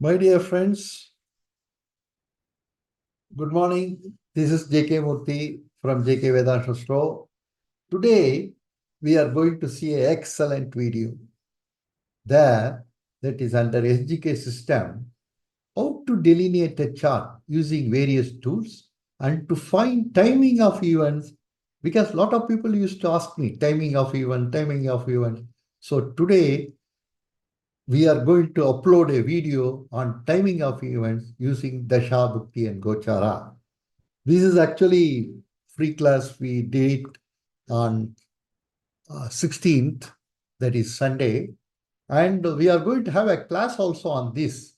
My dear friends, good morning. This is J.K. Murthy from J.K. Vedanta Store. Today, we are going to see an excellent video there that is under SGK system, how to delineate a chart using various tools and to find timing of events, because a lot of people used to ask me timing of event. So today, we are going to upload a video on timing of events using Dasha, Bhukti and Gochara. This is actually free class we did on 16th, that is Sunday. And we are going to have a class also on this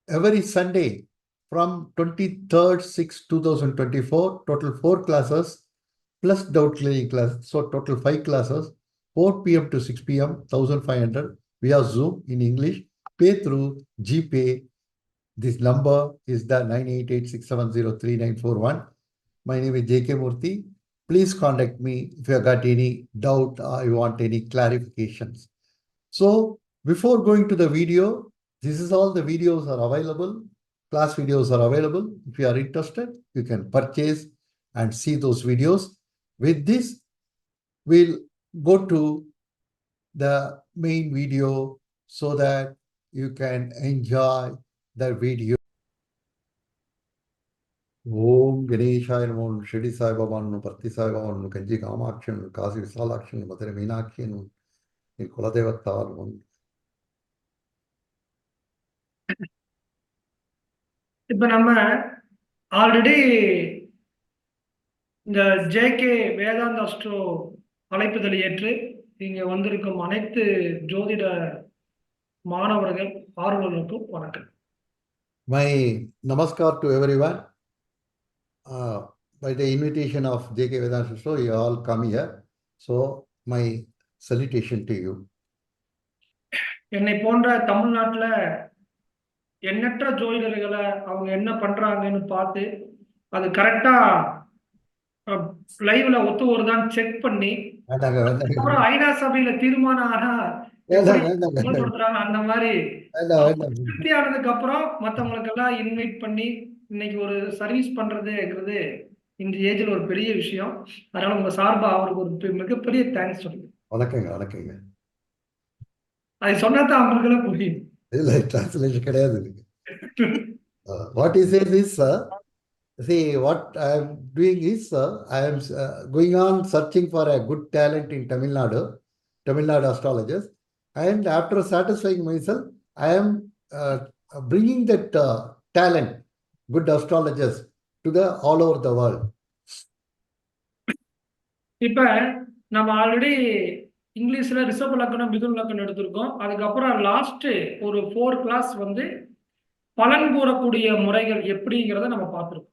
every Sunday from 23rd 6 2024, total 4 classes plus doubt clearing class. So total 5 classes, 4 p.m. to 6 p.m., 1500 via Zoom in English. Pay through GPay. This number is the 988-670-3941. My name is J.K. Murthy. Please contact me if you have got any doubt or you want any clarifications. So before going to the video, this is all the videos are available. Class videos are available. If you are interested, you can purchase and see those videos. With this, we'll go to the main video so that you can enjoy the video. Om Ganesha Namo, Shri Sai Baba Namo, Parthi Sai Baba Namo, Kanji Kamaksha Namo, Kasi Visalakshi Namo, Mathura Meenakshi Namo, Kuladevata Namo. இப்ப நம்ம already இந்த JK வேதாந்த astro அழைப்புதல் ஏற்று இங்க வந்திருக்கும் அனைத்து ஜோதிட மாணவர்கள் ஆர்வலர்களுக்கும் வணக்கம். My namaskar to everyone. By the invitation of JK Vedanta Show, you all come here. So my salutation to you. என்னை போன்ற தமிழ்நாட்டுல எண்ணற்ற ஜோதிடர்களை அவங்க என்ன பண்றாங்கன்னு பார்த்து அது கரெக்டா லைவ்ல ஒத்து வருதான்னு செக் பண்ணி அப்புறம் ஐநா சபையில தீர்மானம் ஆனா அந்த மாதிரி திருப்தி ஆனதுக்கு அப்புறம் மத்தவங்களுக்கு எல்லாம் இன்வைட் பண்ணி இன்னைக்கு ஒரு சர்வீஸ் பண்றதுங்கிறது இந்த ஏஜ்ல ஒரு பெரிய விஷயம். அதனால உங்க சார்பா அவருக்கு ஒரு மிகப்பெரிய தேங்க்ஸ் சொல்லுங்க. வணக்கங்க. அது சொன்னாதான் அவங்களுக்கு எல்லாம் புரியும். இல்ல டிரான்ஸ்லேஷன் கிடையாது. What he says is, see, what I am doing is, I am going on searching for a good talent in Tamil Nadu astrologers, and after satisfying myself, I am bringing that talent, good astrologers, to the all over the world. இப்ப நம்ம already இங்கிலீஷ்ல ரிஷப லக்னம் மிதுன லக்னம் எடுத்திருக்கோம். அதுக்கப்புறம் last ஒரு 4 கிளாஸ் வந்து பலன் கூறக்கூடிய முறைகள் எப்படிங்கிறத நம்ம பார்த்திருக்கோம்.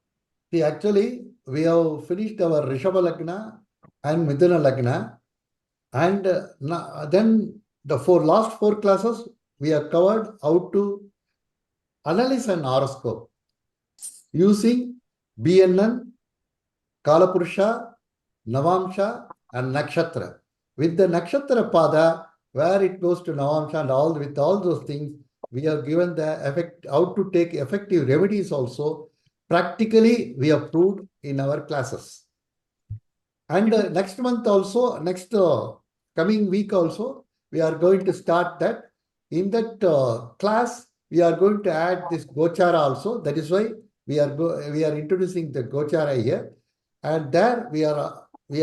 See, actually, we have finished our Rishabha Lagna and Midhuna Lagna, and then the last 4 classes we have covered how to analyze an horoscope using BNN, Kalapurusha, Navamsha, and Nakshatra. With the Nakshatra Pada, where it goes to Navamsha and with all those things, we have given the effect, how to take effective remedies also. Practically, we have proved in our classes. And next month also, next coming week also, we are going to start that. In that class, we are going to add this Gochara also. That is why we are introducing the Gochara here. And there we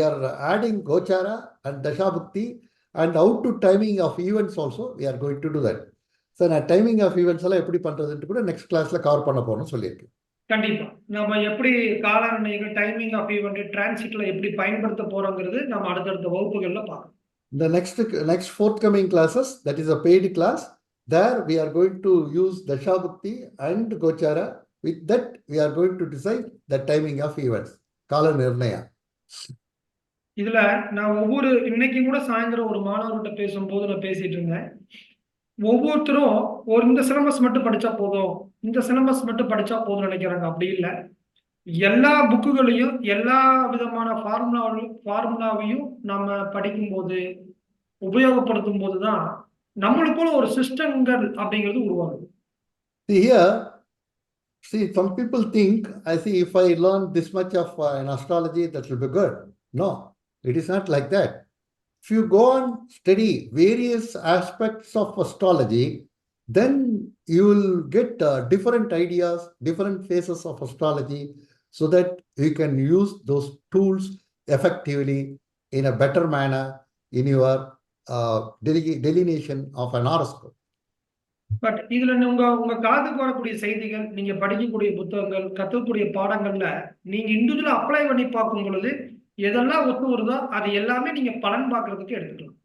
are adding Gochara and Dasha Bhukti and how to timing of events also. We are going to do that. So, timing of events எல்லாம் எப்படி பண்றதுன்னு கூட next classல cover பண்ண போறோம்னு சொல்லியிருக்கேன். கண்டிப்பா நம்ம எப்படி காலநிலைகள் டைமிங் ஆஃப் ஈவென்ட் டிரான்சிட்ல எப்படி பயன்படுத்த போறோங்கிறது நம்ம அடுத்தடுத்த வகுப்புகள்ல பார்க்கலாம். The next forthcoming classes, that is a paid class, there we are going to use Dasha Bhukti and Gochara. With that, we are going to decide the timing of events. Kala Nirnaya. இதுல நான் இன்னைக்கு கூட சாயந்தரம் ஒரு மாணவர்கிட்ட பேசும்போது நான் பேசிட்டு இருந்தேன். ஒவ்வொருத்தரும் இந்த சிலபஸ் மட்டும் படிச்சா போதும், இந்த சிலபஸ் மட்டும் படிச்சா போதும் நினைக்கிறாங்க. அப்படி இல்லை. எல்லா புக்குகளையும் எல்லா விதமான ஃபார்முலாவையும் நம்ம படிக்கும் போது உபயோகப்படுத்தும் போதுதான் நம்மளுக்குள்ள ஒரு சிஸ்டங்கள் அப்படிங்கிறது உருவாகுது. See here, see, some people think, I see, if I learn this much of an astrology, that will be good. No, it is not like that. If you go and study various aspects of astrology, then you will get different ideas, different phases of astrology, so that you can use those tools effectively in a better manner in your delineation of an horoscope. But இதுல உங்க உங்க காதுக்கு வரக்கூடிய செய்திகள், நீங்க படிக்கக்கூடிய புத்தகங்கள், கத்துக்கக்கூடிய பாடங்கள்ல நீங்க இண்டிவிஜுவலா அப்ளை பண்ணி பார்க்கும் பொழுது எதெல்லாம் ஒத்து வருதோ அது எல்லாமே நீங்க பலன் பார்க்கறதுக்கு எடுத்துக்கலாம்.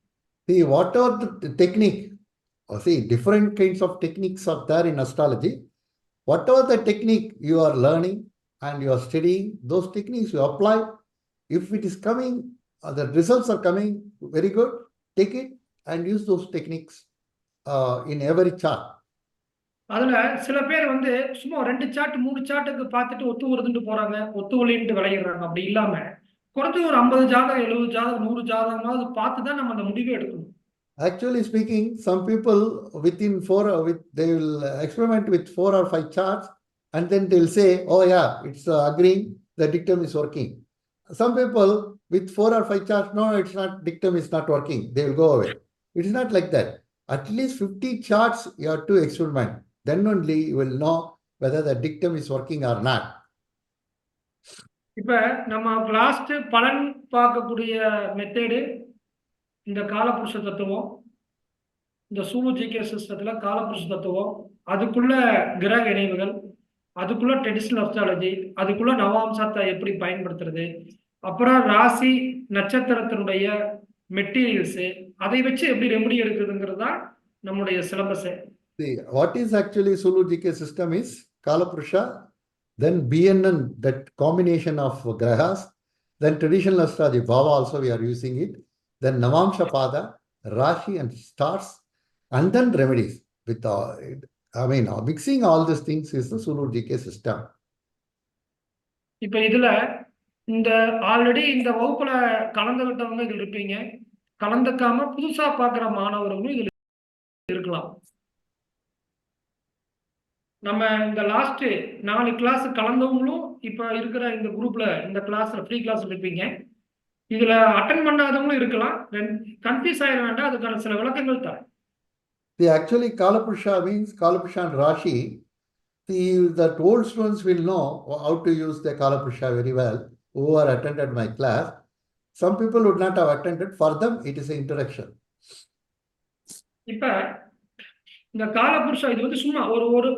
See, whatever the technique, see, different kinds of techniques are there in astrology. Whatever the technique you are learning and you are studying, those techniques you apply. If it is coming, the results are coming very good, take it and use those techniques in every chart. அதுல சில பேர் வந்து சும்மா 2 chart 3 சார்ட்டுக்கு பார்த்துட்டு ஒத்து வருதுன்னு போறாங்க, ஒத்து வரலைன்ட்டு விளையிடுறாங்க. அப்படி இல்லாம குறைஞ்ச ஒரு 50 ஜாதகம், 70 ஜாதகம், 100 ஜாதகமாவது பார்த்து தான் நம்ம அந்த முடிவை எடுக்கணும். Actually speaking, some people within they will experiment with 4 or 5 charts, and then they will say, oh yeah, it's agreeing, the dictum is working. Some people with 4 or 5 charts, no, it's not, dictum is not working, they will go away. It is not like that. At least 50 charts you have to experiment. Then only you will know whether the dictum is working or not. இப்ப நம்ம last பலன் பார்க்கக்கூடிய method இந்த காலபுருஷ தத்துவம், இந்த சூலு GK சிஸ்டத்துல காலபுருஷ தத்துவம், அதுக்குள்ள கிரக இணைவுகள், அதுக்குள்ள ட்ரெடிஷனல் அஸ்ட்ராலஜி, அதுக்குள்ள நவாம்சத்தை எப்படி பயன்படுத்துறது, அப்புறம் ராசி நட்சத்திரத்தினுடைய மெட்டீரியல்ஸ், அதை வச்சு எப்படி ரெமெடி எடுக்குதுங்கிறது தான் நம்முடைய syllabus. See, what is actually Sulu GK system is Kalapurusha, then BNN, that combination of grahas, then traditional astrology, Bhava also we are using it, then Navamsha Pada, Rashi and stars, and then remedies. With mixing all these things is the Sulu GK system. இப்ப இதுல இந்த already இந்த வகுப்புல கலந்துகிட்டவங்க இதில் இருப்பீங்க, கலந்துக்காம புதுசா பார்க்குற மாணவர்களும் இதில் இருக்கலாம். நம்ம இந்த லாஸ்ட் 4 கிளாஸ் கலந்தவங்களும் இப்ப இருக்கிற இந்த குரூப்ல இந்த கிளாஸ்ல ஃப்ரீ கிளாஸ் இருப்பீங்க. இதுல அட்டென்ட் பண்ணாதவங்களும் இருக்கலாம். கன்ஃபியூஸ் ஆயிட வேண்டாம், அதுக்கான சில விளக்கங்கள் தரேன். See, actually Kalapurusha means Kalapurusha and Rashi. See, that old students will know how to use the Kalapurusha very well, who are attended my class. Some people would not have attended. For them, it is an introduction. இப்ப இந்த காலபுருஷா இது வந்து சும்மா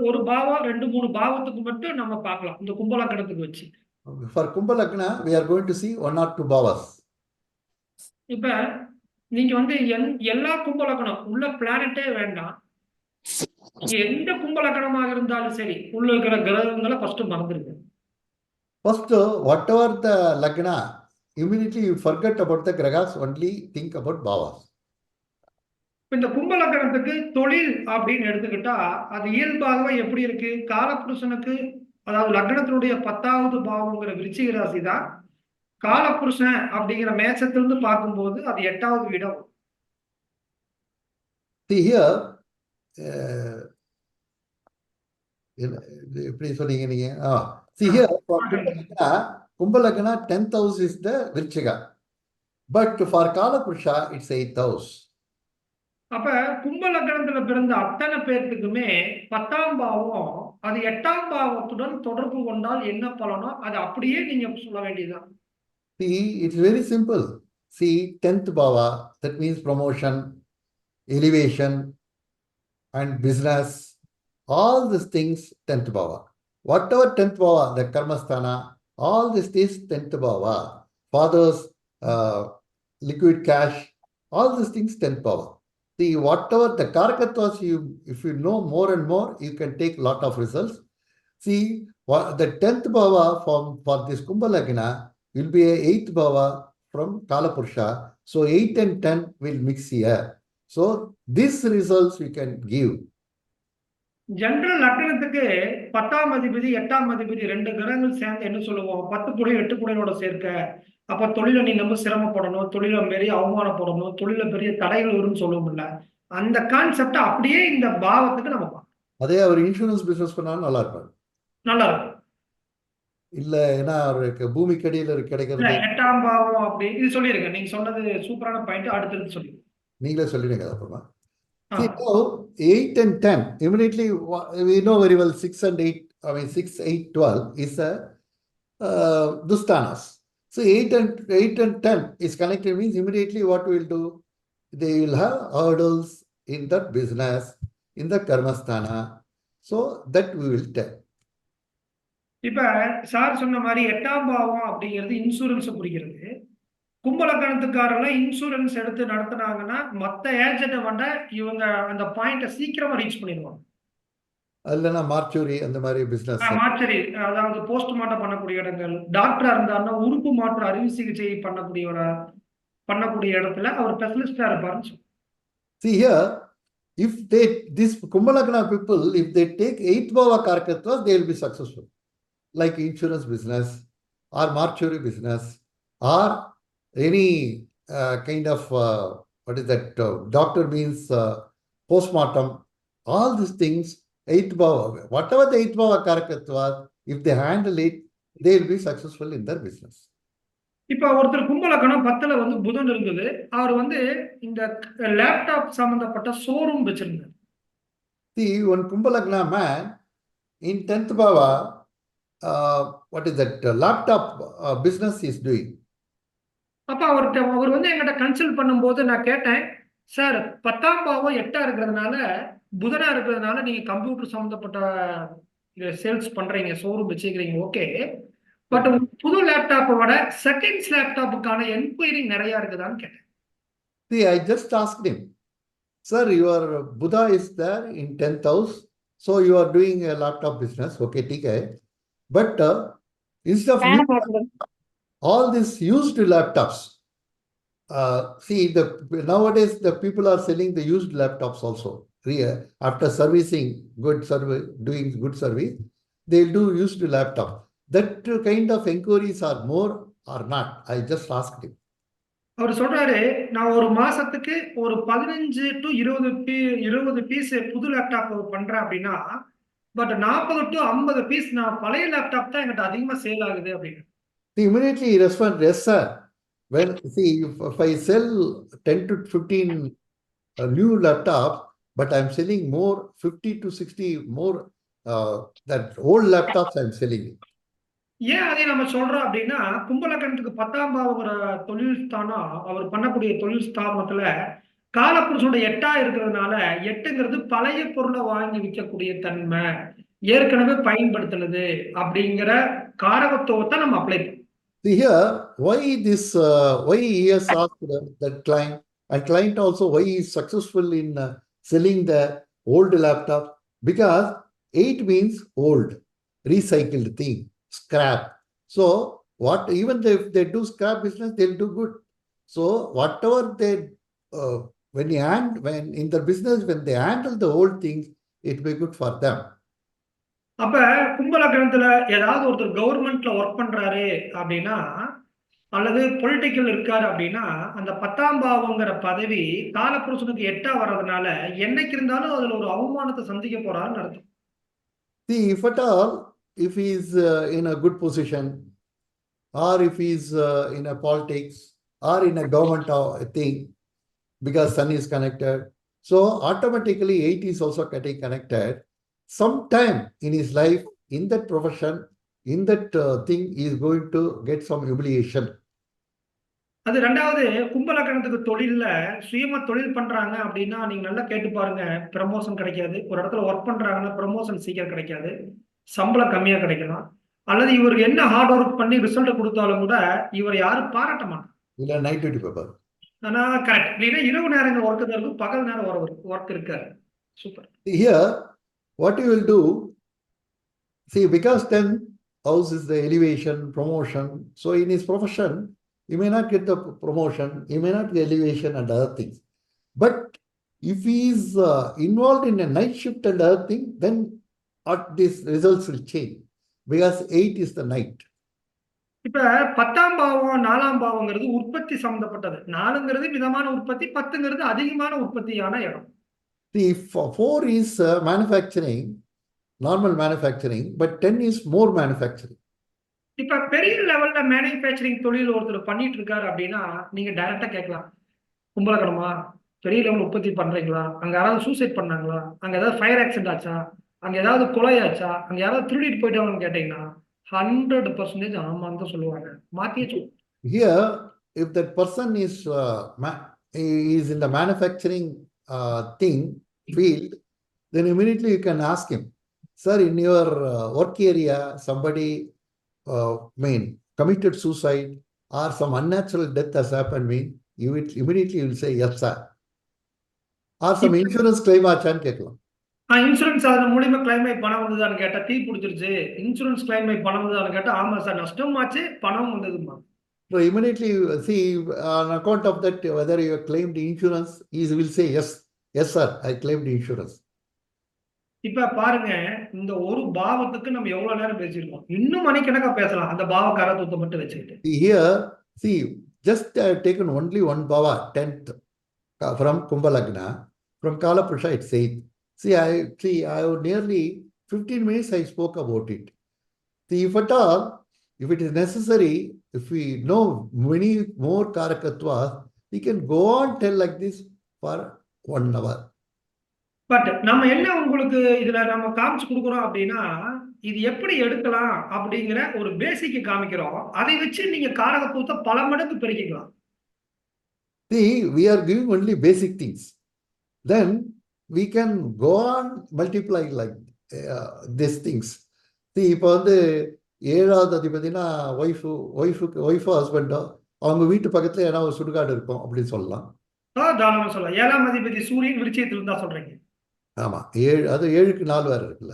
ஒரு பாவம் 2-3 பாவத்துக்கு மட்டும் நம்ம பார்க்கலாம், இந்த கும்பலக்கணத்துக்கு வச்சு. For Kumbhalagna, we are going to see 1 or 2 bhavas. இப்ப நீங்க வந்து எல்லா கும்பலக்கணம் உள்ள பிளானட்டே வேண்டாம், எந்த கும்பலக்கணமாக இருந்தாலும் சரி, உள்ள இருக்கிற கிரகங்களை first மறந்துருங்க. First, whatever the lagna, immediately you forget about the grahas, only think about bhavas. இந்த கும்பலக்கணத்துக்கு தொழில் அப்படின்னு எடுத்துக்கிட்டா அது இயல்பாகவே எப்படி இருக்கு? காலபுருஷனுக்கு, அதாவது லக்னத்தினுடைய 10வது பாவங்கிற விருச்சிக ராசி தான் காலபுருஷன் அப்படிங்கிற மேசத்திலிருந்து பார்க்கும்போது அது 8வது வீடம். See here, எப்படி சொன்னீங்க நீங்க? See here, for Kumbhalagna, 10th house is the Virchiga. But for Kalapurusha, it's 8th house. அப்ப கும்பலக்கணத்துல பிறந்த அத்தனை பேர்த்துக்குமே 10ஆம் பாவம் அது 8ஆம் பாவத்துடன் தொடர்பு கொண்டால் என்ன பலனோ அது அப்படியே நீங்க சொல்ல வேண்டியதுதான். See, it's very simple. See, 10th bhava, that means promotion, elevation, and business. All these things, 10th bhava. Whatever 10th bhava, the karmasthana, all this is 10th bhava. Father's liquid cash, all these things 10th bhava. See, whatever the karakatwas, if you know more and more, you can take lot of results. See, the 10th bhava for this Kumbhalagna will be a 8th bhava from Kalapurusha. So 8 and 10 will mix here. So these results we can give. General லக்னத்துக்கு 10ஆம் அதிபதி 8ஆம் அதிபதி 2 கிரகங்கள் சேர்ந்து என்ன சொல்லுவோம்? 10 புடைய 8 புடையோட சேர்க்க. அப்ப தொழில நீ ரொம்ப சிரமப்படணும், தொழில பெரிய அவமானப்படணும், தொழில பெரிய தடைகள் வரும்னு சொல்லுவோம்ல. அந்த கான்செப்ட் அப்படியே இந்த பாவத்துக்கு நம்ம பார்க்கணும். அதே அவர் இன்சூரன்ஸ் பிசினஸ் பண்ணாலும் நல்லா இருப்பாரு. நல்லா இருக்கும். இல்ல ஏன்னா அவருக்கு பூமிக்கு அடியில இல்ல கிடைக்கிறது 8ஆம் பாவம் அப்படி இது சொல்லிருங்க. நீங்க சொன்னது சூப்பரான பாயிண்ட். அடுத்தது சொல்லிருங்க. நீங்களே சொல்லிடுங்க அப்புறமா. ஆ. See now 8 and 10 immediately we know very well 6 and 8 I mean 6 8 12 is a dustanas. So 8 and 10 is connected means immediately what we will do, they will have hurdles in that business in the karmasthana, so that we will tell. இப்ப sir சொன்ன மாதிரி 8ஆம் பாவம் அப்படிங்கிறது insurance குறிக்கிறது. கும்பலக்கணத்துக்காரெல்லாம் insurance எடுத்து நடத்துனாங்கன்னா மத்த agent விட இவங்க அந்த பாயிண்ட சீக்கிரமா ரீச் பண்ணிடுவாங்க. இல்லைன்னா மார்ச்சூரி அந்த மாதிரி பிசினஸ் மார்ச்சரி, அதாவது போஸ்ட்மார்ட்டம் பண்ணக்கூடிய இடங்கள், டாக்டரா இருந்தாருன்னா உறுப்பு மாற்று அறுவை சிகிச்சை பண்ணக்கூடிய இடத்துல அவர் ஸ்பெஷலிஸ்டா இருப்பாருன்னு சொல்லுவாங்க. See here, if this Kumbhalagna people, if they take 8th Bhava Karakatva, they will be successful. Like insurance business or mortuary business or any kind of, what is that, doctor means postmortem, all these things, 8th Bhava, whatever the 8th Bhava Karakatva, if they handle it, they will be successful in their business. இப்ப ஒருத்தர் கும்பலக்கணம் 10ல புதன் இருந்தது. அவர் இந்த laptop சம்பந்தப்பட்ட showroom வச்சிருந்தார். See, one Kumbhalagna man in 10th Bhava, what is that, laptop business is doing. அப்ப அவர் என்கிட்ட consult பண்ணும்போது நான் கேட்டேன், சார் 10ஆம் பாவம் 8ஆ இருக்கிறதுனால புதனா இருக்கிறதுனால நீங்க கம்ப்யூட்டர் சம்பந்தப்பட்ட சேல்ஸ் பண்றீங்க, ஷோரூம் வச்சுக்கிறீங்க, ஓகே. பட் புது லேப்டாப்பை விட செகண்ட்ஸ் லேப்டாப்புக்கான என்கொயரி நிறைய இருக்குதான்னு கேட்டேன். See, I just asked him, sir, your Buddha is there in 10th house, so you are doing a laptop business, okay, okay. But instead of all these used laptops, see, nowadays the people are selling the used laptops also. After servicing good service, doing good service, they'll do used laptop. That kind of inquiries are more or not? I just asked him. அவர் சொல்றாரு, நான் ஒரு மாசத்துக்கு ஒரு 15 to 20 piece புது laptop பண்றேன் அப்படின்னா, but 40 to 50 piece நான் பழைய லேப்டாப் தான் என்கிட்ட அதிகமா சேல் ஆகுது அப்படின்னு. Immediately he responded, yes sir. Well, see, if I sell 10 to 15 new laptops, but I'm selling more 50 to 60 more that old laptops I'm selling. ஏன் அதை நம்ம சொல்றோம் அப்படின்னா, கும்பலக்கணத்துக்கு 10ஆம் பாவங்கிற தொழில் ஸ்தானம் அவர் பண்ணக்கூடிய தொழில் ஸ்தாபனத்துல காலப்புருஷனோட 8ஆ இருக்கிறதுனால, 8ங்கிறது பழைய பொருளை வாங்கி விற்கக்கூடிய தன்மை, ஏற்கனவே பயன்படுத்தினது அப்படிங்கிற காரகத்துவத்தை நம்ம அப்ளை பண்ணோம். Here, why he has asked that client, and client also why he is successful in selling the old laptop, because 8 means old, recycled thing, scrap. So even if they do scrap business, they'll do good. So whatever they when in the business, when they handle the old things, it will be good for them. அப்ப கும்பலக்கணத்துல ஏதாவது ஒருத்தர் கவர்மெண்ட்ல work பண்றாரு அப்படின்னா, அல்லது political இருக்காரு அப்படின்னா, அந்த 10ஆம் பாவங்கிற பதவி காலப்புருஷனுக்கு 8ஆ வர்றதுனால என்னைக்கு இருந்தாலும் அதுல ஒரு அவமானத்தை சந்திக்க போறாருன்னு அர்த்தம். See, if at all, if he is in a good position, or if he is in a politics, or in a government thing, because sun is connected, so automatically 8 is also getting connected. Sometime in his life, in that profession, in that thing, he is going to get some humiliation. அது ரெண்டாவது, கும்பலக்கணத்துக்கு தொழில்ல சுயமா தொழில் பண்றாங்க அப்படின்னா, நீங்க நல்லா கேட்டு பாருங்க, ப்ரமோஷன் கிடைக்காது. ஒரு இடத்துல ஒர்க் பண்றாங்கன்னா ப்ரமோஷன் சீக்கிரம் கிடைக்காது, சம்பளம் கம்மியா கிடைக்கலாம். அல்லது இவருக்கு என்ன ஹார்ட் ஒர்க் பண்ணி ரிசல்ட் கொடுத்தாலும் கூட இவர் யாரும் பாராட்ட மாட்டாங்க. இல்ல நைட் டியூட்டி பேப்பர். ஆனா கரெக்ட். இல்லைன்னா இரவு நேரங்கள் ஒர்க் இருக்கும், பகல் நேரம் ஒர்க் இருக்காரு. Super. Here, what you will do, see, because 10th house is the elevation, promotion. So in his profession, he may not get the promotion, he may not get elevation and other things. But if he is involved in a night shift and other thing, then these results will change, because 8 is the night. இப்ப 10ஆம் பாவம் 4ஆம் பாவங்கிறது உற்பத்தி சம்பந்தப்பட்டது. 4ங்கிறது மிதமான உற்பத்தி, 10ங்கிறது அதிகமான உற்பத்தியான இடம். See, 4 is manufacturing, normal manufacturing, but 10 is more manufacturing. இப்ப பெரிய லெவல்ல மேனுஃபேக்சரிங் தொழில் ஒருத்தர் பண்ணிட்டு இருக்காரு அப்படின்னா, நீங்க டைரக்ட்டா கேட்கலாம். கும்பலகணமா? பெரிய லெவல் உற்பத்தி பண்றீங்களா? அங்க யாராவது சூசைட் பண்ணாங்களா? அங்க ஏதாவது ஃபயர் ஆக்சிடென்ட் ஆச்சா? அங்க ஏதாவது கொலை ஆச்சா? அங்க யாராவது திருடிட்டு போயிட்டாங்கன்னு கேட்டீங்கன்னா, 100% ஆமான்னு தான் சொல்லுவாங்க. மாத்தியே சொல்லுவாங்க. Here, if that person is is in the manufacturing thing field, then immediately you can ask him, sir, in your work area, somebody committed suicide or some unnatural death has happened, you will immediately will say yes, sir. Or some insurance claim ஆச்சான்னு கேட்கலாம். Insurance அதன் மூலியமா claim ஆகி பணம் வந்ததான்னு கேட்டா, தீ பிடிச்சிருச்சு. Insurance claim ஆகி பணம் வந்ததான்னு கேட்டா, ஆமா சார் நஷ்டம் ஆச்சு, பணம் வந்ததுமா. So immediately see on account of that whether you claimed insurance, he will say yes, yes sir, I claimed insurance. இப்ப பாருங்க, இந்த ஒரு பாவத்துக்கு நம்ம எவ்வளவு நேரம் பேசியிருக்கோம். இன்னும் மணிக்கணக்கா பேசலாம். அந்த பாவ காரத்துவத்தை மட்டும் வச்சுக்கிட்டு. Here, see, just I have taken only one bhava, 10th, from Kumbha Lagna, from Kala Purusha it says. See, I have nearly 15 minutes I spoke about it. See, if at all, if it is necessary, if we know many more Karakattvas, we can go on tell like this for 1 hour. But நம்ம என்ன உங்களுக்கு இதுல நம்ம காமிச்சு கொடுக்குறோம் அப்படின்னா, இது எப்படி எடுக்கலாம் அப்படிங்கிற ஒரு பேசிக் காமிக்கிறோம். அதை வச்சு நீங்க காரகத்துவத்தை பல மடங்கு பெருக்கிக்கலாம். See, we are giving only basic things. Then we can go on multiplying like these things. See, இப்போ வந்து 7வது அதிபதினா ஒய்ஃபோ ஹஸ்பண்டோ அவங்க வீட்டு பக்கத்துல ஏன்னா ஒரு சுடுகாடு இருக்கும் அப்படின்னு சொல்லலாம். தாராளமா சொல்லலாம். 7ஆம் அதிபதி சூரியன் விருச்சிகத்தில் இருந்தா சொல்றீங்க. ஆமா, 7க்கு 4 வேற இருக்குல்ல.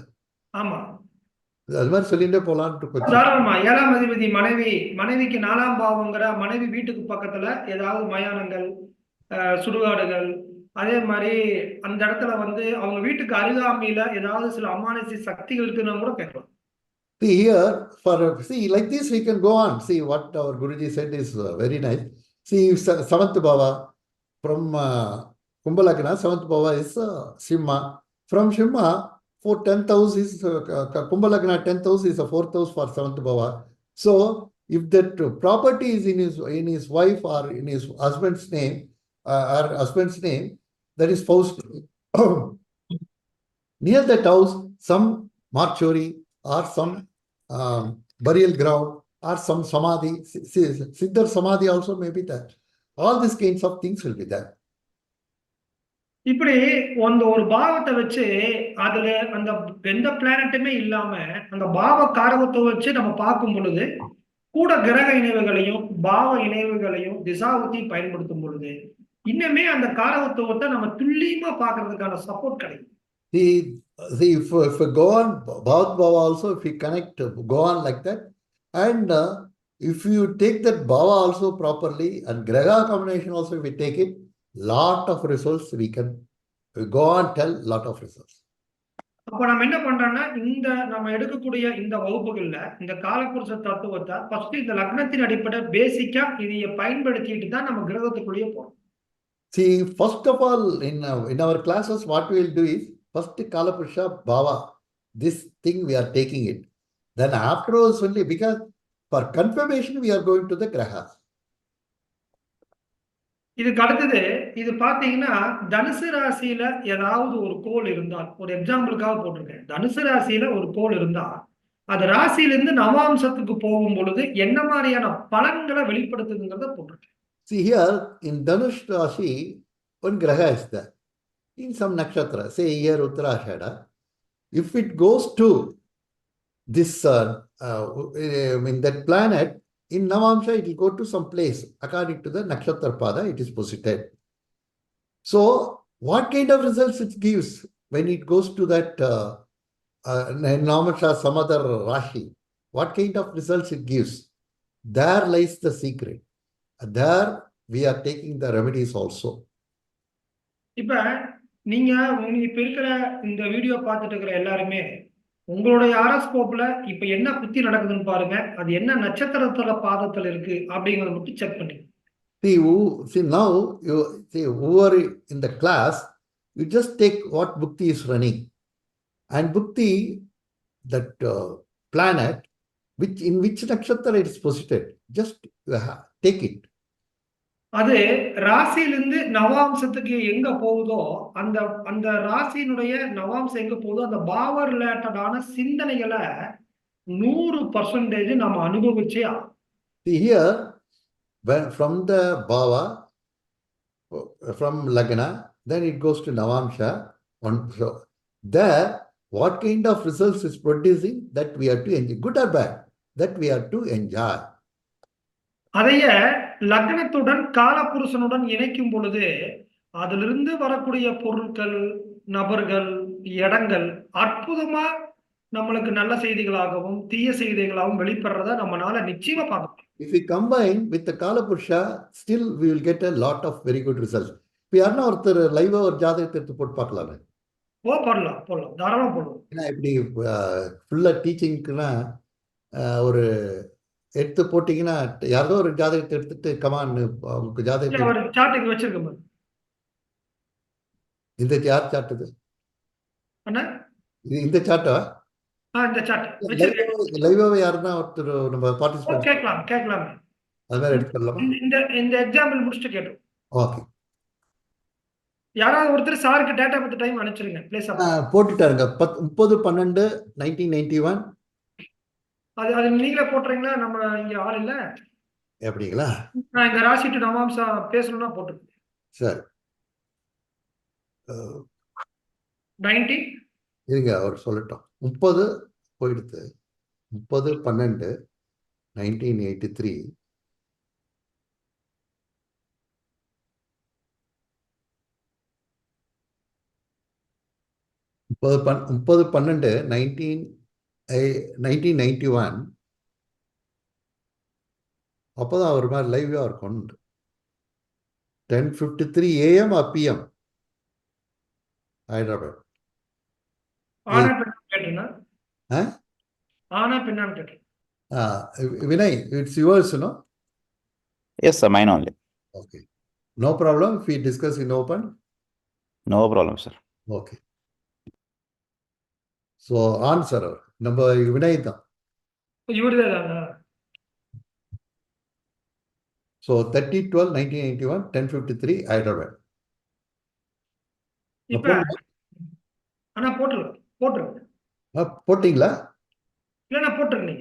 ஆமா, அது மாதிரி சொல்லிட்டே போலான்னு. தாராளமா 7ஆம் அதிபதி மனைவிக்கு 4ஆம் பாவங்கிற மனைவி வீட்டுக்கு பக்கத்துல ஏதாவது மயானங்கள், சுடுகாடுகள், அதே மாதிரி அந்த இடத்துல வந்து அவங்க வீட்டுக்கு அருகாமையில ஏதாவது சில அமானுஷ்ய சக்திகள் இருக்குன்னு கூட கேட்கலாம். See here, like this we can go on. See what our Guruji said is very nice. See, 7th bhava from Kumbha Lagna, 7th bhava is Simha. From Simha, for 10th house is Kumbha Lagna, 10th house is a 4th house for 7th bhava. So, if that property is in his wife or in his husband's name, that is spouse. Near that house, some mortuary or some burial ground or some samadhi, Siddhar samadhi also may be there. All these kinds of things will be there. இப்படி அந்த ஒரு பாவத்தை வச்சு அதுல அந்த எந்த பிளானட்டுமே இல்லாம அந்த பாவ காரகத்தை வச்சு நம்ம பார்க்கும் பொழுது கூட கிரக இணைவுகளையும் பாவ இணைவுகளையும் திசாவுத்தி பயன்படுத்தும் பொழுது இன்னுமே அந்த காரகத்துவத்தை நம்ம துல்லியமா பார்க்கறதுக்கான சப்போர்ட் கிடைக்கும். See, if we go on Bhavat Bhava also, if we connect, go on like that, and if you take that Bhava also properly and Graha combination also, if we take it, lot of results we go on tell lot of results. அப்ப நம்ம என்ன பண்றோம்னா இந்த நம்ம எடுக்கக்கூடிய இந்த வகுப்புகள்ல இந்த காலபுருஷ தத்துவத்தை ஃபர்ஸ்ட் இந்த லக்னத்தின் அடிப்படை பேசிக்கா இதைய பயன்படுத்திட்டு தான் நம்ம கிரகத்துக்குள்ளேயே போறோம். See, first of all, in our classes, what we will do is first Kalapurusha Bhava, this thing we are taking it. Then afterwards only, because for confirmation we are going to the Grahas. இதுக்கு அடுத்தது இது பாத்தீங்கன்னா தனுசு ராசியில ஏதாவது ஒரு கோள் இருந்தால், ஒரு எக்ஸாம்பிளுக்காக போட்டிருக்கேன், தனுசு ராசியில ஒரு கோள் இருந்தா அது ராசியிலிருந்து நவாம்சத்துக்கு போகும் பொழுது என்ன மாதிரியான பலன்களை வெளிப்படுத்துதுங்கிறத போட்டிருக்கேன். See here in Dhanush Rashi, one Graha is there. In some nakshatra, say here Uttarashada, if it goes to this in that planet, in Navamsha it will go to some place. According to the nakshatra pada, it is posited. So, what kind of results it gives when it goes to that Navamsha some other Rashi? What kind of results it gives? There lies the secret. There we are taking the remedies also. இப்ப நீங்க இப்ப இருக்கிற இந்த video பார்த்துட்டு இருக்கிற எல்லாருமே உங்களுடைய ஆரோஸ்கோப்ல இப்ப என்ன புத்தி நடக்குதுன்னு பாருங்க. அது என்ன நட்சத்திரத்தோட பாதத்துல இருக்கு அப்படிங்கறத மட்டும் செக் பண்ணுங்க. See now you see who are in the class, You just take what Bhukti is running. And Bhukti, that planet, in which nakshatra it is posited, just take it. அது ராசியிலிருந்து நவாம்சத்துக்கு எங்க போகுதோ அந்த அந்த ராசியினுடைய நவாம்சம் எங்க போகுதோ அந்த பாவ ரிலேட்டடான சிந்தனைகளை 100% நம்ம அனுபவிச்சே ஆகணும். See here, when from the bhava, from lagna, then it goes to navamsha. So there, what kind of results is producing, that we are to enjoy, good or bad, that we are to enjoy. அதைய லக்னத்துடன் காலபுருஷனுடன் இணைக்கும் பொழுது அதிலிருந்து வரக்கூடிய பொருட்கள், நபர்கள், இடங்கள் அற்புதமா நம்மளுக்கு நல்ல செய்திகளாகவும் தீய செய்திகளாகவும் வெளிப்படுறத நம்மளால நிச்சயமா பார்க்கலாம். If we combine with the Kalapurusha, still we will get a lot of very good results. இப்போ யாருன்னா ஒருத்தர் லைவா ஒரு ஜாதகத்தை எடுத்து போட்டு பார்க்கலாமே. போடலாம் தாராளமா போடலாம். ஏன்னா இப்படி ஃபுல்லா டீச்சிங்க்குன்னா ஒரு எடுத்து போட்டீங்கன்னா யாரோ ஒரு ஜாதகத்தை எடுத்துட்டு கமான் உங்களுக்கு ஜாதகத்தை ஒரு சார்ட் இங்க வச்சிருக்கேன். இந்த யார் சார்ட் இது? அண்ணா இந்த சார்ட்டா? இந்த சார்ட் வச்சிருக்கேன். லைவாவே யாருன்னா ஒருத்தர் நம்ம பார்ட்டிசிபேட் கேட்கலாம். அது மாதிரி எடுத்துக்கலாமா? இந்த எக்ஸாம்பிள் முடிச்சுட்டு கேட்டோம். ஓகே. யாராவது ஒருத்தர் சாருக்கு டேட்டா பத்தி டைம் அனுப்பிச்சிருங்க ப்ளீஸ். போட்டுட்டாருங்க 30/12/1991. அது நீங்களே போட்டுறீங்களா? நம்ம இங்க ஆள் இல்ல எப்படிங்களா? நான் இங்க ராசி டு நவாம்சா பேசணும்னா போட்டுருக்கேன். சரி 90 இருங்க அவர் சொல்லட்டும். 30 போயிடுத்து. 30/12/1983. 30/12/1991 அப்போதான் ஒரு மாதிரி லைவா இருக்கும். 10:53 AM or PM Hyderabad. Vinay, it's yours, no? Yes, sir, mine only. Okay. No problem if we discuss in open? No problem, sir. Okay. So, answer. Number Vinay தான். So, 30/12/1991, 10:53 Hyderabad. ஆனா போட்டுருங்க. போட்டீங்களா? இல்ல போட்டுருங்க.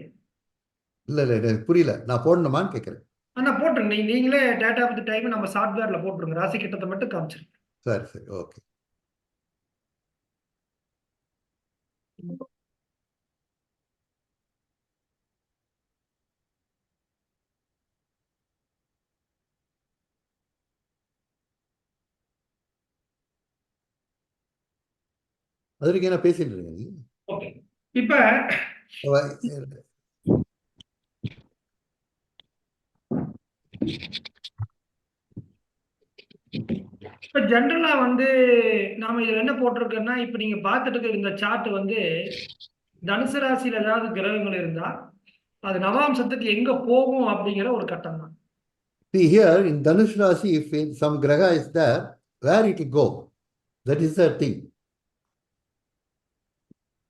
இல்ல புரியல. நான் போடணுமான்னு கேட்கிறேன். ஆனா போட்டுருங்க. நீங்களே டேட்டா பத்தி டைம் நம்ம சாஃப்ட்வேர்ல போட்டுருங்க. ராசி கிட்டத்தை மட்டும் காமிச்சிருங்க. சரி ஓகே. அது வரைக்கும் என்ன பேசிட்டு இருக்கீங்க நீங்க? ஓகே. இப்ப ஜெனரலா நாம இதுல என்ன போட்டிருக்கோம்னா, இப்ப நீங்க பார்த்துட்டு இருக்க இந்த சார்ட் தனுசு ராசியில ஏதாவது கிரகங்கள் இருந்தா அது நவாம்சத்துக்கு எங்க போகும் அப்படிங்கிற ஒரு கட்டம் தான். See here in Dhanush Rashi, if some graha is there, where it will go? That is the thing.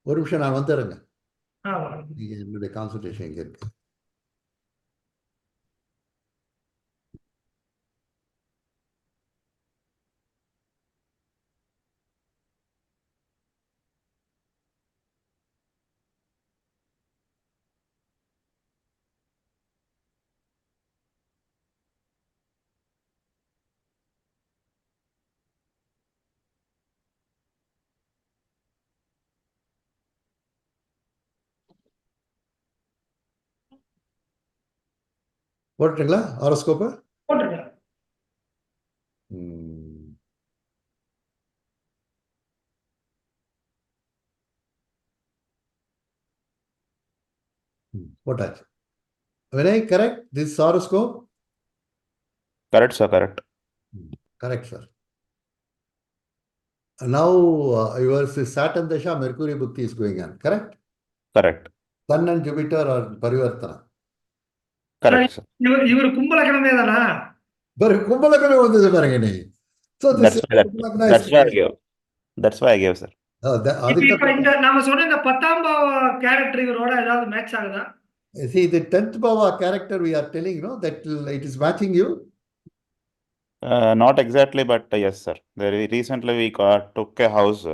ஒரு நிமிஷம் நான் வந்துடுறேங்க. என்னுடைய கான்சன்ட்ரேஷன் எங்க இருக்கு? போட்டுங்களா ஹாரோஸ்கோப்? போட்டுருங்க. போட்டாச்சு. Vinay, correct? This horoscope? Correct, sir, correct. Correct, sir. Now, yours is Saturn Dasha, Mercury Bhukti is going on, correct? Correct. Sun and Jupiter are Parivartana. Correct, sir. இவர் கும்பலக்கணமே தானா? கும்பலக்கணம் வந்தது பாருங்க நீ. So this that's why That's why I gave, sir. இப்ப அதுக்கு இந்த நாம சொன்ன இந்த 10ஆம் பாவ கேரக்டர் இவரோட ஏதாவது மேட்ச் ஆகுதா? see the 10th bhava character we are telling, you know, that it is matching you. Not exactly, but yes, sir. Recently we took a house.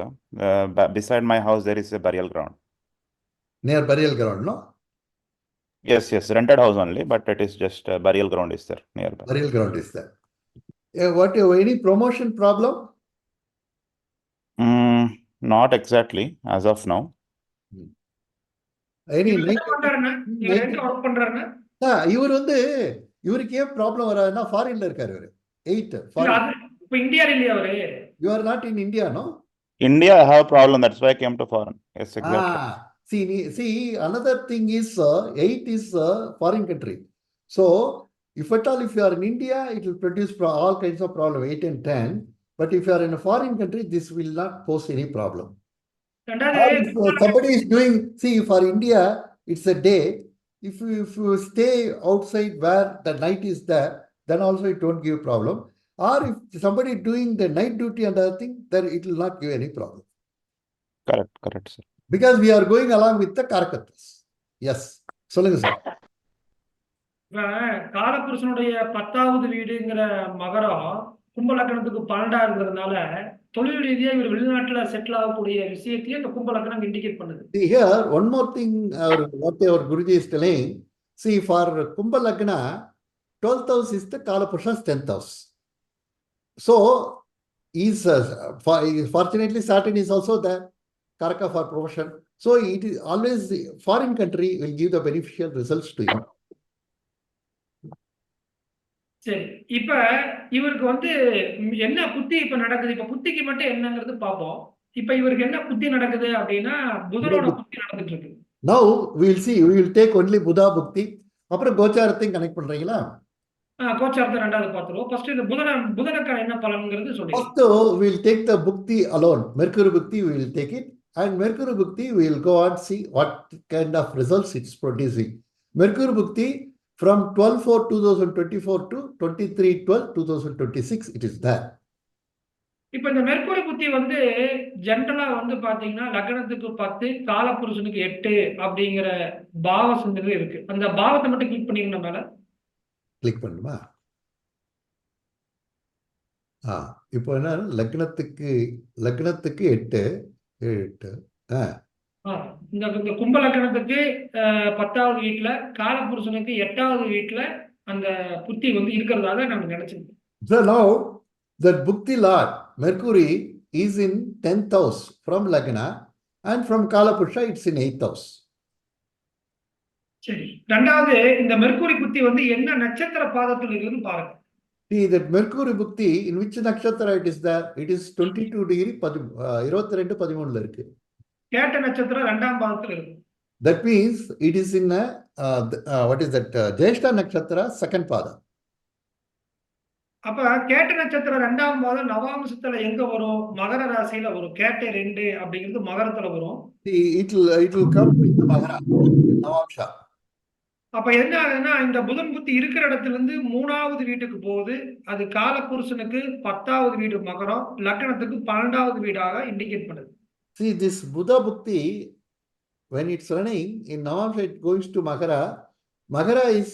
Beside my house there is a burial ground. Near burial ground, no? Yes, rented house only, but it is just burial ground is there nearby. Burial ground is there. Any promotion problem? Not exactly as of now. Any இவர் என்ன பண்றாருன்னா, இவர் எங்க work பண்றாருன்னா, இவர் இவருக்கு ஏன் problem வராதுன்னா ஃபாரின்ல இருக்காரு இவரு 8 இல்ல ஃபாரின். அது இப்ப இந்தியால இல்லையா அவரு? You are not in India, no? India I have a problem, that's why I came to foreign. Yes, exactly. See, another thing is 8 is a foreign country. So if at all, if you are in India, it will produce all kinds of problem, 8 and 10. But if you are in a foreign country, this will not pose any problem. Or if somebody is doing, see, for India, it's a day. If you stay outside where the night is there, then also it won't give problem. Or if somebody doing the night duty and other thing, then it will not give any problem. Correct, sir. Because we are going along with the Karakatas. Yes. சொல்லுங்க sir. காலபுருஷனுடைய 10வது வீடுங்கிற மகரம் கும்ப லக்னத்துக்கு 12ஆ இருக்கிறதுனால தொழில் ரீதியா இவர் வெளிநாட்டுல settle ஆகக்கூடிய விஷயத்தையும் இந்த கும்ப லக்னம் இண்டிகேட் பண்ணுது. See here, one more thing, what our Guruji is telling. See, for Kumbha Lagna, 12th house is the Kalapurusha's 10th house. So, fortunately, Saturn is also there, Karaka for promotion. So, it is always the foreign country will give the beneficial results to you. சரி, இப்ப இவருக்கு என்ன புத்தி இப்ப நடக்குது? இப்ப புத்திக்கு மட்டும் என்னங்கிறது பார்ப்போம். இப்ப இவருக்கு என்ன புத்தி நடக்குது அப்படின்னா புதனோட புத்தி நடந்துட்டு இருக்கு. Now we will see, we will take only Buddha Bhakti. அப்புறம் கோச்சாரத்தையும் கனெக்ட் பண்றீங்களா? கோச்சாரத்தை ரெண்டாவது பார்த்துருவோம். ஃபர்ஸ்ட் இந்த புதனுக்கான என்ன பலன்ங்கிறது சொல்லுங்க. First we will take the Bhakti alone. Mercury Bhakti we will take it, and Mercury Bhakti we will go and see what kind of results it's producing. Mercury Bhakti from 12/4/2024 to 23/12/2026 it is there. இப்ப இந்த mercury புத்தி ஜெனரலா பாத்தீங்கன்னா லக்னத்துக்கு 10 காலபுருஷனுக்கு 8 அப்படிங்கிற பாவ சிந்தனை இருக்கு. அந்த பாவத்தை மட்டும் கிளிக் பண்ணீங்கன்னா மேல கிளிக் பண்ணுமா? இப்போ என்ன லக்னத்துக்கு 8 இந்த கும்ப லக்னத்துக்கு 10வது வீட்டுல காலபுருஷனுக்கு 8வது வீட்டுல அந்த புத்தி இருக்கிறதாக நம்ம நினைச்சிருக்கோம். So now that Bhukti Lord Mercury is in 10th house from Lagna, and from Kalapurusha it's in 8th house. சரி, ரெண்டாவது இந்த மெர்க்குரி புத்தி என்ன நட்சத்திர பாதத்தில் இருக்குன்னு பாருங்க. See that Mercury Bhukti in which nakshatra it is there? It is 22 degree 22-13 இருக்கு. கேட்ட நட்சத்திரம் 2ஆம் பாதத்தில் இருக்கு. That means it is in what is that? Jyeshta nakshatra 2nd pada. அப்ப கேட்ட நட்சத்திரம் 2ஆம் பாதம் நவாம்சத்துல எங்க வரும்? மகர ராசியில வரும். கேட்ட 2 அப்படிங்கிறது மகரத்துல வரும். It will come in the Magara, Navamsha. அப்ப என்ன ஆகுதுன்னா இந்த புதன் புத்தி இருக்கிற இடத்துல இருந்து 3வது வீட்டுக்கு போகுது. அது காலபுருஷனுக்கு 10வது வீடு மகரம், லக்னத்துக்கு 12வது வீடாக இண்டிகேட் பண்ணுது. See this Buddha Bhakti, when it's running in Navamsha, it goes to Magara. Magara is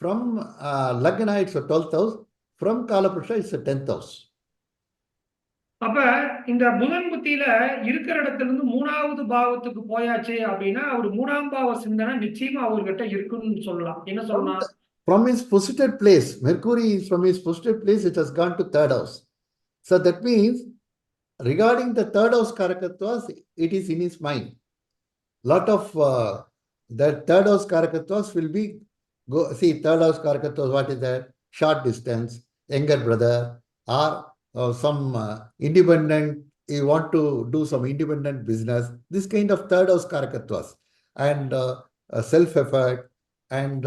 from Lagna, it's a 12th house. From Kalapurusha, it's a 10th house. அப்ப இந்த புதன் புத்தியில இருக்கிற இடத்துல இருந்து 3வது பாவத்துக்கு போயாச்சு அப்படின்னா அவர் 3ஆம் பாவ சிந்தனை நிச்சயமா அவர்கிட்ட இருக்குன்னு சொல்லலாம். என்ன சொல்லலாம்? From his posited place, Mercury is from his posited place, it has gone to 3rd house. So that means regarding the 3rd house Karakattvas, it is in his mind. Lot of that 3rd house Karakattvas will be, see 3rd house Karakattvas, what is that? Short distance, younger brother, or some independent, you want to do some independent business, this kind of 3rd house Karakattvas, and self-effort, and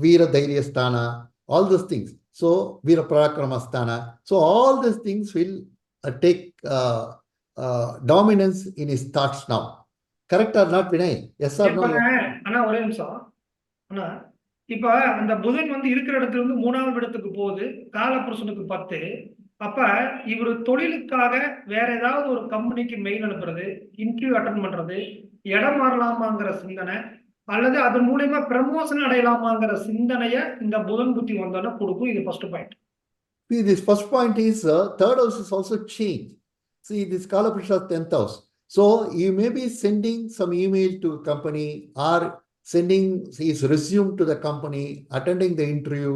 Veera Dhairya Sthana, all those things. So, Veera Parakrama Sthana. So, all these things will take dominance in his thoughts now. Correct or not, Vinay? Yes or no? அண்ணா ஒரே நிமிஷம். அண்ணா இப்ப அந்த புதன் இருக்கிற இடத்துல இருந்து 3வது இடத்துக்கு போகுது. காலபுருஷனுக்கு 10. அப்ப இவர் தொழிலுக்காக வேற ஏதாவது ஒரு கம்பெனிக்கு மெயில் அனுப்புறது, இன்டர்வியூ அட்டன் பண்றது, இடம் மாறலாமாங்கிற சிந்தனை, அல்லது அதன் மூலியமா ப்ரமோஷன் அடையலாமாங்கிற சிந்தனைய இந்த புதன் புத்தி வந்தோன்னா கொடுக்கும். இது first point. See, this first point is third house is also change. See, this Kalapusha 10th house. So you may be sending some email to a company or sending his resume to the company, attending the interview,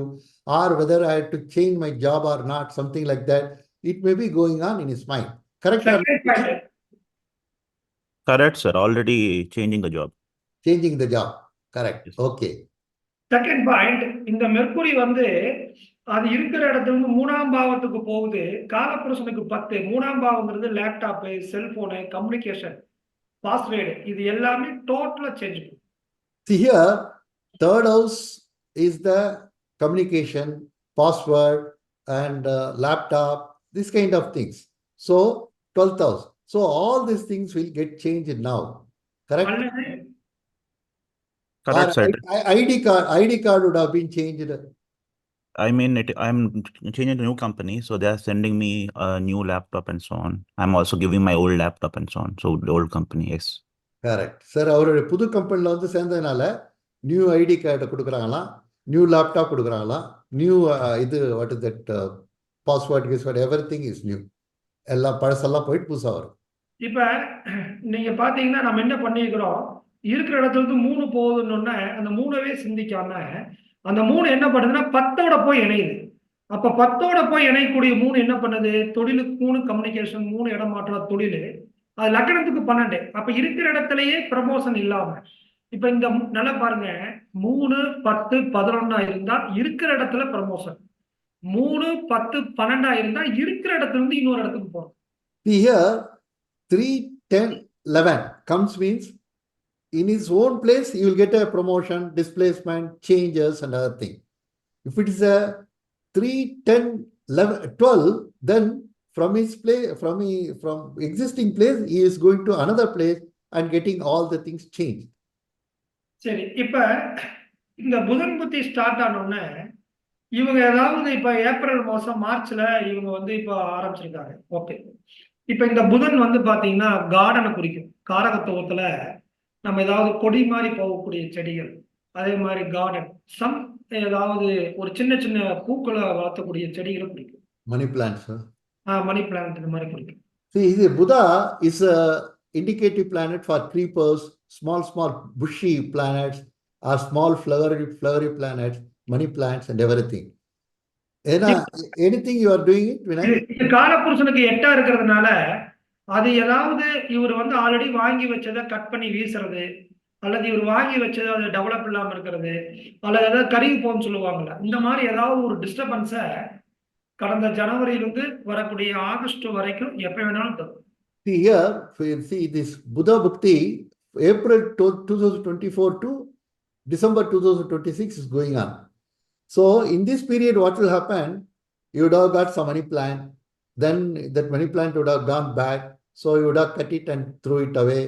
or whether I had to change my job or not, something like that. It may be going on in his mind. Correct? or second point, Correct, sir. Already changing the job. Changing the job. Correct. Yes. Okay. Second point, இந்த mercury வந்து அது இருக்கிற இடத்துல இருந்து 3ஆம் பாவத்துக்கு போகுது. காலபுருஷனுக்கு 10. 3ஆம் பாவம்ங்கிறது லேப்டாப்பு, செல்போனு, கம்யூனிகேஷன், பாஸ்வேர்டு, இது எல்லாமே டோட்டலா சேஞ்ச் பண்ணும். See here, third house is the communication, password, and laptop, this kind of things. So 12th house. So all these things will get changed now. Correct? அல்லது Correct, Or sir. ID card would have been changed. I mean, I'm changing to new company, so they are sending me a new laptop and so on. I'm also giving my old laptop and so on. So the old company, yes. Correct sir. அவருடைய புது கம்பெனியில் வந்து சேர்ந்ததுனால new ID கார்டை கொடுக்குறாங்களாம், new laptop கொடுக்குறாங்களாம், new இது what is that password கிஸ்வேர்ட் எவ்ரி திங் இஸ் நியூ. எல்லாம் பழசெல்லாம் போயிட்டு புதுசாக வரும். இப்ப நீங்க பாத்தீங்கன்னா நம்ம என்ன பண்ணிக்கிறோம், இருக்கிற இடத்துல இருந்து 3 போகுதுன்னு அந்த 3வே சிந்திக்காம அந்த 3 என்ன பண்ணுதுன்னா 10ஓட போய் இணையுது. அப்ப 10ஓட போய் இணையக்கூடிய 3 என்ன பண்ணுது, தொழிலுக்கு 3, கம்யூனிகேஷன் 3, இடம் மாற்ற தொழில், அது லக்னத்துக்கு 12. அப்ப இருக்கிற இடத்துலயே ப்ரமோஷன் இல்லாம, இப்ப இந்த நல்லா பாருங்க, 3, 10, 11 இருந்தா இருக்கிற இடத்துல ப்ரமோஷன், 3, 10, 12 இருந்தா இருக்கிற இடத்துல இருந்து இன்னொரு இடத்துக்கு போறோம். See here, 3, 10, 11 comes means in his own place he will get a promotion, displacement, changes and other thing. If it is a 3, 10, 11, 12, then from his place, from existing place, he is going to another place and getting all the things changed. சரி, இப்ப இந்த புதன் புத்தி start ஆனோடனே இவங்க ஏதாவது இப்ப April மாசம் மார்ச்ல இவங்க வந்து இப்ப ஆரம்பிச்சிருக்காங்க. ஓகே, இப்ப இந்த புதன் வந்து பாத்தீங்கன்னா கார்டனை குறிக்கும். காரகத்துவத்துல நம்ம ஏதாவது கொடி மாதிரி போகக்கூடிய செடிகள், அதே மாதிரி கார்டன், ஏதாவது ஒரு சின்ன சின்ன பூக்களை வளர்த்தக்கூடிய செடிகளை குறிக்கும். Money plants, sir. Money plant இந்த மாதிரி குறிக்கும். See, Buddha is a indicative planet for creepers, small bushy planets, or small flowery planets, money plants and everything. Anything you are doing it, Vinay? இது காலபுருஷனுக்கு 8ஆ இருக்கிறதுனால அது ஏதாவது இவர் வந்து ஆல்ரெடி வாங்கி வச்சதை கட் பண்ணி வீசுறது, அல்லது இவர் வாங்கி வச்சதை அது டெவலப் இல்லாம இருக்கிறது, அல்லது ஏதாவது கருகி போன்னு சொல்லுவாங்கல்ல, இந்த மாதிரி ஏதாவது ஒரு டிஸ்டர்பன்ஸை கடந்த ஜனவரியிலிருந்து வரக்கூடிய ஆகஸ்ட் வரைக்கும் எப்ப வேணாலும் தரும். See here, see this Buddha Bhakti, April 2024 to December 2026 is going on. So in this period, what will happen? You would have got some money plant, then that money plant would have gone back, so you would have cut it and throw it away,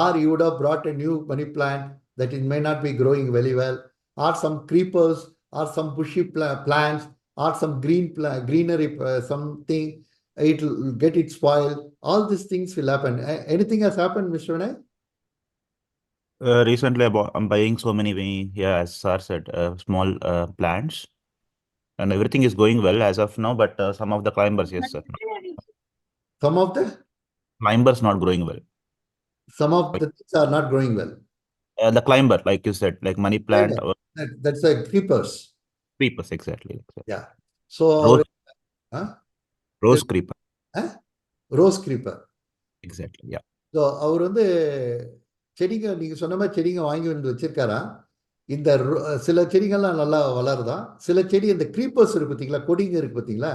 or you would have brought a new money plant that it may not be growing very well, or some creepers, or some bushy plants, or some greenery, something, it will get it spoiled. All these things will happen. Anything has happened, Mr. Vinay? Recently, I'm buying so many, yeah, as Sir said, small plants, and everything is going well as of now. But some of the climbers, yes, sir, Some of the climbers not growing well. Some of the things are not growing well. The climber, like you said, like money plant, That's a creepers. creepers, exactly. Yeah. So Rose creeper. Rose creeper. Exactly, yeah. So அவர் வந்து செடிங்க நீங்கள் சொன்ன மாதிரி செடிங்க வாங்கி வந்து வச்சிருக்காரா. இந்த சில செடிகள்லாம் நல்லா வளருதான், சில செடி இந்த க்ரீப்பர்ஸ் இருக்கு பார்த்தீங்களா, கொடிங்க இருக்கு பார்த்தீங்களா,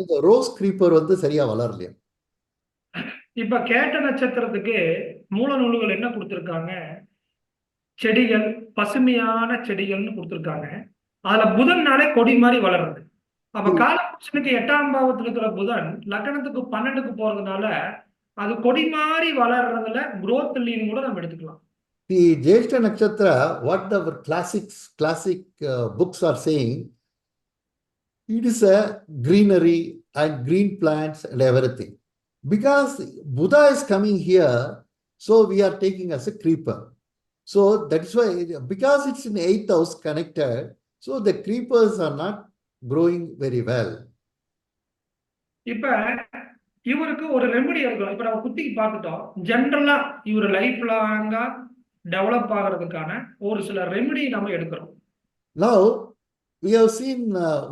இந்த ரோஸ் க்ரீப்பர் வந்து சரியா வளரலையா. இப்ப கேட்ட நட்சத்திரத்துக்கு மூல நூல்கள் என்ன கொடுத்திருக்காங்க, செடிகள் பசுமையான செடிகள்னு கொடுத்திருக்காங்க. அதுல புதன்னாலே கொடி மாதிரி வளருது. அப்ப காலபுருஷனுக்கு 8ஆம் பாவத்துல இருக்கிற புதன் லக்னத்துக்கு 12க்கு போறதுனால அது கொடி மாதிரி வளர்றதுல growth இல்லைன்னு கூட நம்ம எடுத்துக்கலாம். The Jyeshtha Nakshatra, what the classic books are saying, it is a greenery and green plants and everything. Because Buddha is coming here, so we are taking as a creeper. So that's why, because it's in 8th house connected, so the creepers are not growing very well. இப்ப இவருக்கு ஒரு remedy இருக்கும். இப்ப நம்ம குத்திக்கு பார்த்துட்டோம். ஜென்ரலா இவர் life லாங்கா டெவலப் ஆகிறதுக்கான ஒரு சில ரெமெடி நம்ம எடுக்கிறோம். Now, we have seen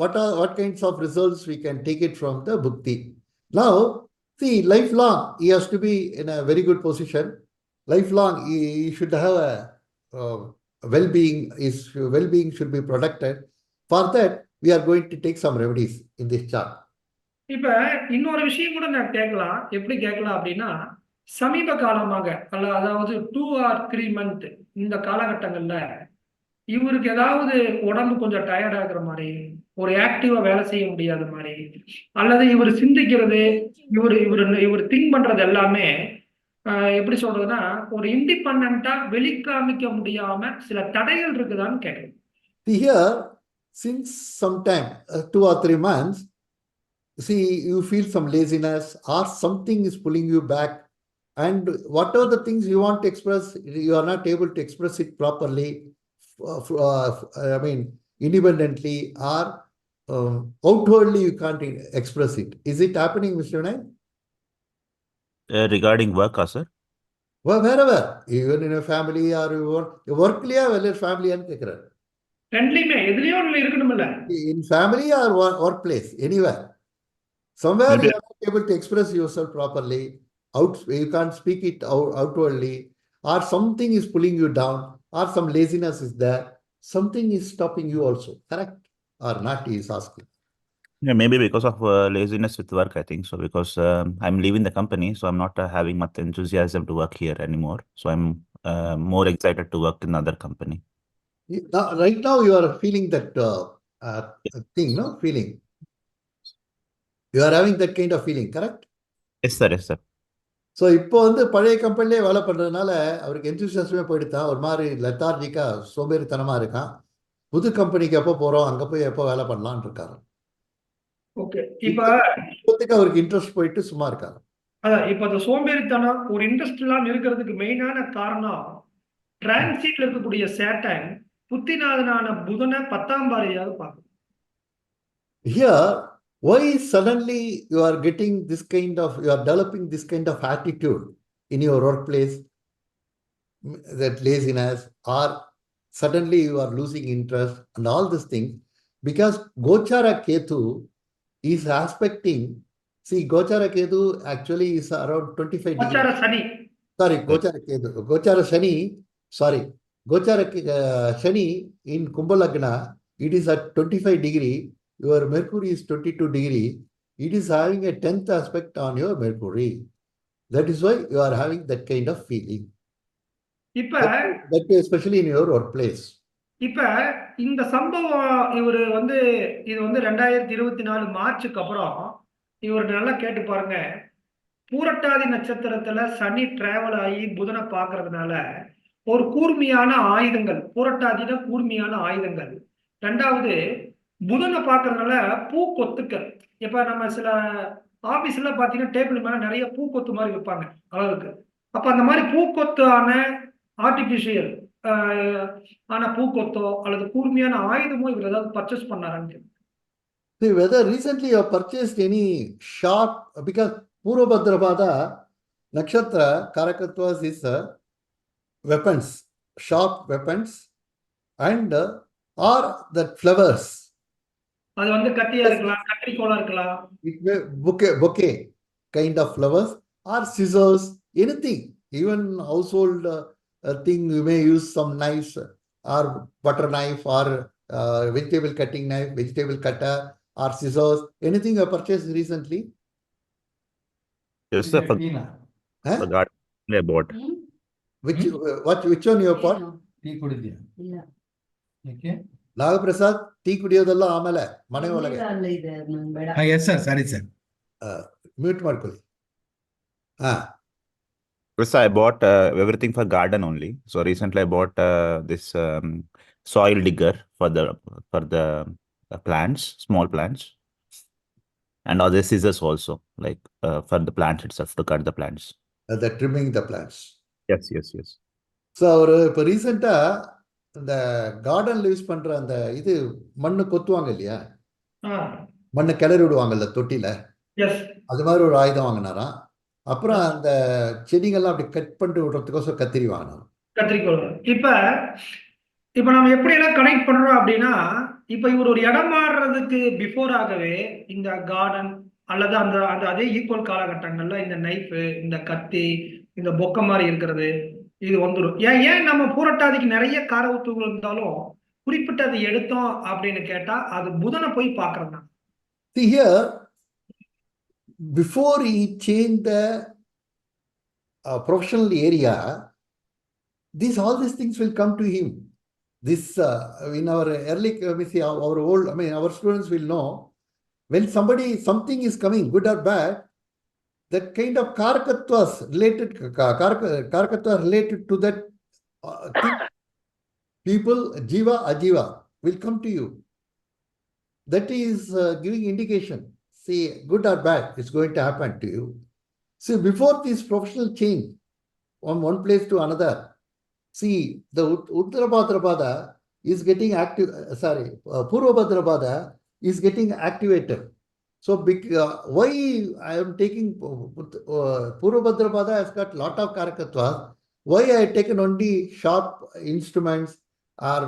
what kinds of results we can take it from the bhakti. Now, see, lifelong, he has to be in a very good position. Lifelong, he should have a well-being. His well-being should be protected. For that, we are going to take some remedies in this chart. இப்ப இன்னொரு விஷயம் கூட நான் கேட்கலாம். எப்படி கேட்கலாம் அப்படின்னா, சமீப காலமாக அதாவது 2 or 3 month இந்த காலகட்டங்கள்ல இவருக்கு ஏதாவது உடம்பு கொஞ்சம் டயர்ட் ஆகுற மாதிரி, ஒரு ஆக்டிவா வேலை செய்ய முடியாத மாதிரி, அல்லது இவர் சிந்திக்கிறது, இவர் திங்க் பண்றது எல்லாமே எப்படி சொல்றதுன்னா, ஒரு இண்டிபெண்டா வெளிக்காமிக்க முடியாம சில தடைகள் இருக்குதான்னு கேட்கணும். Here, since some time, 2 or 3 months, see, you feel some laziness or something is pulling you back, and whatever the things you want to express, you are not able to express it properly, I mean, independently or outwardly you can't express it. Is it happening, Mr. Vinay? Regarding work, sir? Well, wherever, even in a family or you work well, family and கேக்குறாரு. ரெண்டுலயுமே எதுலயோ ஒண்ணுல இருக்கணும்ல. In family or workplace, anywhere. Somewhere you are not able to express yourself properly, you can't speak it outwardly, or something is pulling you down, or some laziness is there, something is stopping you also, correct or not, he is asking. Yeah, maybe because of laziness with work, I think so, because I'm leaving the company, so I'm not having much enthusiasm to work here anymore. So I'm more excited to work in another company. Right now you are feeling that thing, no? Feeling. You are having that kind of feeling, correct? Yes, sir. Yes, sir. So இப்போ வந்து பழைய கம்பெனிலே வேலை பண்ணுறதுனால அவருக்கு எந்தூசியாசமே போயிடுதான், ஒரு மாதிரி லெத்தார்ஜிக்கா சோம்பேறித்தனமாக இருக்கான். புது கம்பெனிக்கு எப்போ போகிறோம், அங்கே போய் எப்போ வேலை பண்ணலான்னு இருக்காரு. ஓகே, இப்போ அவருக்கு இன்ட்ரெஸ்ட் போயிட்டு சும்மா இருக்காரு. அதான் இப்போ அந்த சோம்பேறித்தனம் ஒரு இன்ட்ரெஸ்ட் இல்லாமல் இருக்கிறதுக்கு மெயினான காரணம் டிரான்சிட்ல இருக்கக்கூடிய சேட்டன் புத்திநாதனான புதனை 10ஆம் பாரியாவது பார்க்கணும். Here, why suddenly you are getting this kind of, you are developing this kind of attitude in your workplace, that laziness, or suddenly you are losing interest and all these things? Because Gochara Ketu is aspecting, see, Gochara Ketu actually is around 25 degrees. Gochara Shani. Sorry, Gochara Ketu. Gochara Shani, sorry. Gochara Shani in Kumbha Lagna, it is at 25 degree. Your Mercury is 22 degree. It is having a 10th aspect on your Mercury. That is why you are having that kind of feeling. That especially in your workplace. இப்ப இந்த சம்பவம் இவர் வந்து இது வந்து 2024 மார்ச்சுக்கு அப்புறம் இவர் நல்லா கேட்டு பாருங்க. பூரட்டாதி நட்சத்திரத்துல சனி டிராவல் ஆகி புதனை பார்க்கறதுனால ஒரு கூர்மையான ஆயுதங்கள், பூரட்டாதியில கூர்மையான ஆயுதங்கள். 2வது புதனை பார்க்கறதுனால பூக்கொத்துக்கள். இப்ப நம்ம சில ஆபீஸ்ல பாத்தீங்கன்னா டேபிள் மேல நிறைய பூக்கொத்து மாதிரி வைப்பாங்க அளவுக்கு. அப்ப அந்த மாதிரி பூக்கொத்தான ஆர்டிபிஷியல் ஆனா பூக்கொத்தோ அல்லது கூர்மையான ஆயுதமோ இவர் ஏதாவது purchase பண்ணாரான்னு. See whether recently you have purchased any sharp, because Purvabhadrapada Nakshatra Karakatwas is weapons, sharp weapons, and or that flowers. அது வந்து கத்தியா இருக்கலாம், கத்திரிக்கோலா இருக்கலாம். It may bouquet kind of flowers or scissors, anything, even household thing. You may use some knives or butter knife or vegetable cutting knife, vegetable cutter or scissors. Anything you purchased recently? Yes, sir. For garden I bought. Which one you bought? Tea kudidiya? ಇಲ್ಲ Okay. Nagaprasad, tea ಕುಡಿಯೋದೆಲ್ಲ ಆಮೇಲೆ ಮನೆ ಒಳಗೆ. ಅಲ್ಲ ಇದೆ ನಂಗೆ ಬೇಡ. Yes, sir. Sorry, sir. Mute ಮಾಡ್ಕೊಳ್ಳಿ. Yes, I bought everything for garden only. So recently I bought this soil digger for the plants, small plants. And other scissors also, like for the plants itself, to cut the plants. The trimming the plants. Yes, yes, yes. So அவர் இப்போ ரீசெண்டாக இந்த கார்டனில் use பண்ணுற அந்த இது மண்ணு கொத்துவாங்க இல்லையா, மண்ணு கிளறி விடுவாங்கல்ல தொட்டியில், எஸ் அது மாதிரி ஒரு ஆயுதம் வாங்கினாராம். அப்புறம் அந்த செடிகள்லாம் அப்படி கட் பண்ணிட்டு விடுறதுக்கோசம் கத்திரி வாங்கினாராம். கத்திரிக்கோள். இப்ப நம்ம எப்படி எல்லாம் கனெக்ட் பண்றோம் அப்படின்னா, இப்ப இவர் ஒரு இடம் மாறுறதுக்கு பிஃபோராகவே இந்த கார்டன் அல்லது அந்த அந்த அதே ஈக்குவல் காலகட்டங்கள்ல இந்த நைஃப், இந்த கத்தி, இந்த பொக்க மாதிரி இருக்கிறது இது வந்துடும். ஏன் நம்ம பூரட்டாதிக்கு நிறைய கார ஊத்துகள் இருந்தாலும் குறிப்பிட்டது எடுத்தோம் அப்படின்னு கேட்டா அது புதனை போய் பாக்குறது தான். See here, before he changed the professional area, all these things will come to him. This in our early, our old, our students will know when something is coming, good or bad, that kind of karakattvas related to that thing, people, jiva, ajiva, will come to you. That is giving indication. See, good or bad, it's going to happen to you. See, before this professional change from one place to another, see, the Uttarabhadrapada is getting active, Purvabhadrapada is getting activated. So, why I am taking Purvabhadrapada has got lot of karakattvas. Why I have taken only sharp instruments or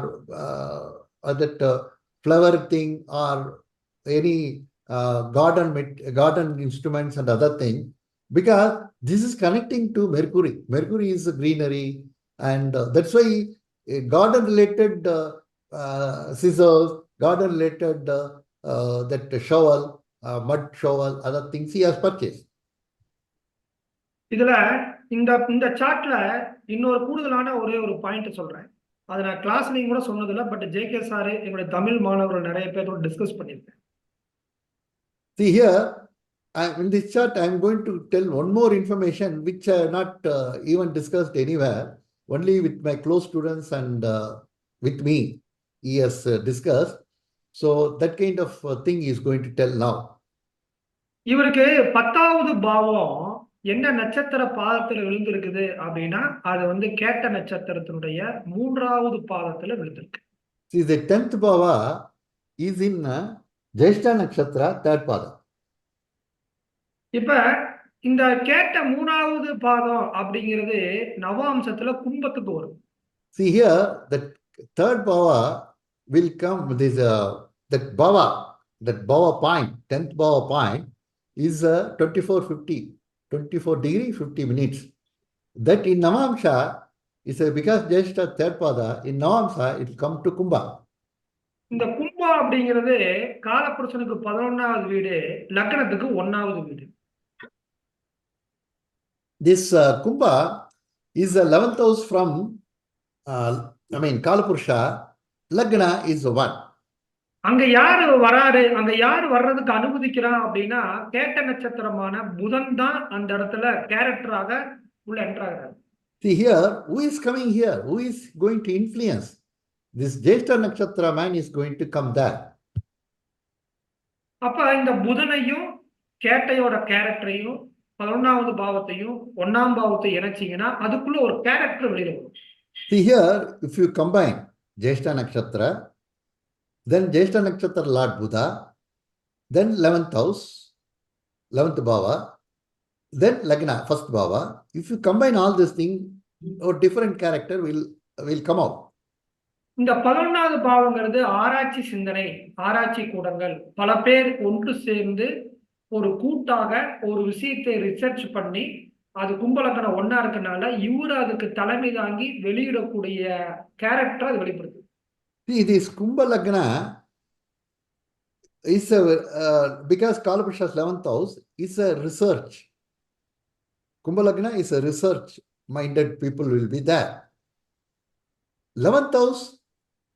that flower thing or any garden instruments and other thing? Because this is connecting to Mercury. Mercury is greenery, and that's why garden related scissors, garden related that shovel, mud shovel, other things he has purchased. இதுல இந்த சார்ட்ல இன்னொரு கூடுதலான ஒரே ஒரு point சொல்றேன். அதை நான் கிளாஸ்லயும் கூட சொன்னதில்லை, பட் ஜேகே சார் எங்களுடைய தமிழ் மாணவர்கள் நிறைய பேரோட டிஸ்கஸ் பண்ணியிருக்கேன். See here, in this chart, I am going to tell one more information which I have not even discussed anywhere. Only with my close students and with me, he has discussed. So that kind of thing he is going to tell now. இவருக்கு 10வது பாவம் என்ன நட்சத்திர பாதத்துல விழுந்திருக்குது அப்படின்னா, அது கேட்ட நட்சத்திரத்தினுடைய 3வது பாதத்துல விழுந்திருக்கு. See, the 10th bhava is in Jyeshta Nakshatra, 3rd pada. இப்ப இந்த கேட்ட 3வது பாதம் அப்படிங்கிறது நவாம்சத்துல கும்பத்துக்கு வரும். See here, the 3rd bhava will come with this that bhava point, 10th bhava point is 24 degree 50 minutes. That in Navamsha is because Jyeshta 3rd pada, in Navamsha it will come to Kumbha. இந்த கும்பா அப்படிங்கிறது காலபுருஷனுக்கு 11வது வீடு, லக்னத்துக்கு 1வது வீடு. This Kumbha is the 11th house from Kalapurusha. Lagna is 1. அங்க யாரு வராரு, அங்க யாரு வர்றதுக்கு அனுமதிக்கிறான் அப்படின்னா கேட்ட நட்சத்திரமான புதன் தான் அந்த இடத்துல கேரக்டராக உள்ள என்ட்ராகிறார். See here, who is coming here? Who is going to influence? This Jyeshta Nakshatra man is going to come there. அப்ப இந்த புதனையும் கேட்டையோட கேரக்டரையும் 11வது பாவத்தையும் 1ஆம் பாவத்தை இணைச்சிங்கன்னா அதுக்குள்ள ஒரு கேரக்டர் வெளியில வரும். See here, if you combine Jyeshta Nakshatra, then Jyeshta Nakshatra Lord Buddha, then 11th house, 11th bhava, then Lagna, 1st bhava. If you combine all these things, a different character will come out. இந்த 11வது பாவங்கிறது ஆராய்ச்சி சிந்தனை, ஆராய்ச்சி கூடங்கள், பல பேர் ஒன்று சேர்ந்து ஒரு கூட்டாக ஒரு விஷயத்தை ரிசர்ச் பண்ணி அது கும்பலக்கண 1ஆ இருக்கனால இவரு அதுக்கு தலைமை தாங்கி வெளியிடக்கூடிய கேரக்டர் அது வெளிப்படுது. See, this Kumbha Lagna is because Kalapurusha's 11th house is a research. Kumbha Lagna is a research minded people will be there. 11th house,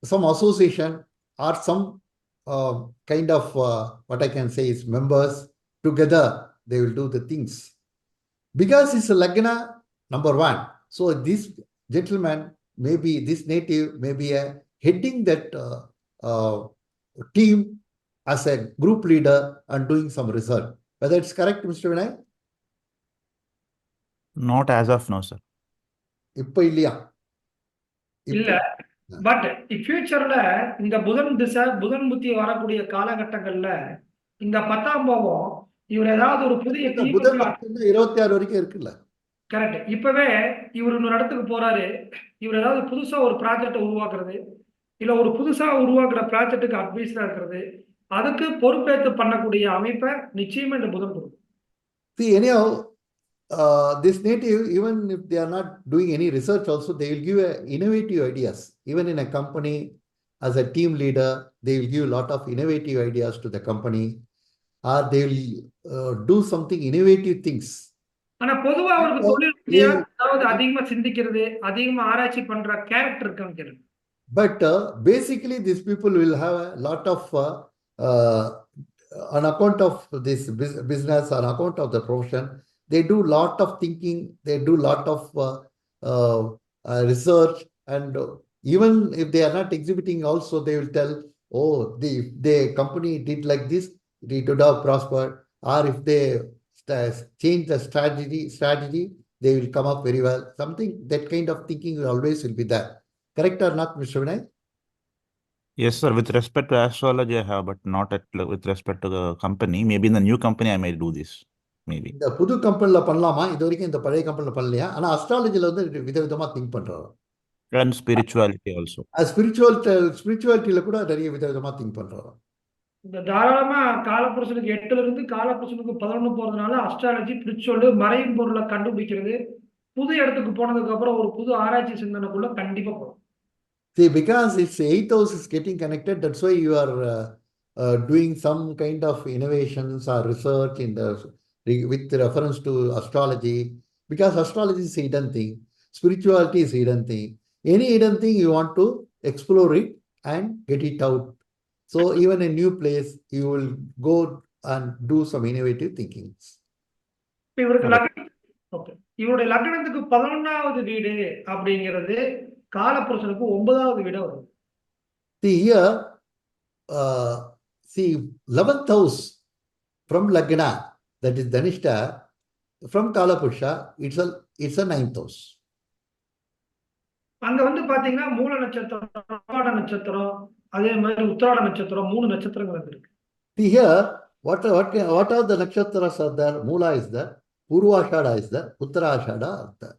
some association or some kind of what I can say is members together, they will do the things. Because it's a Lagna number 1. So this gentleman, this native may be heading that team as a group leader and doing some research. Whether it's correct, Mr. Vinay? Not as of now, sir. இப்ப இல்லையா? இல்ல. But ஃபியூச்சர்ல இந்த புதன் திசை புதன் புத்தி வரக்கூடிய காலகட்டங்கள்ல இந்த 10ஆம் பாவம் இவர் ஏதாவது ஒரு புதிய புதன் 26 வரைக்கும் இருக்குல்ல. கரெக்ட். இப்பவே இவர் இன்னொரு இடத்துக்கு போறாரு, இவர் ஏதாவது புதுசா ஒரு ப்ராஜெக்டை உருவாக்குறது, இல்ல ஒரு புதுசா உருவாக்குற ப்ராஜெக்டுக்கு அட்வைஸரா இருக்கிறது, அதுக்கு பொறுப்பேற்று பண்ணக்கூடிய அமைப்பை நிச்சயமா இந்த புதன் கொடுக்கும். See, anyhow, this native, even if they are not doing any research also, they will give innovative ideas. Even in a company, as a team leader, they will give a lot of innovative ideas to the company, or they will do something innovative things. ஆனா பொதுவா அவருக்கு தொழில் ரீதியா அதாவது அதிகமா சிந்திக்கிறது, அதிகமா ஆராய்ச்சி பண்ற கேரக்டர் இருக்கான்னு கேளுங்க. But basically, these people will have a lot of, on account of this business, on account of the profession, they do lot of thinking, they do lot of research, and even if they are not exhibiting also, they will tell, oh, the company did like this, it would have prospered, or if they change the strategy, they will come up very well. Something, that kind of thinking always will be there. Correct or not, Mr. Vinay? Yes, sir. With respect to astrology, I have, but not with respect to the company. Maybe in the new company, I may do this. Maybe. இந்த புது கம்பெனில பண்ணலாமா? இது வரைக்கும் இந்த பழைய கம்பெனில பண்ணலையா? ஆனா அஸ்ட்ராலஜில வந்து விதவிதமா திங்க் பண்றாரு. And spirituality also. ஸ்பிரிச்சுவாலிட்டியில கூட நிறைய விதவிதமா திங்க் பண்றாரு. இந்த தாராளமா காலப்புருஷனுக்கு 8ல இருந்து காலப்புருஷனுக்கு 11 போறதுனால அஸ்ட்ராலஜி ஸ்பிரிச்சுவல் மறையும் பொருளை கண்டுபிடிக்கிறது, புது இடத்துக்கு போனதுக்கு அப்புறம் ஒரு புது ஆராய்ச்சி சிந்தனைக்குள்ள கண்டிப்பா போகும். See, because its 8th house is getting connected, that's why you are doing some kind of innovations or research in the with reference to astrology, because astrology is a hidden thing, spirituality is a hidden thing. Any hidden thing you want to explore it and get it out. So even a new place, you will go and do some innovative thinkings. இவருடைய லக்னத்துக்கு 11வது வீடு அப்படிங்கிறது காலப்புருஷனுக்கு 9வது வீடு வரும். See here, see 11th house from Lagna, that is Dhanishta, from Kalapurusha, it's a 9th house. அங்க வந்து பாத்தீங்கன்னா மூல நட்சத்திரம், உத்திராட நட்சத்திரம், அதே மாதிரி உத்திராட நட்சத்திரம் 3 நட்சத்திரங்கள் இருக்கு. See here, what are the nakshatras are there? Moola is there, Purvashada is there, Uttarashada is there.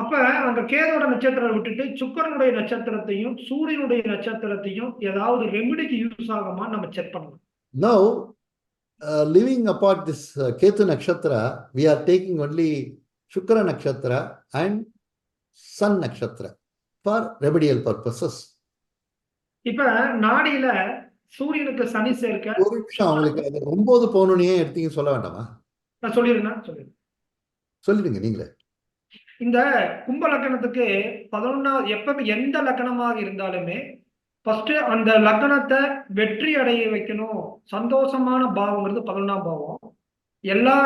அப்ப அந்த கேதோட நட்சத்திரம் விட்டுட்டு சுக்கிரனுடைய நட்சத்திரத்தையும் சூரியனுடைய நட்சத்திரத்தையும் ஏதாவது ரெமிடிக்கு யூஸ் ஆகுமா நம்ம செக் பண்ணலாம். Now, leaving apart this Ketu nakshatra, we are taking only Shukra nakshatra and Sun nakshatra for remedial purposes. இப்ப நாடியில சூரியனுக்கு சனி சேர்க்க ஒரு நிமிஷம், அவங்களுக்கு 9 பௌர்ணமியே எடுத்தீங்க சொல்ல வேண்டாமா? நான் சொல்லிடுறேன். சொல்லிடுங்க நீங்களே. இந்த கும்ப லக்னத்துக்கு 11வது எப்ப எந்த லக்னமாக இருந்தாலுமே ஃபர்ஸ்ட் அந்த லக்னத்தை வெற்றி அடைய வைக்கணும். சந்தோஷமான பாவங்கிறது 11ஆம் பாவம். எல்லா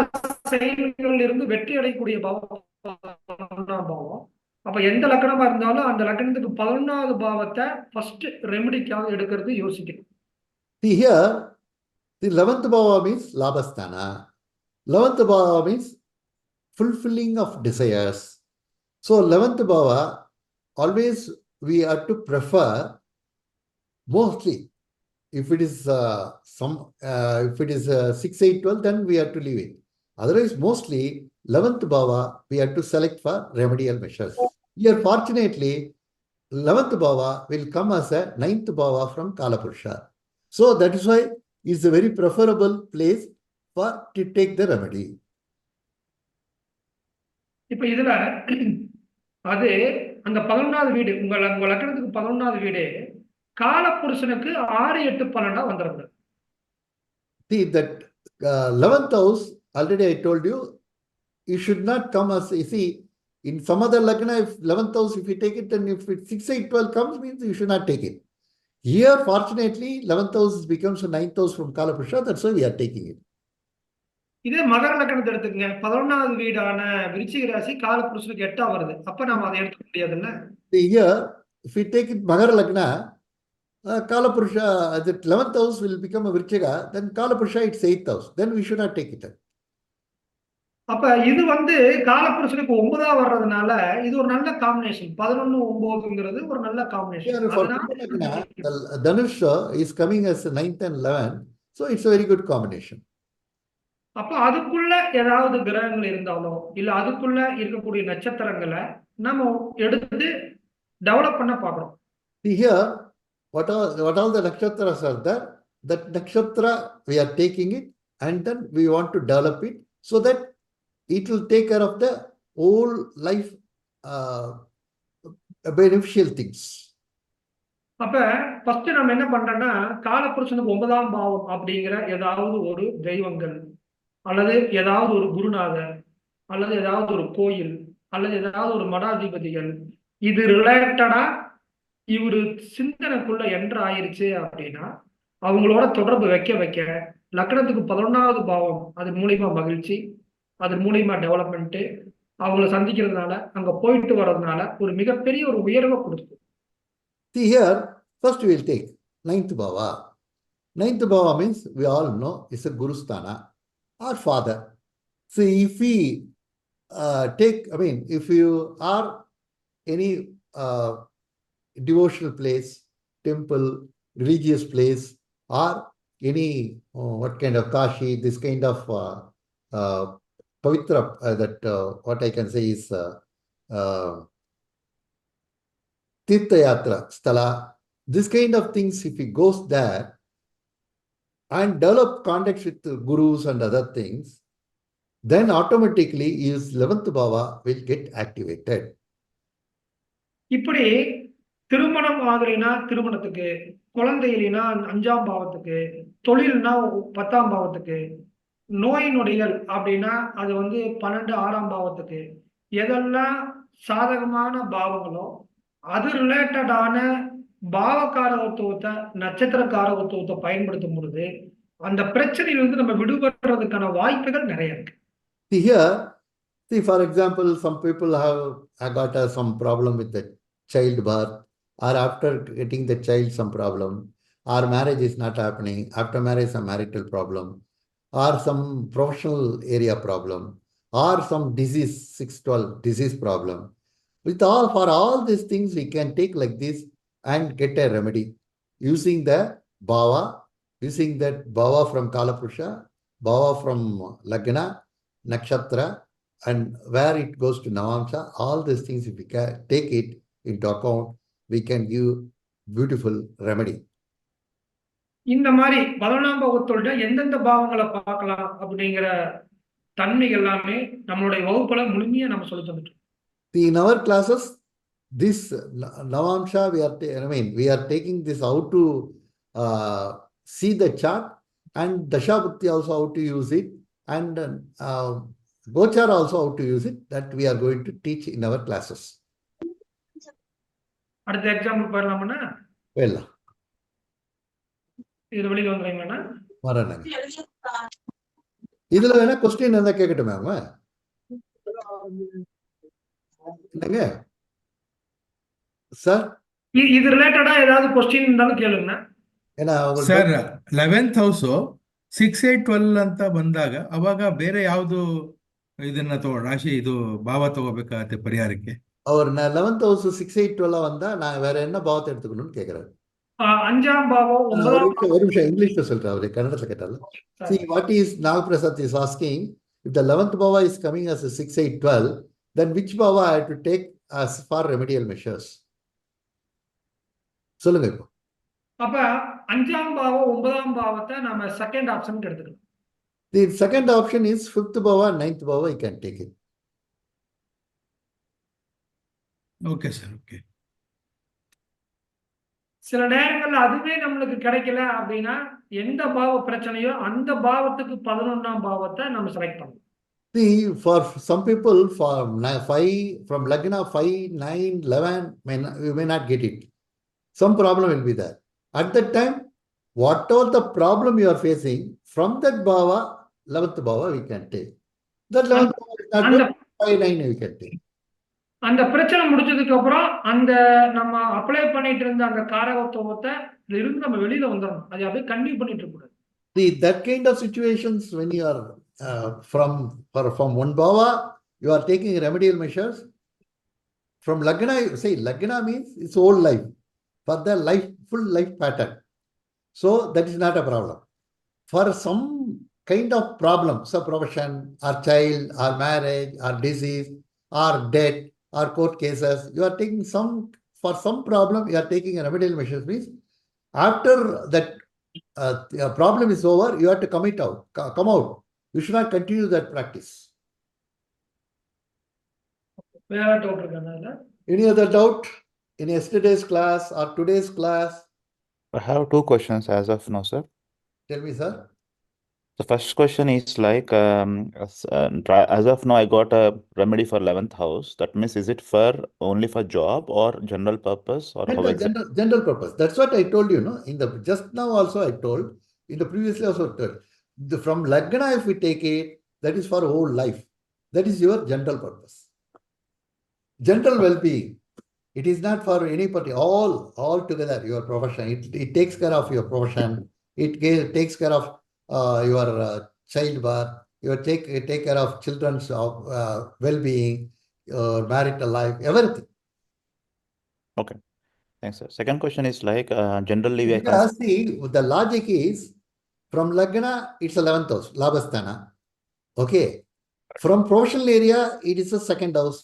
செயல்களில் இருந்து வெற்றி அடையக்கூடிய பாவம் 11ஆம் பாவம். அப்ப எந்த லக்னமா இருந்தாலும் அந்த லக்னத்துக்கு 11வது பாவத்தை ஃபர்ஸ்ட் ரெமிடிக்காக எடுக்கிறது யோசிக்கணும். See here, the 11th bhava means labasthana. 11th bhava means fulfilling of desires. So 11th bhava, always we have to prefer, mostly if it is if it is 6, 8, 12, then we have to leave it. Otherwise, mostly 11th bhava we have to select for remedial measures. Here, fortunately, 11th bhava will come as a 9th bhava from Kalapurusha. So that is why it's a very preferable place for to take the remedy. இப்ப இதுல அது அந்த 11வது வீடு உங்க லக்னத்துக்கு 11வது வீடு காலப்புருஷனுக்கு 6, 8, 12 வந்துடுது. See that 11th house, already I told you, you should not come as, you see, in some other lagna, if 11th house, if you take it, and if it 6, 8, 12 comes, means you should not take it. Here, fortunately, 11th house becomes a 9th house from Kalapurusha, that's why we are taking it. இதே மகர லக்னத்தை எடுத்துக்கங்க. 11வது வீடான விருச்சிக ராசி காலப்புருஷனுக்கு 8ஆ வருது. அப்ப நாம அதை எடுக்க முடியாதுல்ல. Here, if we take it Magara Lagna, Kalapurusha, the 11th house will become a Virchaga, then Kalapurusha it's 8th house. Then we should not take it. அப்ப இது வந்து காலப்புருஷனுக்கு 9ஆ வர்றதுனால இது ஒரு நல்ல காம்பினேஷன். 11 9ங்கிறது ஒரு நல்ல combination. Here for Kumbha Lagna, the Dhanusha is coming as 9th and 11th, so it's a very good combination. அப்ப அதுக்குள்ள ஏதாவது கிரகங்கள் இருந்தாலோ இல்ல அதுக்குள்ள இருக்கக்கூடிய நட்சத்திரங்களை நம்ம எடுத்து டெவலப் பண்ண பாக்குறோம். See here, what all the nakshatras are there, that nakshatra we are taking it and then we want to develop it so that it will take care of the whole life beneficial things. அப்ப first நம்ம என்ன பண்றோம்னா காலப்புருஷனுக்கு 9ஆம் பாவம் அப்படிங்கிற ஏதாவது ஒரு தெய்வங்கள் அல்லது ஏதாவது ஒரு குருநாதர் அல்லது ஏதாவது ஒரு கோயில் அல்லது ஏதாவது ஒரு மடாதிபதிகள் இது ரிலேட்டடா இவரு சிந்தனைக்குள்ள என்ட்ரு ஆயிருச்சு அப்படின்னா அவங்களோட தொடர்பு வைக்க லக்னத்துக்கு 11வது பாவம் அது மூலியமா மகிழ்ச்சி, அது மூலியமா டெவலப்மெண்ட், அவங்களை சந்திக்கிறதுனால அங்க போயிட்டு வர்றதுனால ஒரு மிகப்பெரிய ஒரு உயர்வை கொடுக்கும். See here, first we will take 9th bhava. 9th bhava means we all know it's a Gurusthana, our father. So if we take, if you are any devotional place, temple, religious place, or any what kind of Kashi, this kind of Pavitra, what I can say is Tirtha Yatra, Sthala, this kind of things, if he goes there and develop contacts with gurus and other things, then automatically his 11th bhava will get activated. இப்படி திருமணம் ஆகலைன்னா திருமணத்துக்கு, குழந்தை இல்லைன்னா 5ஆம் பாவத்துக்கு, தொழில்னா 10ஆம் பாவத்துக்கு, நோய் நொடிகள் அப்படின்னா அது வந்து 12 6ஆம் பாவத்துக்கு, எதெல்லாம் சாதகமான பாவங்களோ அது ரிலேட்டடான பாவகாரகத்துவத்தை நட்சத்திரக்காரகத்துவத்தை பயன்படுத்தும் பொழுது அந்த பிரச்சனையிலிருந்து நம்ம விடுபடுறதுக்கான வாய்ப்புகள் நிறைய இருக்கு. See, for example, some people have got some problem with the childbirth, or after getting the child some problem, or marriage is not happening, after marriage some marital problem, or some professional area problem, or some disease, 612 disease problem. For all these things we can take like this and get a remedy using the bhava, using that bhava from Kalapurusha, bhava from Lagna, Nakshatra, and where it goes to Navamsha, all these things if we can take it into account, we can give beautiful remedy. இந்த மாதிரி 11ஆம் பாவத்தோட எந்தெந்த பாவங்களை பார்க்கலாம் அப்படிங்கிற தன்மைகள் எல்லாமே நம்மளுடைய வகுப்புல முழுமையா நம்ம சொல்லி தந்துட்டோம். In our classes, this Navamsha, we are taking this how to see the chart, and Dashabhuti also how to use it, and Gochara also how to use it, that we are going to teach in our classes. அடுத்த example போயிடலாமண்ணா? போயிடலாம். இது வெளியில வந்துடுறீங்கண்ணா? வரேன். இதுல வேணா question இருந்தா கேட்கட்டும் ma'am. என்னங்க சார்? இது ரிலேட்டடா ஏதாவது கொஸ்டின் இருந்தாலும் கேளுங்க. ಸರ್ 11th ಹೌಸ್ 6 8 12 ಅಂತ ಬಂದಾಗ ಅವಾಗ ಬೇರೆ ಯಾವುದು ಇದನ್ನ ರಾಶಿ ಇದು ಭಾವ ತಗೋಬೇಕಾಗತ್ತೆ ಪರಿಹಾರಕ್ಕೆ? அவர் 11th house 6 8 12 வந்தா நான் வேற என்ன பாவத்தை எடுத்துக்கணும்னு கேக்குறாரு. 5ஆம் பாவம் 9ஆம் ஒரு நிமிஷம் இங்கிலீஷ்ல சொல்றேன், அவரு கன்னடத்துல கேட்டால. See, what is Nagprasad is asking, if the 11th bhava is coming as a 6 8 12, then which bhava I have to take as for remedial measures? சொல்லுங்க இப்போ. அப்ப 5ஆம் பாவம் 9ஆம் பாவத்தை நாம செகண்ட் ஆப்ஷன் எடுத்துக்கலாம். The second option is 5th bhava, 9th bhava, you can take it. Okay sir, okay. சில நேரங்கள்ல அதுவே நம்மளுக்கு கிடைக்கல அப்படின்னா எந்த பாவ பிரச்சனையோ அந்த பாவத்துக்கு 11ஆம் பாவத்தை நம்ம செலக்ட் பண்ணலாம். See, for some people, from 5, from Lagna 5, 9, 11, you may not get it. Some problem will be there. At that time, whatever the problem you are facing, from that bhava, 11th bhava, we can take. That 11th bhava is not good, 5, 9, we can take. அந்த பிரச்சனை முடிச்சதுக்கு அப்புறம் அந்த நம்ம apply பண்ணிட்டு இருந்த அந்த காரகத்துவத்தை இதுல இருந்து நம்ம வெளியில வந்துடணும். அதை அப்படியே கண்டினியூ பண்ணிட்டு இருக்க கூடாது. See, that kind of situations when you are from one bhava, you are taking remedial measures. From Lagna, say Lagna means it's whole life, for the life, full life pattern. So that is not a problem. For some kind of problem, so profession or child or marriage or disease or debt or court cases, you are taking for some problem, you are taking a remedial measures means after that problem is over, you have to come out. You should not continue that practice. வேற doubt இருக்கா? Any other doubt in yesterday's class or today's class? I have two questions as of now, sir. Tell me, sir. The first question is like, as of now, I got a remedy for 11th house. That means, is it for only for job or general purpose or how exactly? General purpose. That's what I told you, no? Just now also I told, in the previously also told. From Lagna, if we take it, that is for whole life. That is your general purpose. General well-being. It is not for any party. All together, your profession. It takes care of your profession. It takes care of your childbirth. You take care of children's well-being, your marital life, everything. Okay. Thanks, sir. Second question is like, generally we Because see, the logic is from Lagna, it's 11th house, Labhasthana. Okay. From professional area, it is the second house.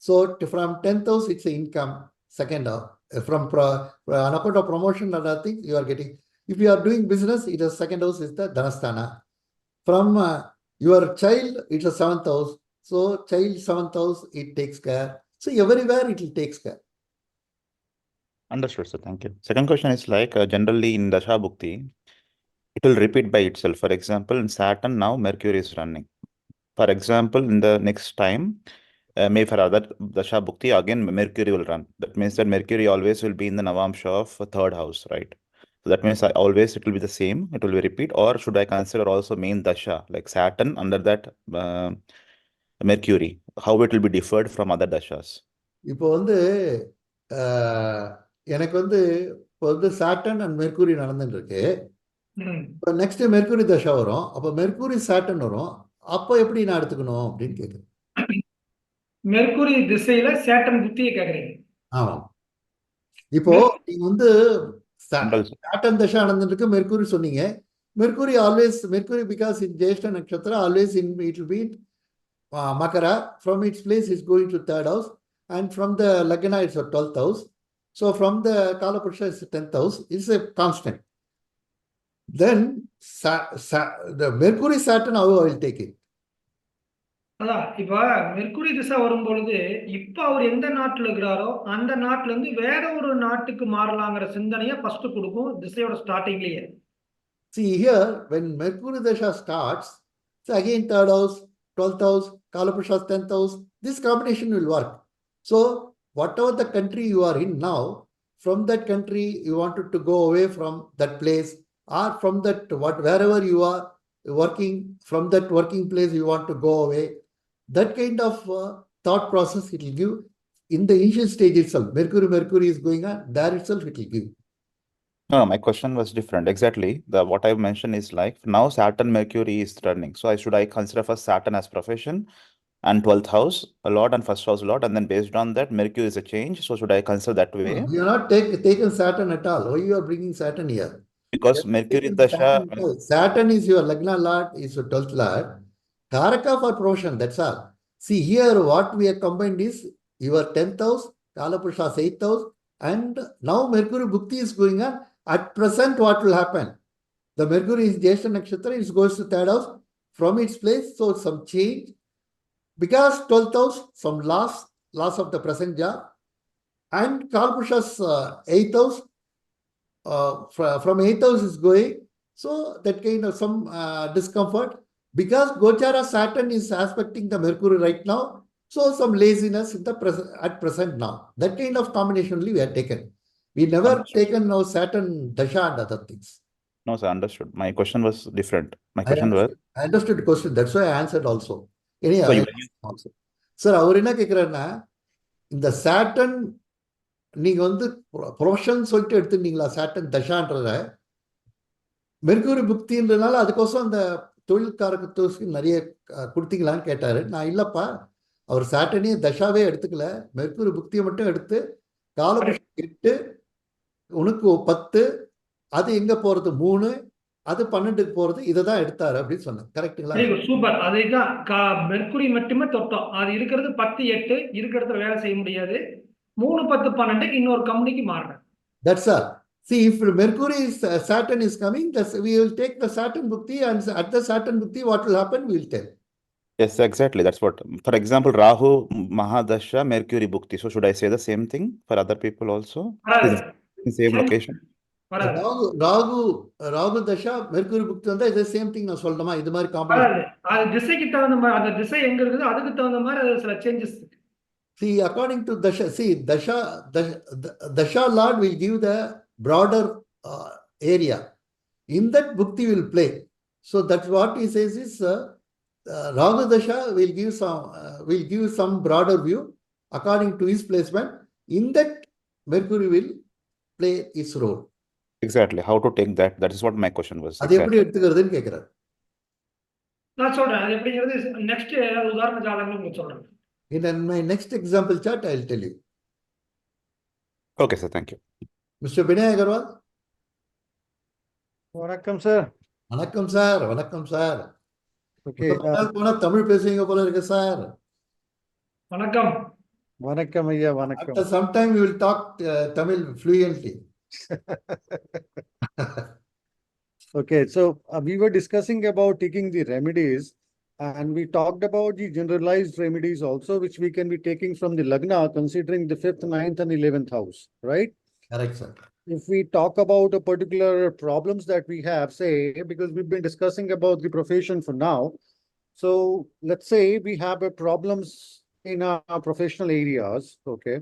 So from 10th house, it's the income, second house. From on account of promotion and other things, you are getting. If you are doing business, it is second house is the Dhanasthana. From your child, it's a 7th house. So child 7th house, it takes care. So everywhere it will takes care. Understood, sir. Thank you. Second question is like, generally in Dasha Bhukti, it will repeat by itself. For example, in Saturn now Mercury is running. For example, in the next time, maybe for other Dasha Bhukti, again Mercury will run. That means that Mercury always will be in the Navamsha of third house, right? So that means always it will be the same, it will be repeat, or should I consider also main Dasha, like Saturn under that Mercury, how it will be differed from other Dashas? இப்போ எனக்கு இப்போ Saturn and mercury நடந்துட்டு இருக்கு. இப்போ next mercury தசா வரும். அப்போ mercury Saturn வரும். அப்போ எப்படி நான் எடுத்துக்கணும் அப்படின்னு கேட்குறேன். மெர்க்குரி திசையில சேட்டன் புத்தியை கேக்குறீங்க. ஆமா. இப்போ நீங்க சாட்டர்ன் தசா நடந்துட்டு இருக்கு, மெர்க்குரி சொன்னீங்க. மெர்க்குரி பிகாஸ் இன் ஜேஷ்ட நட்சத்திரம் always it will be Makara. From its place is going to third house, and from the Lagna it's a 12th house. So from the Kalapurusha it's 10th house. It's a constant. Then the Mercury Saturn, how I will take it? அதான் இப்ப mercury திசை வரும் பொழுது இப்ப அவர் எந்த நாட்டுல இருக்கிறாரோ அந்த நாட்டுல இருந்து வேற ஒரு நாட்டுக்கு மாறலாங்கிற சிந்தனையை ஃபர்ஸ்ட் கொடுக்கும் திசையோட ஸ்டார்டிங்லயே. See here, when Mercury Dasha starts, so again third house, 12th house, Kalapurusha's 10th house, this combination will work. So whatever the country you are in now, from that country you wanted to go away from that place, or from that wherever you are working, from that working place you want to go away. That kind of thought process it will give in the initial stage itself. Mercury is going on, there itself it will give. No, my question was different. Exactly. What I mentioned is like, now Saturn Mercury is running. So should I consider first Saturn as profession and 12th house a lot and first house a lot, and then based on that Mercury is a change. So should I consider that way? You are not taken Saturn at all. Why you are bringing Saturn here? Because Mercury Dasha. Saturn is your Lagna Lord, is your 12th Lord. Karaka for profession, that's all. See here, what we have combined is your 10th house, Kalapurusha's 8th house, and now Mercury Bhukti is going on. At present, what will happen? The Mercury is Jyeshtha Nakshatra, it goes to third house from its place, so some change. Because 12th house, some loss of the present job, and Kalapurusha's 8th house, from 8th house is going, so that kind of some discomfort. Because Gochara Saturn is aspecting the Mercury right now, so some laziness in the at present now. That kind of combination only we have taken. We never taken now Saturn Dasha and other things. No, sir, understood. My question was different. My question was. I understood the question. That's why I answered also. So Sir, அவர் என்ன கேட்கிறாருன்னா இந்த Saturn நீங்க வந்து profession சொல்லிட்டு எடுத்துட்டீங்களா satin தசான்றத mercury புக்தின்றனால அதுக்கோசம் அந்த தொழில்காரகத்துக்கு நிறைய கொடுத்தீங்களான்னு கேட்டாரு. நான் இல்லப்பா, அவர் சாட்டனே தசாவே எடுத்துக்கல, மெர்க்குரி புக்தியை மட்டும் எடுத்து காலபுருஷன் 8 உனக்கு 10 அது எங்க போறது 3 அது 12க்கு போறது இதை தான் எடுத்தாரு அப்படின்னு சொன்னேன். கரெக்டுங்களா? சூப்பர். அதுதான் மெர்க்குரி மட்டுமே தொட்டோம். அது இருக்கிறது 10 8 இருக்கிற இடத்துல வேலை செய்ய முடியாது. 3 10 12 இன்னொரு கம்பெனிக்கு மாறுறேன். That's all. See, if Mercury is Saturn is coming, we will take the Saturn Bhukti, and at the Saturn Bhukti, what will happen, we will tell. Yes, exactly. That's what. For example, Rahu Mahadasha Mercury Bhukti. So should I say the same thing for other people also? வராது. In same location? வராது. ராகு தசா mercury புக்தி வந்தா இதே same thing நான் சொல்லணுமா? இது மாதிரி காம்பனேஷன். வராது. அது திசைக்கு தகுந்த மாதிரி, அந்த திசை எங்க இருக்குது அதுக்கு தகுந்த மாதிரி அது சில changes. See, according to Dasha, see, Dasha Lord will give the broader area. In that Bhukti will play. So that's what he says is Ragu Dasha will give some broader view according to his placement. In that Mercury will play its role. Exactly. How to take that? That is what my question was. அது எப்படி எடுத்துக்கிறதுன்னு கேட்கிறார். நான் சொல்றேன் அது எப்படிங்கிறது next உதாரண ஜாதகங்கள் உங்களுக்கு சொல்றேன். In my next example chart, I will tell you. Okay, sir. Thank you. Mr. Binay Agarwal. வணக்கம் சார். வணக்கம் சார். வணக்கம் சார். ஓகே. போனா தமிழ் பேசுவீங்க போல இருக்கு சார். வணக்கம். வணக்கம் ஐயா. வணக்கம். After some time we will talk Tamil fluently. Okay, so we were discussing about taking the remedies, and we talked about the generalized remedies also, which we can be taking from the Lagna, considering the 5th, 9th, and 11th house, right? Correct, sir. If we talk about a particular problems that we have, say, because we've been discussing about the profession for now. So let's say we have a problems in our professional areas, okay,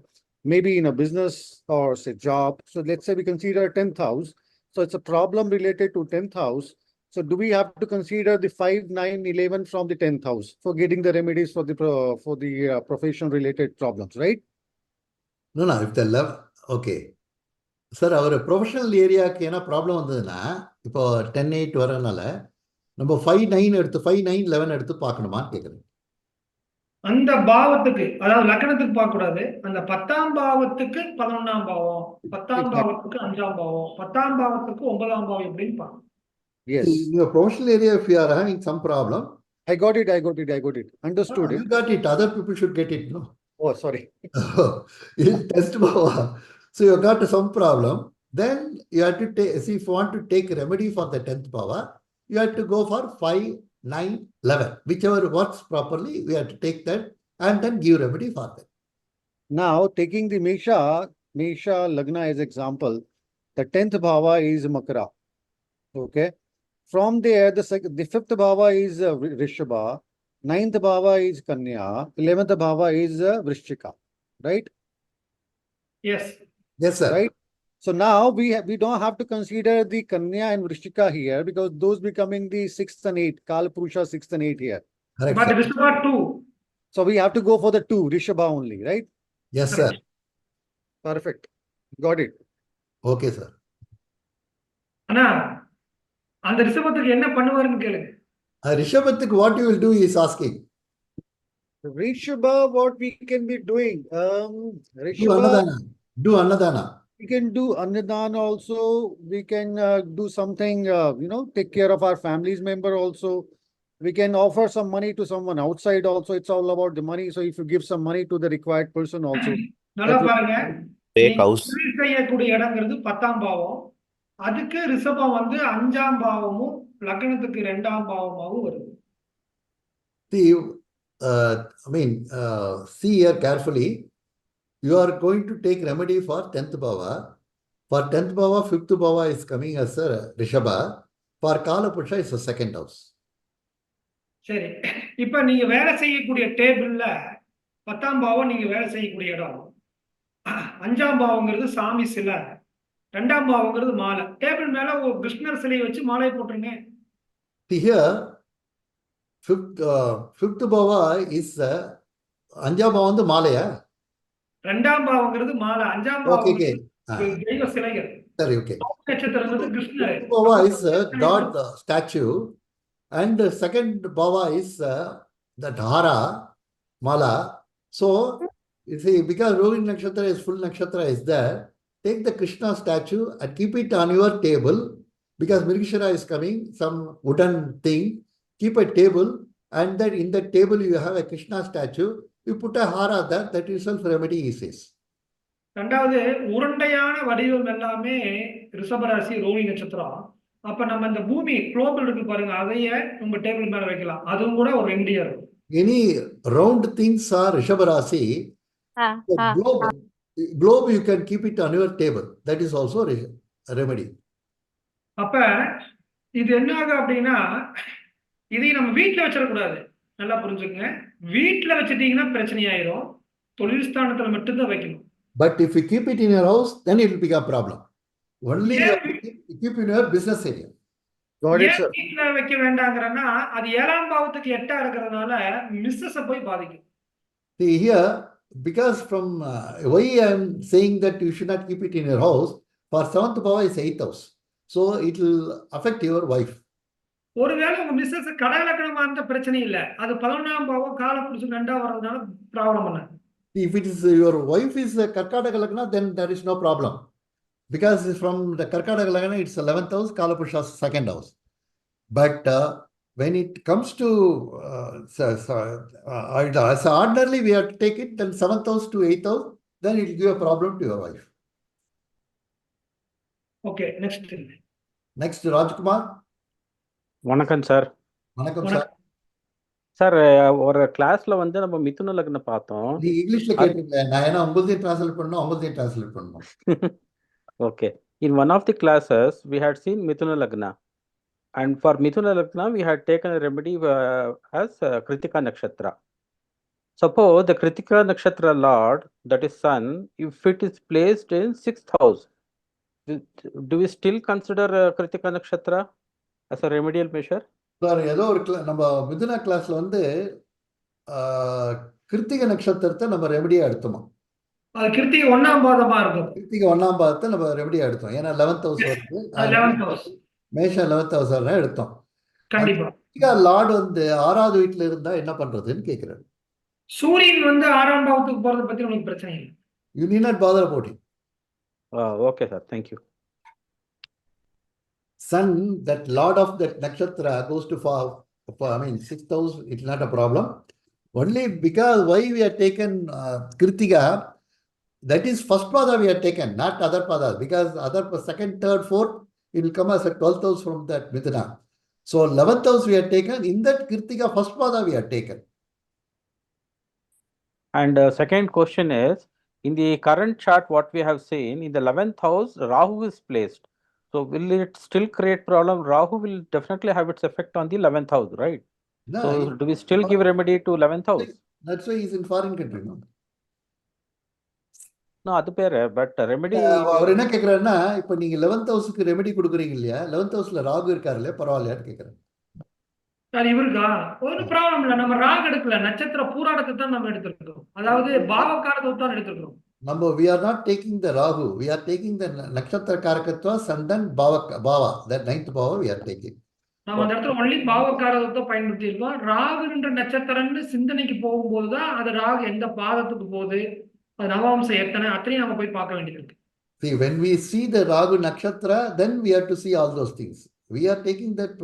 maybe in a business or say job. So let's say we consider 10th house. So it's a problem related to 10th house. So do we have to consider the 5, 9, 11 from the 10th house for getting the remedies for the profession related problems, right? No, if the level, okay. Sir அவர் professional ஏரியாவுக்கு ஏன்னா problem வந்ததுன்னா இப்போ 10-8 வரனால நம்ம 5-9 எடுத்து 5-9 11 எடுத்து பார்க்கணுமான்னு கேட்குறேன். அந்த பாவத்துக்கு அதாவது லக்னத்துக்கு பார்க்க கூடாது. அந்த 10ஆம் பாவத்துக்கு 11ஆம் பாவம், 10ஆம் பாவத்துக்கு 5ஆம் பாவம், 10ஆம் பாவத்துக்கு 9ஆம் பாவம் எப்படின்னு பார்க்கணும். Yes. In your professional area, if you are having some problem, I got it. Understood you it. got it. Other people should get it, no? Oh, sorry. In test power. So you got some problem. Then you have to take, see, if you want to take remedy for the 10th power, you have to go for 5, 9, 11. Whichever works properly, we have to take that and then give remedy for that. Now, taking the Mesha Lagna as example, the 10th bhava is Makara. Okay. From there, the 5th bhava is Rishabha, 9th bhava is Kanya, 11th bhava is Vrishchika, right? Yes. Yes, sir. Right. So now we don't have to consider the Kanya and Vrishchika here because those becoming the 6th and 8th, Kala Purusha 6th and 8th here. Correct, But sir. Rishabha 2. So we have to go for the 2, Rishabha only, right? Yes, sir. Perfect. Got it. Okay, sir. ஆனா அந்த ரிஷபத்துக்கு என்ன பண்ணுவாருன்னு கேளுங்க. Rishabhathik, what you will do is asking. Rishabha, what we can be doing? Do Rishabha, Annadana. Do Annadana. we can do Annadana also. We can do something, take care of our family's member also. We can offer some money to someone outside also. It's all about the money. So if you give some money to the required person also. நல்லா பாருங்க. Take house. தொழில் செய்யக்கூடிய இடங்கிறது 10ஆம் பாவம். அதுக்கு ரிஷபம் வந்து 5ஆம் பாவமும் லக்னத்துக்கு 2ஆம் பாவமாவும் வருது. See, see here carefully. You are going to take remedy for 10th bhava. For 10th bhava, 5th bhava is coming as Rishabha. For Kala Purusha is the 2nd house. சரி. இப்ப நீங்க வேலை செய்யக்கூடிய டேபிள்ல 10ஆம் பாவம் நீங்க வேலை செய்யக்கூடிய இடம். 5ஆம் பாவங்கிறது சாமி சிலை. 2ஆம் பாவங்கிறது மாலை. டேபிள் மேல ஒரு கிருஷ்ணர் சிலையை வச்சு மாலையை போட்டுருங்க. Here, 5th bhava is 5ஆம் bhava வந்து மாலையா? ரெண்டாம் பாவங்கிறது மாலை, அஞ்சாம் Okay, பாவம் okay. தெய்வ சிலைகள். Sorry, okay. நட்சத்திரங்கிறது கிருஷ்ணர். Bhava is God statue, and the second Bhava is that Hara, Mala. So, you see, because Rohini Nakshatra is full Nakshatra is there, take the Krishna statue and keep it on your table, because Mirgashira is coming, some wooden thing, keep a table, and then in the table you have a Krishna statue, you put a Hara there, that itself remedy, he says. ரெண்டாவது, உருண்டையான வடிவம் எல்லாமே ரிஷபராசி ரோஹிணி நட்சத்திரம். அப்ப நம்ம இந்த பூமி global இருக்கு பாருங்க, அதையே உங்க டேபிள் மேல வைக்கலாம். அதுவும் கூட ஒரு ரெமடியா இருக்கும். Any round things are Rishabharasi. The globe you can keep it on your table. That is also a remedy. அப்ப இது என்ன ஆகும் அப்படின்னா, இதை நம்ம வீட்டுல வச்சிடக்கூடாது. நல்லா புரிஞ்சுங்க. வீட்டுல வச்சிட்டீங்கன்னா பிரச்சனை ஆயிரும். தொழில் ஸ்தானத்துல மட்டும்தான் வைக்கணும். But if you keep it in your house, then it will become a problem. Only you have to keep in your business area. Got it, ஏன் sir. வீட்டுல வைக்க வேண்டாங்கிறன்னா, அது 7ஆம் பாவத்துக்கு 8ஆ இருக்கிறதுனால மிஸ்ஸஸ போய் பாதிக்கும். See here, because from why I am saying that you should not keep it in your house, for 7th Bhava is 8th house. So it will affect your wife. ஒருவேளை உங்க மிஸ்ஸஸ் கடகலக்கணமா இருந்த பிரச்சனை இல்ல. அது 11ஆம் பாவம் காலப்புருஷ 2ஆ வர்றதுனால ப்ராப்ளம் பண்ண. If it is your wife is a Karkataka Lagna, then there is no problem. Because from the Karkataka Lagna, it's 11th house, Kalapurusha's 2nd house. But when it comes to as ordinarily we have to take it, then 7th house to 8th house, then it will give a problem to your wife. Okay, next. Next, Rajkumar. வணக்கம் sir. Vanakkam, sir. Sir, ஒரு கிளாஸ்ல வந்து நம்ம மிதுன லக்னம் பார்த்தோம். நீ இங்கிலீஷ்ல கேட்டீங்களே, நான் என்ன உங்களுதையும் டிரான்ஸ்லேட் பண்ணணும், உங்களுதையும் டிரான்ஸ்லேட் பண்ணணும். Okay. In one of the classes, we had seen Mithuna Lagna. And for Mithuna Lagna, we had taken a remedy as Kritika Nakshatra. Suppose the Kritika Nakshatra Lord, that is Sun, if it is placed in 6th house, do we still consider Kritika Nakshatra as a remedial measure? Sir, ஏதோ ஒரு நம்ம மிதுன கிளாஸ்ல வந்து கிருத்திகை நட்சத்திரத்தை நம்ம ரெமடியா எடுத்தோமா? அது கிருத்திகை 1ஆம் பாதமா இருக்கும். கிருத்திகை 1ஆம் பாதத்தை நம்ம ரெமடியா எடுத்தோம். ஏன்னா 11th ஹவுஸ் வருது. 11th house. மேஷம் 11th ஹவுஸ் எடுத்தோம். கண்டிப்பா. லார்ட் வந்து 6வது வீட்டுல இருந்தா என்ன பண்றதுன்னு கேக்குறாரு. சூரியன் வந்து 6ஆம் பாவத்துக்கு போறத பத்தி உங்களுக்கு பிரச்சனை இல்லை. You need not bother about it. Okay, sir. Thank you. Sun, that lord of that nakshatra goes to 6th house, it's not a problem. Only because why we are taken Kritika, that is first pada we are taken, not other pada. Because other 2nd, 3rd, 4th, it will come as a 12th house from that Mithuna. So 11th house we are taken, in that Kritika first pada we are taken. And second question is, in the current chart, what we have seen, in the 11th house, Rahu is placed. So will it still create problem? Rahu will definitely have its effect on the 11th house, right? No, So do we still give remedy to 11th house? that's why he's in foreign country. No? No, அது பேரு, but remedy. அவர் என்ன கேக்குறாருன்னா, இப்ப நீங்க 11th ஹவுஸ்க்கு remedy கொடுக்குறீங்க இல்லையா, 11th ஹவுஸ்ல ராகு இருக்காருல்ல, பரவாயில்லையான்னு கேக்குறேன். சார், இவருக்கா ஒரு ப்ராப்ளம் இல்ல. நம்ம ராகு எடுக்கல, நட்சத்திர பூராடத்தை தான் நம்ம எடுத்திருக்கோம். அதாவது பாவகாரத்தை தான் எடுத்திருக்கோம். நம்ம we are not taking the Rahu, we are taking the Nakshatra Karakatva, Sandan Bhava, that 9th Bhava we are taking. நம்ம அந்த இடத்துல ஒன்லி பாவகாரத்தை பயன்படுத்தி இருக்கோம். ராகு என்ற நட்சத்திரம்னு சிந்தனைக்கு போகும்போதுதான் அது ராகு எந்த பாதத்துக்கு போகுது, அது நவாம்சம் எத்தனை, அத்தனையும் நம்ம போய் பார்க்க வேண்டியது இருக்கு. See, when we see the Ragu Nakshatra, then we have to see all those things. We are taking that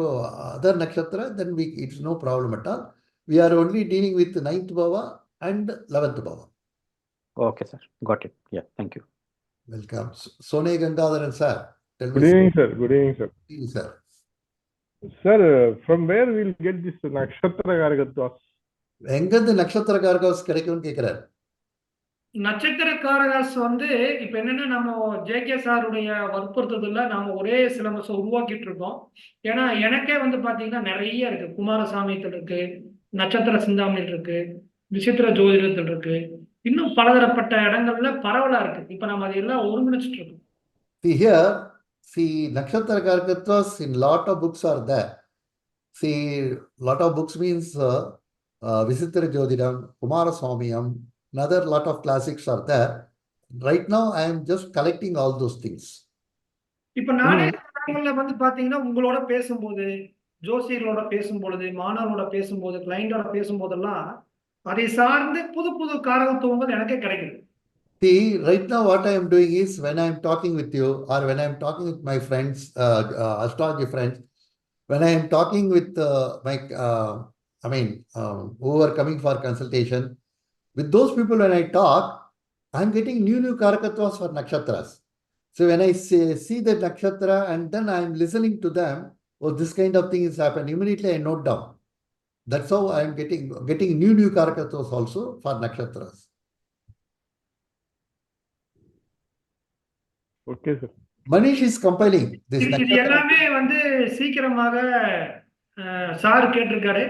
other Nakshatra, then it's no problem at all. We are only dealing with the 9th Bhava and 11th Bhava. Okay, sir. Got it. Yeah, thank you. Welcome. Sone Gangadharan, sir. Tell Good me, evening, sir. Good evening, sir. sir. Sir, from where we'll get this Nakshatra Karakatvas? எங்கிருந்து நட்சத்திர Caracas கிடைக்கும்னு கேட்கிறாரு. நட்சத்திர Caracas வந்து இப்ப என்னன்னா, நம்ம JK சாருடைய வற்புறுத்ததுல நாம ஒரே சிலபஸ் உருவாக்கிட்டு இருக்கோம். ஏன்னா எனக்கே வந்து பாத்தீங்கன்னா நிறைய இருக்கு. குமாரசாமியத்தில் இருக்கு, நட்சத்திர சிந்தாமணியில் இருக்கு, விசித்திர ஜோதிடத்தில் இருக்கு, இன்னும் பலதரப்பட்ட இடங்கள்ல பரவலா இருக்கு. இப்ப நம்ம அதெல்லாம் ஒருங்கிணைச்சிட்டு இருக்கோம். See here, see Nakshatra Karakatvas in lot of books are there. See, lot of books means Visitra Jodhidam, Kumara Swamiyam, another lot of classics are there. Right now, I am just collecting all those things. இப்ப நானே இடங்கள்ல வந்து பாத்தீங்கன்னா உங்களோட பேசும்போது, ஜோசியர்களோட பேசும்பொழுது, மாணவர்களோட பேசும்போது, கிளைண்டோட பேசும்போதெல்லாம் அதை சார்ந்து புது புது காரகத்துவங்கள் எனக்கே கிடைக்குது. See, right now what I am doing is when I am talking with you or when I am talking with my friends, astrology friends, when I am talking with who are coming for consultation, with those people when I talk, I am getting new karakatwas for nakshatras. So when I see the nakshatra and then I am listening to them, oh, this kind of thing has happened, immediately I note down. That's how I am getting new karakatwas also for nakshatras. Okay, sir. Manish is compiling this இது nakshatra. எல்லாமே வந்து சீக்கிரமாக sir கேட்டிருக்காரு.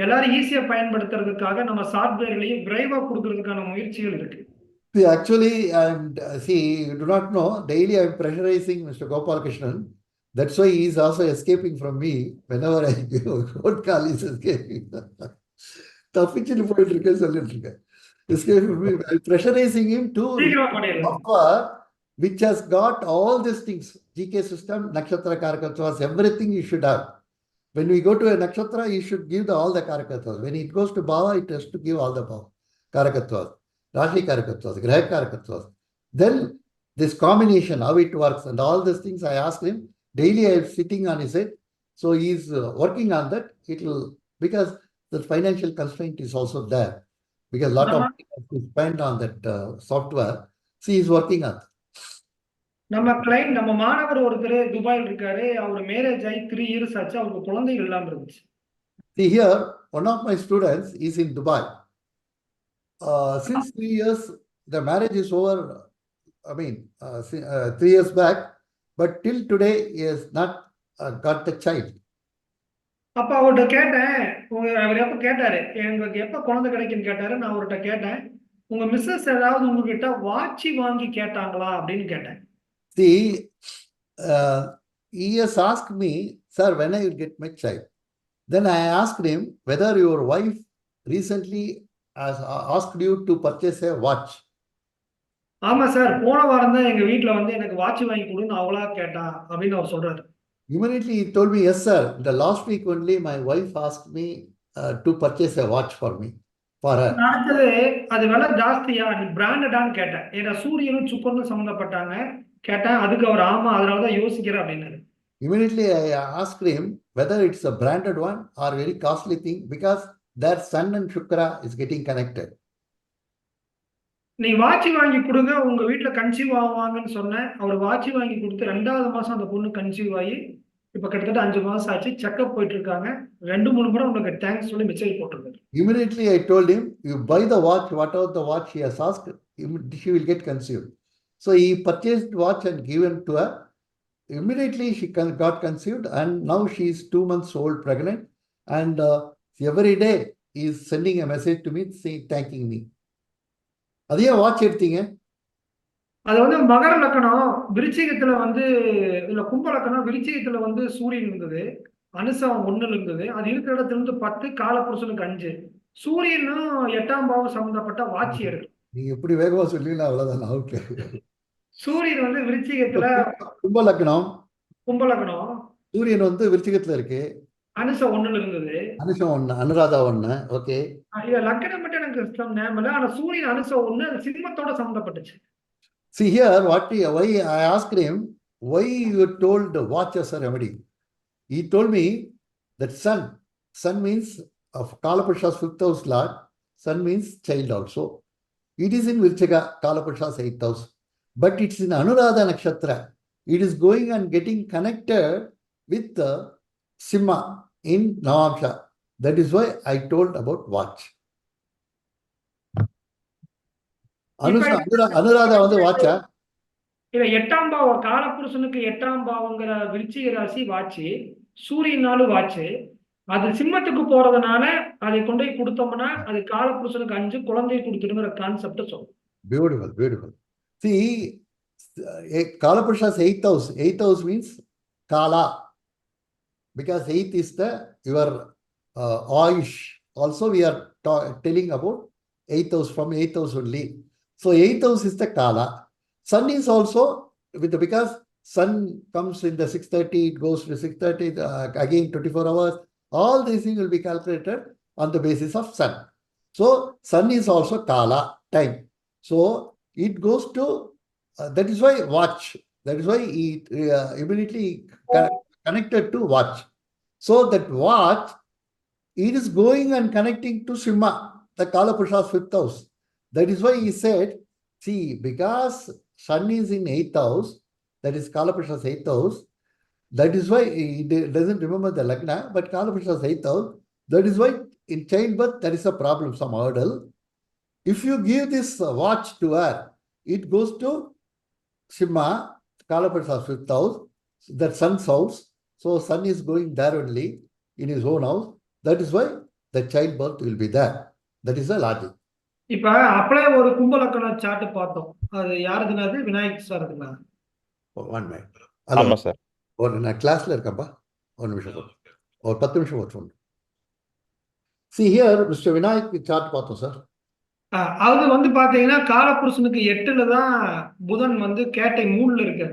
எல்லாரும் ஈஸியா பயன்படுத்துறதுக்காக நம்ம சாஃப்ட்வேர்லயும் விரைவா கொடுக்கறதுக்கான முயற்சிகள் இருக்கு. See, actually, you do not know, daily I am pressurizing Mr. Gopal Krishnan. That's why he is also escaping from me whenever I give a phone call, he is escaping. Escaping from me. I am pressurizing him to சீக்கிரமா பண்ணிடலாம். offer which has got all these things, GK system, nakshatra karakatvas, everything you should have. When we go to a nakshatra, you should give all the karakatvas. When it goes to Bhava, it has to give all the karakatvas, Rashi karakatvas, Graha karakatvas. Then this combination, how it works and all these things I asked him. Daily I am sitting on his head. So he is working on that. Because the financial constraint is also there. Because a lot of money has to spend on that software. So he is working on that. நம்ம மாணவர் ஒருத்தர் துபாயில் இருக்காரு. அவர் marriage ஆகி 3 years ஆச்சு. அவருக்கு குழந்தைகள் இல்லாம இருந்துச்சு. See here, one of my students is in Dubai. Since 3 years, the marriage is over. 3 years back, but till today he has not got the child. அப்ப அவர்கிட்ட கேட்டேன், அவர் எப்ப கேட்டாரு, எனக்கு எப்ப குழந்தை கிடைக்குன்னு கேட்டாரு. நான் அவர்கிட்ட கேட்டேன், உங்க மிஸ்ஸஸ் ஏதாவது உங்ககிட்ட வாட்சி வாங்கி கேட்டாங்களா அப்படின்னு கேட்டேன். See, he has asked me, sir, when I will get my child. Then I asked him whether your wife recently has asked you to purchase a watch. ஆமா சார், போன வாரம் தான் எங்க வீட்டுல வந்து எனக்கு வாட்சி வாங்கி கொடுன்னு அவளா கேட்டா அப்படின்னு அவர் சொல்றாரு. Immediately he told me, yes sir, the last week only my wife asked me to purchase a watch for me, for her. அடுத்தது அது விலை ஜாஸ்தியா, நீ பிராண்டடான்னு கேட்டேன். ஏன்னா சூரியனும் சுக்கரனும் சம்பந்தப்பட்டாங்க. கேட்டேன், அதுக்கு அவர் ஆமா அதனாலதான் யோசிக்கிறேன் அப்படின்னாரு. Immediately I asked him whether it's a branded one or very costly thing, because their sun and Shukra is getting connected. நீ வாட்சி வாங்கி கொடுங்க, உங்க வீட்டுல கன்சீவ் ஆவாங்கன்னு சொன்னேன். அவர் வாட்சி வாங்கி கொடுத்து 2வது மாசம் அந்த பொண்ணு கன்சீவ் ஆகி இப்ப கிட்டத்தட்ட 5 மாசம் ஆச்சு. செக்அப் போயிட்டு இருக்காங்க. 2-3 முறை உங்களுக்கு தேங்க்ஸ் சொல்லி மெசேஜ் போட்டிருக்காரு. Immediately I told him, you buy the watch, whatever the watch he has asked, she will get conceived. So he purchased watch and given to her. Immediately she got conceived and now she is 2 months old pregnant, and every day he is sending a message to me saying, thanking me. அதே watch எடுத்தீங்க? அது வந்து மகர லக்கணம், விருச்சிகத்துல வந்து இல்ல கும்ப லக்கணம், விருச்சிகத்துல வந்து சூரியன் இருந்தது, அனுசம் 1 இருந்தது. அது இருக்கிற இடத்துல இருந்து 10, காலபுருஷனுக்கு 5. சூரியனும் 8ஆம் பாவம் சம்பந்தப்பட்ட வாட்சி எடுக்கும். நீங்க எப்படி வேகமா சொல்றீங்களா அவ்வளவுதான். ஓகே. சூரியன் வந்து விருச்சிகத்துல கும்ப லக்னம், சூரியன் வந்து விருச்சிகத்துல இருக்கு, அனுசம் 1 இருந்தது, அனுஷம் 1, அனுராதா 1. ஓகே. இது லக்கணம் மட்டும் எனக்கு ஞாபகம் இல்ல. ஆனா சூரியன் அனுசம் 1 அது சிம்மத்தோட சம்பந்தப்பட்டுச்சு. See here, why I asked him, why you told watch as a remedy? He told me that sun means of Kalapurusha's 5th house lord, sun means child also. It is in Virchika, Kalapurusha's 8th house, but it's in Anuradha Nakshatra. It is going and getting connected with the Simha in Navamsha. That is why I told about watch. Anuradha வந்து வாட்சா? இல்ல 8ஆம் பாவம், காலபுருஷனுக்கு 8ஆம் பாவங்கிற விருச்சிக ராசி watch, சூரியனாலும் watch. அது சிம்மத்துக்கு போறதுனால அதை கொண்டு போய் கொடுத்தோம்னா அது காலபுருஷனுக்கு 5 குழந்தையை கொடுத்துடுங்கிற கான்செப்ட் சொல்லும். Beautiful. See, Kalapurusha's 8th house. 8th house means Kala, because 8th is your Ayush. Also we are telling about 8th house from 8th house only. So 8th house is the Kala. Sun is also because sun comes in the 6:30, it goes to 6:30, again 24 hours. All these things will be calculated on the basis of sun. So sun is also Kala, time. So it goes to, that is why watch. That is why it immediately connected to watch. So that watch, it is going and connecting to Simha, the Kala Purusha's 5th house. That is why he said, see, because sun is in 8th house, that is Kala Purusha's 8th house, that is why he doesn't remember the Lagna, but Kala Purusha's 8th house, that is why in childbirth there is a problem, some hurdle. If you give this watch to her, it goes to Simha, Kala Purusha's 5th house, that sun's house. So sun is going there only in his own house. That is why the childbirth will be there. That is the logic. இப்ப அப்படியே ஒரு கும்பலக்கண chart பார்த்தோம். அது யாருதுன்னா Vinayak சார்துங்களா? One minute. ஆமா sir. நான் கிளாஸ்ல இருக்கேன்ப்பா. ஒரு நிமிஷம். ஒரு 10 நிமிஷம் வச்சுக்கோங்க. See here, Mr. Vinayak chart பார்த்தோம் சார். அது வந்து பாத்தீங்கன்னா காலபுருஷனுக்கு 8ல தான் புதன் வந்து கேட்டை 3ல இருக்கு.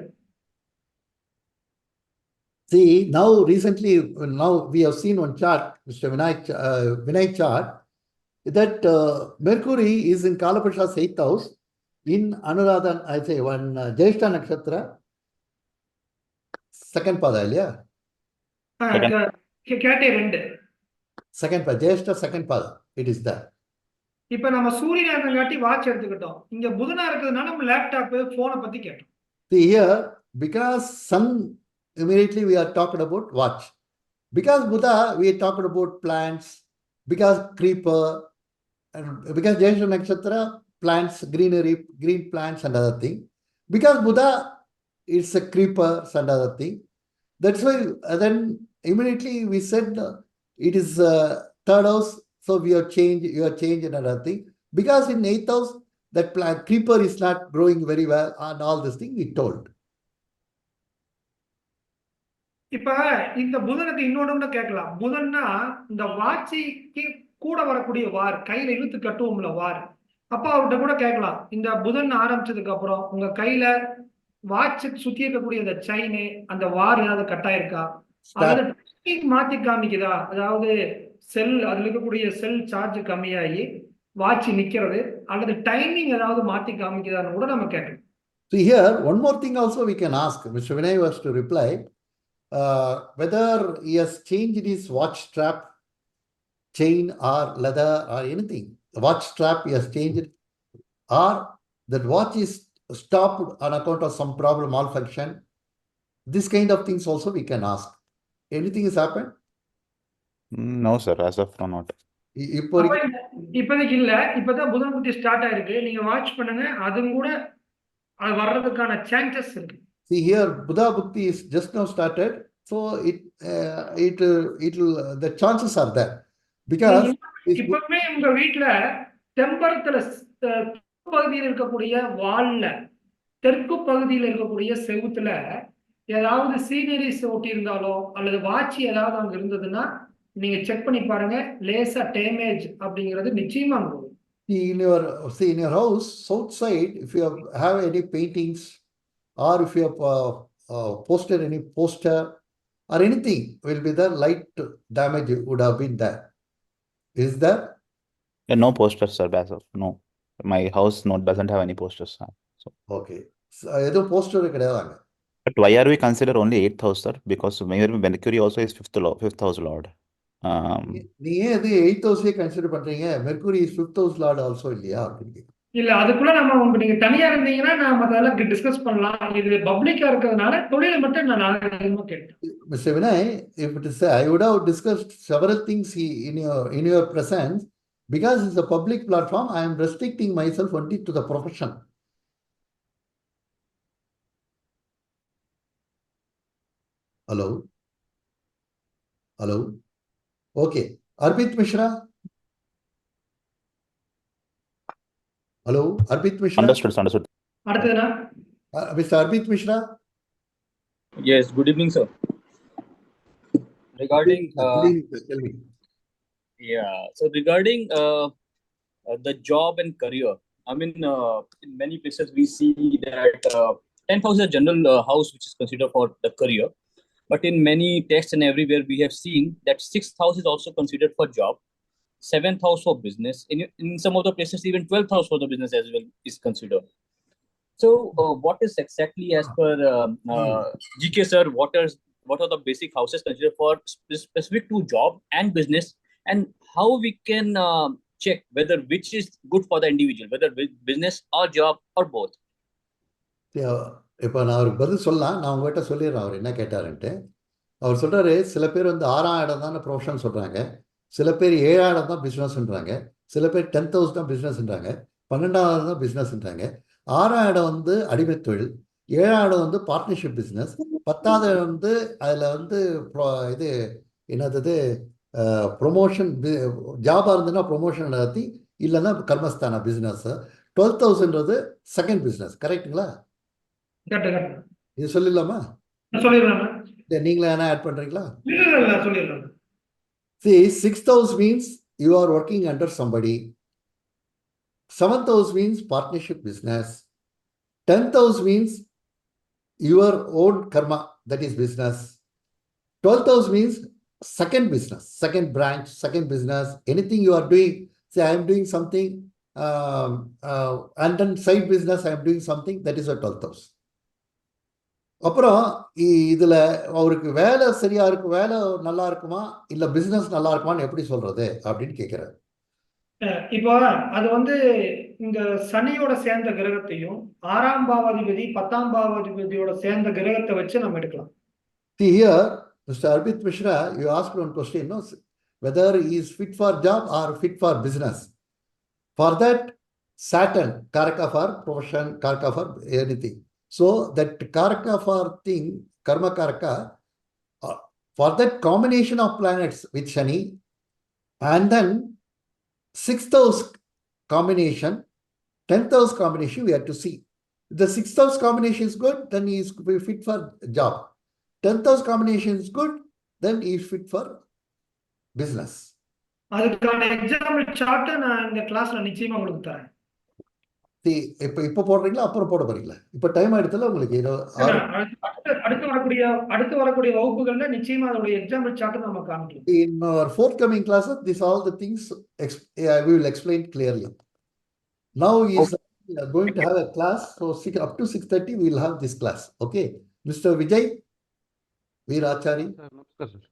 See, now recently, now we have seen one chart, Mr. Vinayak chart, that Mercury is in Kala Purusha's 8th house, in Anuradha, I say one Jyeshta Nakshatra, second pada, இல்லையா? கேட்டை 2. Second pada, Jyeshta second pada, it is there. இப்ப நம்ம சூரியனா இருக்கங்காட்டி watch எடுத்துக்கிட்டோம். இங்க புதனா இருக்கிறதுனால நம்ம laptop, போனை பத்தி கேட்டோம். See here, because sun, immediately we are talking about watch. Because Buddha, we are talking about plants. Because creeper, and because Jyeshta Nakshatra, plants, greenery, green plants and other thing. Because Buddha, it's a creeper and other thing. That's why then immediately we said it is third house. So we have changed, you have changed another thing. Because in 8th house, that plant, creeper is not growing very well and all this thing we told. இப்ப இந்த புதனுக்கு இன்னொன்னு கேட்கலாம். புதன்னா இந்த வாட்சிக்கு கூட வரக்கூடிய வார், கையில இழுத்து கட்டுவோம்ல வார். அப்ப அவர்கிட்ட கூட கேட்கலாம், இந்த புதன் ஆரம்பிச்சதுக்கு அப்புறம் உங்க கையில வாட்ச் சுத்தி இருக்கக்கூடிய அந்த செயின், அந்த வார் ஏதாவது கட்டாயிருக்கா? அதாவது மாத்தி காமிக்குதா? அதாவது செல், அதுல இருக்கக்கூடிய செல் சார்ஜ் கம்மியாகி வாட்ச் நிக்கிறது, அல்லது டைமிங் ஏதாவது மாத்தி காமிக்குதான்னு கூட நம்ம கேட்கலாம். So here, one more thing also we can ask. Mr. Vinay was to reply. Whether he has changed his watch strap, chain or leather or anything. The watch strap he has changed, or that watch is stopped on account of some problem, malfunction. This kind of things also we can ask. Anything has happened? No sir, as of now not. இப்போதைக்கு இல்ல. இப்பதான் புதன் புத்தி start ஆயிருக்கு. நீங்க watch பண்ணுங்க, அதுவும் கூட அது வர்றதுக்கான சான்சஸ் இருக்கு. See here, Buddha Bhakti is just now started, so the chances are there. Because இப்பவுமே உங்க வீட்டுல தெம்பரத்துல பகுதியில் இருக்கக்கூடிய வால்ல, தெற்கு பகுதியில் இருக்கக்கூடிய செவுத்துல ஏதாவது சீனரிஸ் ஒட்டி இருந்தாலோ அல்லது வாட்சி ஏதாவது அங்க இருந்ததுன்னா நீங்க செக் பண்ணி பாருங்க. லேசா டேமேஜ் அப்படிங்கிறது நிச்சயமா இருக்கும். in your house, south side, if you have any paintings, or if you have posted any poster or anything, will be there, light damage would have been there. Is there? Yeah, no posters sir, as of no. My house doesn't have any posters sir. So Okay. ஏதோ poster கிடையாதாங்க. but why are we consider only 8th house sir? Because Mercury also is 5th house lord. நீ ஏன் இது 8th ஹவுஸே consider பண்றீங்க? Mercury is 5th house Lord also இல்லையா? இல்ல, அதுக்குள்ள நம்ம நீங்க தனியா இருந்தீங்கன்னா நான் அதெல்லாம் டிஸ்கஸ் பண்ணலாம். இது பப்ளிக்கா இருக்கிறதுனால தொழிலை மட்டும் நான் அதிகமா கேட்டேன். Mr. Vinay, if it is, I would have discussed several things in your presence. Because it's a public platform, I am restricting myself only to the profession. Hello? Hello? Okay. Arpit Mishra? Hello? Arpit Mishra? Understood. அடுத்ததுனா Mr. Arpit Mishra? Yes, good evening, sir. Regarding, Good evening, sir. Tell me. yeah, so regarding the job and career. I mean, in many places we see that 10th house is a general house which is considered for the career. But in many texts and everywhere we have seen that 6th house is also considered for job, 7th house for business. In some of the places, even 12th house for the business as well is considered. So, what is exactly as per GK sir? What are the basic houses considered for specific to job and business, and how we can check whether which is good for the individual, whether business or job or both? இப்போ நான் அவருக்கு பதில் சொல்லலாம். நான் உங்ககிட்ட சொல்லிடுறேன் அவர் என்ன கேட்டாருன்ட்டு. அவர் சொல்றாரு, சில பேர் வந்து 6ஆம் இடம் தான் ப்ரொஃபஷன் சொல்றாங்க, சில பேர் 7ஆம் இடம் தான் பிஸ்னஸ்ன்றாங்க, சில பேர் 10th house தான் பிஸ்னஸ்ன்றாங்க, 12ஆவது தான் பிஸ்னஸ்ன்றாங்க. 6ஆம் இடம் வந்து அடிமை தொழில், 7ஆம் இடம் வந்து பார்ட்னர்ஷிப் பிஸ்னஸ், 10வது இடம் வந்து அதில் வந்து இது என்னது ப்ரொமோஷன் ஜாபாக இருந்ததுன்னா ப்ரொமோஷன் நடத்தி, இல்லைன்னா கர்மஸ்தானா பிஸ்னஸ், 12th houseன்றது செகண்ட் பிஸ்னஸ். கரெக்டுங்களா? இது சொல்லிடலாமா? நீங்களே என்ன ஆட் பண்றீங்களா? See, 6th house means you are working under somebody. 7th house means partnership business. 10th house means your own karma, that is business. 12th house means second business, second branch, second business, anything you are doing. Say, I am doing something, and then side business, I am doing something, that is a 12th house. அப்புறம் இதுல அவருக்கு வேலை சரியா இருக்கு, வேலை நல்லா இருக்குமா இல்ல பிசினஸ் நல்லா இருக்குமான்னு எப்படி சொல்றது அப்படின்னு கேட்கிறாரு. இப்போ அது வந்து இந்த சனியோட சேர்ந்த கிரகத்தையும் 6ஆம் பாவாதிபதி 10ஆம் பாவாதிபதியோட சேர்ந்த கிரகத்தை வச்சு நம்ம எடுக்கலாம். See here, Mr. Arpit Mishra, you asked one question, no, whether he is fit for job or fit for business. For that, Saturn, Karaka for profession, Karaka for anything. So that Karaka for thing, Karma Karaka, for that combination of planets with Shani, and then 6th house combination, 10th house combination, we have to see. If the 6th house combination is good, then he is fit for job. 10th house combination is good, then he is fit for business. அதுக்கான example chart நான் இந்த கிளாஸ்ல நிச்சயமா உங்களுக்கு தரேன். இப்ப போடுறீங்களா அப்புறம் போட போறீங்களா? இப்ப டைம் ஆயிடுச்சுல உங்களுக்கு. அடுத்து வரக்கூடிய வகுப்புகள்ல நிச்சயமா அதோட எக்ஸாம்பிள் சார்ட் நம்ம காமிக்கலாம். In our forthcoming classes, this all the things we will explain clearly. Now he is going to have a class, so up to 6:30 we will have this class. Okay, Mr. Vijay Veerachari. Namaskar, sir.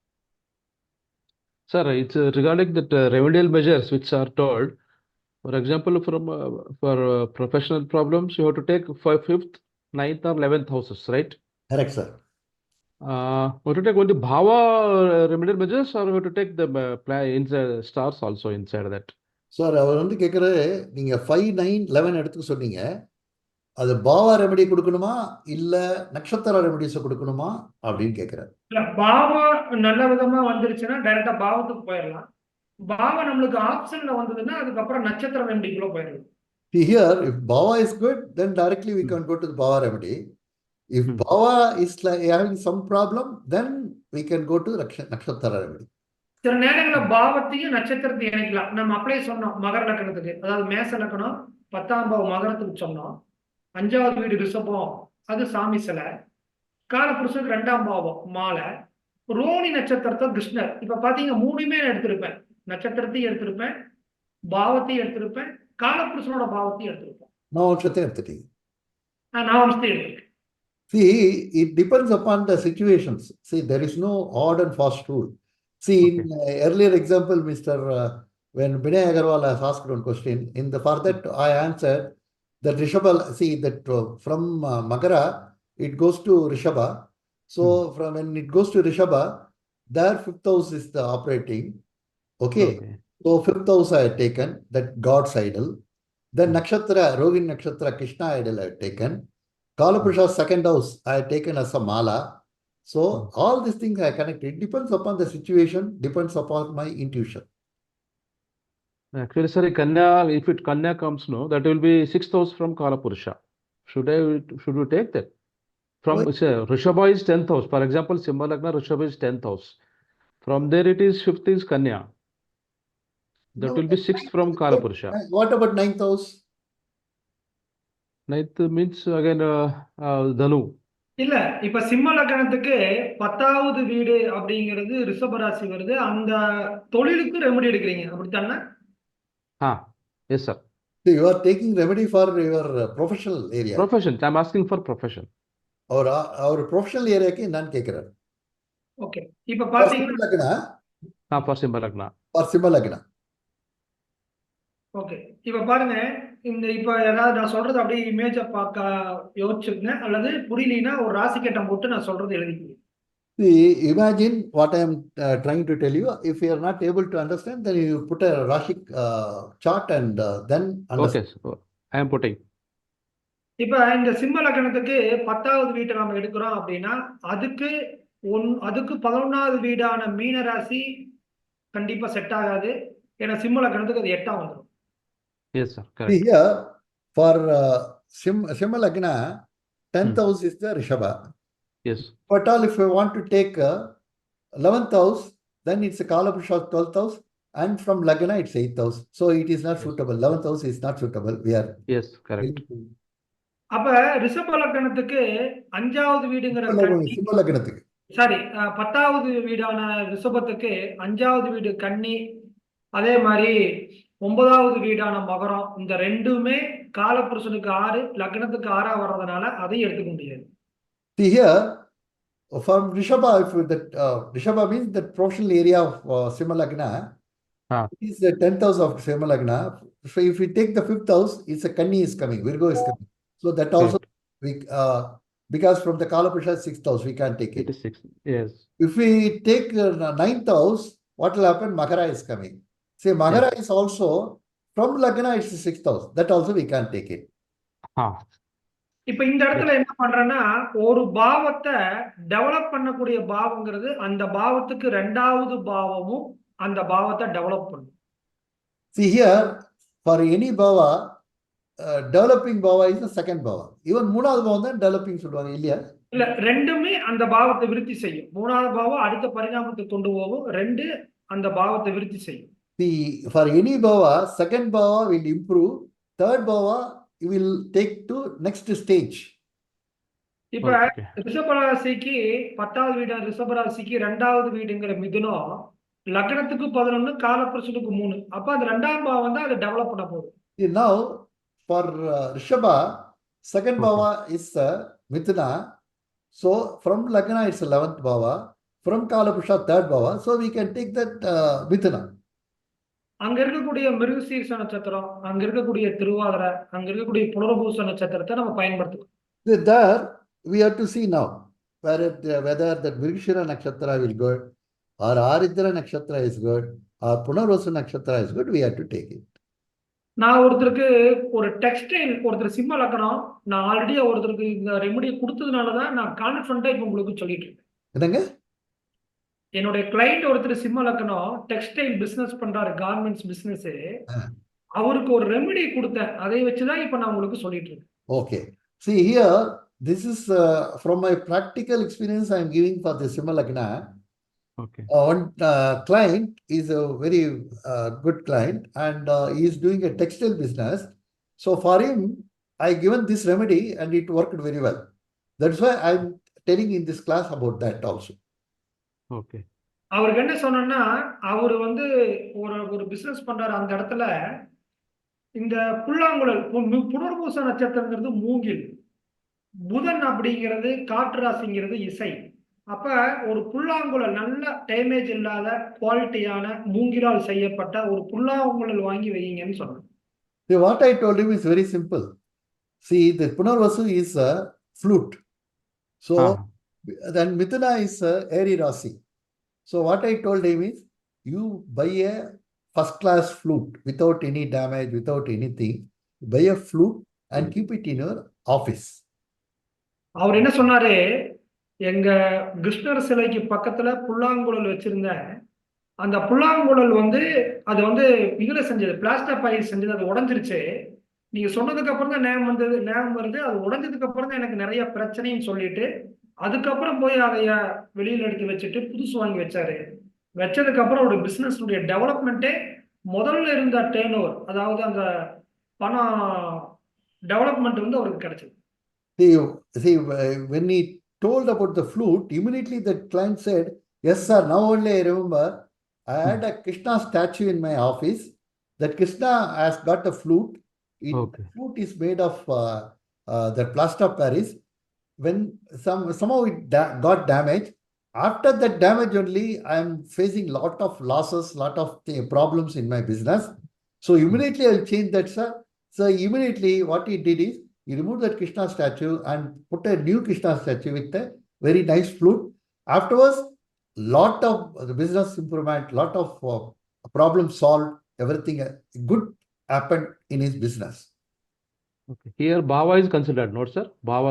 Sir, it's regarding that remedial measures which are told. For example, for professional problems, you have to take 5th, 9th, or 11th houses, right? Correct, sir. You have to take only Bhava remedial measures, or you have to take the inside stars also inside that? Sir, அவர் வந்து கேட்குறாரு, நீங்க 5, 9, 11 எடுத்துக்க சொன்னீங்க, அது பாவா remedy கொடுக்கணுமா இல்ல நட்சத்திர ரெமெடிஸ் கொடுக்கணுமா அப்படின்னு கேட்கிறாரு. பாவா நல்ல விதமா வந்துருச்சுன்னா டைரக்டா பாவத்துக்கு போயிடலாம். பாவா நம்மளுக்கு ஆப்ஷன்ல வந்ததுன்னா அதுக்கப்புறம் நட்சத்திர ரெமெடிக்குள்ள போயிடலாம். Here, if Bhava is good, then directly we can go to the Bhava remedy. If Bhava is having some problem, then we can go to Nakshatra remedy. சில நேரங்களில் பாவத்தையும் நட்சத்திரத்தையும் இணைக்கலாம். நம்ம அப்படியே சொன்னோம் மகர லக்கணத்துக்கு, அதாவது மேச லக்கணம் 10ஆம் பாவம் மகரத்துக்கு சொன்னோம். 5வது வீடு ரிஷபம், அது சாமி சிலை. காலபுருஷனுக்கு 2ஆம் பாவம் மாலை. ரோனி நட்சத்திரத்தை கிருஷ்ணர். இப்ப பாத்தீங்க 3மே எடுத்திருப்பேன், நட்சத்திரத்தையும் எடுத்திருப்பேன், பாவத்தையும் எடுத்திருப்பேன், காலபுருஷனோட பாவத்தையும் எடுத்திருப்பேன். நவம்சத்தையும் எடுத்துட்டீங்க. நவம்சத்தையும் எடுத்திருக்கேன். See, it depends upon the situations. See, there is no odd and fast rule. See, in earlier example, when Binay Agarwal has asked one question, for that I answered that Rishabha, see that from Magara, it goes to Rishabha. So when it goes to Rishabha, their 5th house is the operating. Okay. So 5th house I had taken, that God's idol. Then Nakshatra, Rohin Nakshatra, Krishna idol I had taken. Kalapurusha's 2nd house I had taken as a mala. So all these things I connect. It depends upon the situation, depends upon my intuition. Actually, sir, Kanya, if Kanya comes, no, that will be 6th house from Kalapurusha. Should we take that? From Rishabha is 10th house. For example, Simha Lagna, Rishabha is 10th house. From there it is 5th is Kanya. That No, will be sixth from Kalapurusha. What about ninth house? Ninth means again Dhanu. இல்ல இப்ப சிம்ம லக்னத்துக்கு 10வது வீடு அப்படிங்கிறது ரிஷபராசி வருது. அந்த தொழிலுக்கு ரெமெடி எடுக்கிறீங்க அப்படித்தானே? Yes, sir. So you are taking remedy for your professional area. Profession. I'm asking for profession. Our professional area க்கு நான் கேக்குறேன். ஓகே. இப்ப For பாத்தீங்கன்னா Simha Lagna, For Simha Lagna. for Simha Lagna. Okay. இப்ப பாருங்க, இப்ப ஏதாவது நான் சொல்றது அப்படியே இமேஜ பார்க்க யோசிச்சுக்கங்க, அல்லது புரியலனா ஒரு ராசி கட்டம் போட்டு நான் சொல்றது எழுதிக்கங்க. See, imagine what I am trying to tell you. If you are not able to understand, then you put a Rashi chart and then understand. Okay, so I am putting. இப்ப இந்த சிம்ம லக்னத்துக்கு 10வது வீட்டை நாம எடுக்கிறோம் அப்படின்னா அதுக்கு 11வது வீடான மீன ராசி கண்டிப்பா செட் ஆகாது. ஏன்னா சிம்ம லக்னத்துக்கு அது 8ஆ வந்துடும். Yes, sir. See Correct. here, for Simha Lagna, 10th house is the Rishabha. Yes. But all, if you want to take 11th house, then it's a Kalapurusha 12th house, and from Lagna it's 8th house. So it is not suitable. 11th house is not suitable. We are Yes, correct. அப்ப ரிஷப லக்னத்துக்கு 5வது வீடுங்கிற Simha Lagnathuku. Sorry 10வது வீடான ரிஷபத்துக்கு 5வது வீடு கன்னி, அதே மாதிரி 9வது வீடான மகரம், இந்த ரெண்டுமே காலபுருஷனுக்கு 6, லக்னத்துக்கு 6ஆ வர்றதுனால அதையும் எடுத்துக்க முடியாது. See here, from Rishabha, if that Rishabha means the professional area of Simha Lagna, it is the 10th house of Simha Lagna. So if we take the 5th house, it's a Kanni is coming, Virgo is coming. So that also we because from the Kalapurusha 6th house we can't take it. 86. Yes. If we take 9th house, what will happen? Makara is coming. See, Makara is also from Lagna, it's the 6th house. That also we can't take it. இப்ப இந்த இடத்துல என்ன பண்றேன்னா, ஒரு பாவத்தை develop பண்ணக்கூடிய பாவங்கிறது அந்த பாவத்துக்கு 2வது பாவமும் அந்த பாவத்தை டெவலப் பண்ணும். See here, for any bhava, developing bhava is the second bhava. Even 3வது bhava தான் developing சொல்லுவாங்க இல்லையா? இல்ல, ரெண்டுமே அந்த பாவத்தை விருத்தி செய்யும். 3வது பாவம் அடுத்த பரிணாமத்துக்கு கொண்டு போகும், 2 அந்த பாவத்தை விருத்தி செய்யும். See, for any bhava, second bhava will improve, third bhava will take to next stage. இப்ப ரிஷபராசிக்கு 10வது வீடு, ரிஷபராசிக்கு 2வது வீடுங்கிற மிதுனம், லக்னத்துக்கு 11, காலபுருஷனுக்கு 3. அப்ப அந்த 2ஆம் பாவம் தான் அதை டெவலப் பண்ண போகுது. Now, for Rishabha, second bhava is Mithuna. So, from Lagna it's 11th bhava. From Kalapurusha 3rd bhava. So, we can take that Mithuna. அங்க இருக்கக்கூடிய மிருகசீர்ஷ நட்சத்திரம், அங்க இருக்கக்கூடிய திருவாதிரை, அங்க இருக்கக்கூடிய புனர்பூச நட்சத்திரத்தை நம்ம பயன்படுத்துவோம். There, we have to see now whether that Mrigashira Nakshatra will good, or Aridra Nakshatra is good, or Punarvasu Nakshatra is good, we have to take it. நான் ஒருத்தருக்கு ஒரு டெக்ஸ்டைல், ஒருத்தர் சிம்ம லக்னம், நான் ஆல்ரெடி ஒருத்தருக்கு இந்த ரெமெடியை கொடுத்ததுனாலதான் நான் கான்ஃபிடண்டா இப்ப உங்களுக்கு சொல்லிட்டு இருக்கேன். என்னங்க? என்னுடைய கிளைண்ட் ஒருத்தர் சிம்ம லக்னம் டெக்ஸ்டைல் பிசினஸ் பண்றாரு, கார்மெண்ட்ஸ் பிசினஸ். அவருக்கு ஒரு ரெமெடி கொடுத்தேன், அதை வச்சுதான் இப்ப நான் உங்களுக்கு சொல்லிட்டு இருக்கேன். Okay. See here, this is from my practical experience I am giving for the Simha Lagna. Okay. One client is a very good client, and he is doing a textile business. So for him, I given this remedy and it worked very well. That's why I am telling in this class about that also. Okay. அவருக்கு என்ன சொன்னோம்னா, அவரு ஒரு business பண்றாரு. அந்த இடத்துல இந்த புல்லாங்குழல், புனர்பூச நட்சத்திரங்கிறது மூங்கில், புதன் அப்படிங்கிறது காற்று ராசிங்கிறது இசை. அப்ப ஒரு புல்லாங்குழல் நல்ல டேமேஜ் இல்லாத குவாலிட்டியான மூங்கிலால் செய்யப்பட்ட ஒரு புல்லாங்குழல் வாங்கி வைங்கன்னு சொன்னாங்க. See, what I told him is very simple. See, the Punarvasu is a flute. So then Mithuna is a airy rasi. So what I told him is, you buy a first class flute without any damage, without anything. Buy a flute and keep it in your office. அவர் என்ன சொன்னாரு, எங்க கிருஷ்ணர் சிலைக்கு பக்கத்துல புல்லாங்குழல் வச்சிருந்தேன். அந்த புல்லாங்குழல் அது இதுல செஞ்சது, பிளாஸ்டர் பை செஞ்சது, அது உடைஞ்சிருச்சு. நீங்க சொன்னதுக்கு அப்புறம் தான் ஞாபகம் வருது, அது உடைஞ்சதுக்கு அப்புறம் தான் எனக்கு நிறைய பிரச்சனைன்னு சொல்லிட்டு, அதுக்கப்புறம் போய் அதைய வெளியில எடுத்து வச்சுட்டு புதுசு வாங்கி வச்சாரு. வச்சதுக்கு அப்புறம் ஒரு பிசினஸ் டெவலப்மெண்ட்டே முதல்ல இருந்த டேர்ன் ஓவர், அதாவது அந்த பணம் டெவலப்மெண்ட் வந்து அவருக்கு கிடைச்சது. See, when he told about the flute, immediately the client said, "Yes, sir. Now only I remember. I had a Krishna statue in my office. That Krishna has got a flute. Okay. The flute is made of the plaster of Paris. When somehow it got damaged. After that damage only, I am facing lot of losses, lot of problems in my business. So immediately I will change that, sir. So immediately what he did is, he removed that Krishna statue and put a new Krishna statue with a very nice flute. Afterwards, lot of the business improvement, lot of problems solved, everything good happened in his business. Okay. Here, Bhava is considered, not sir? Bhava,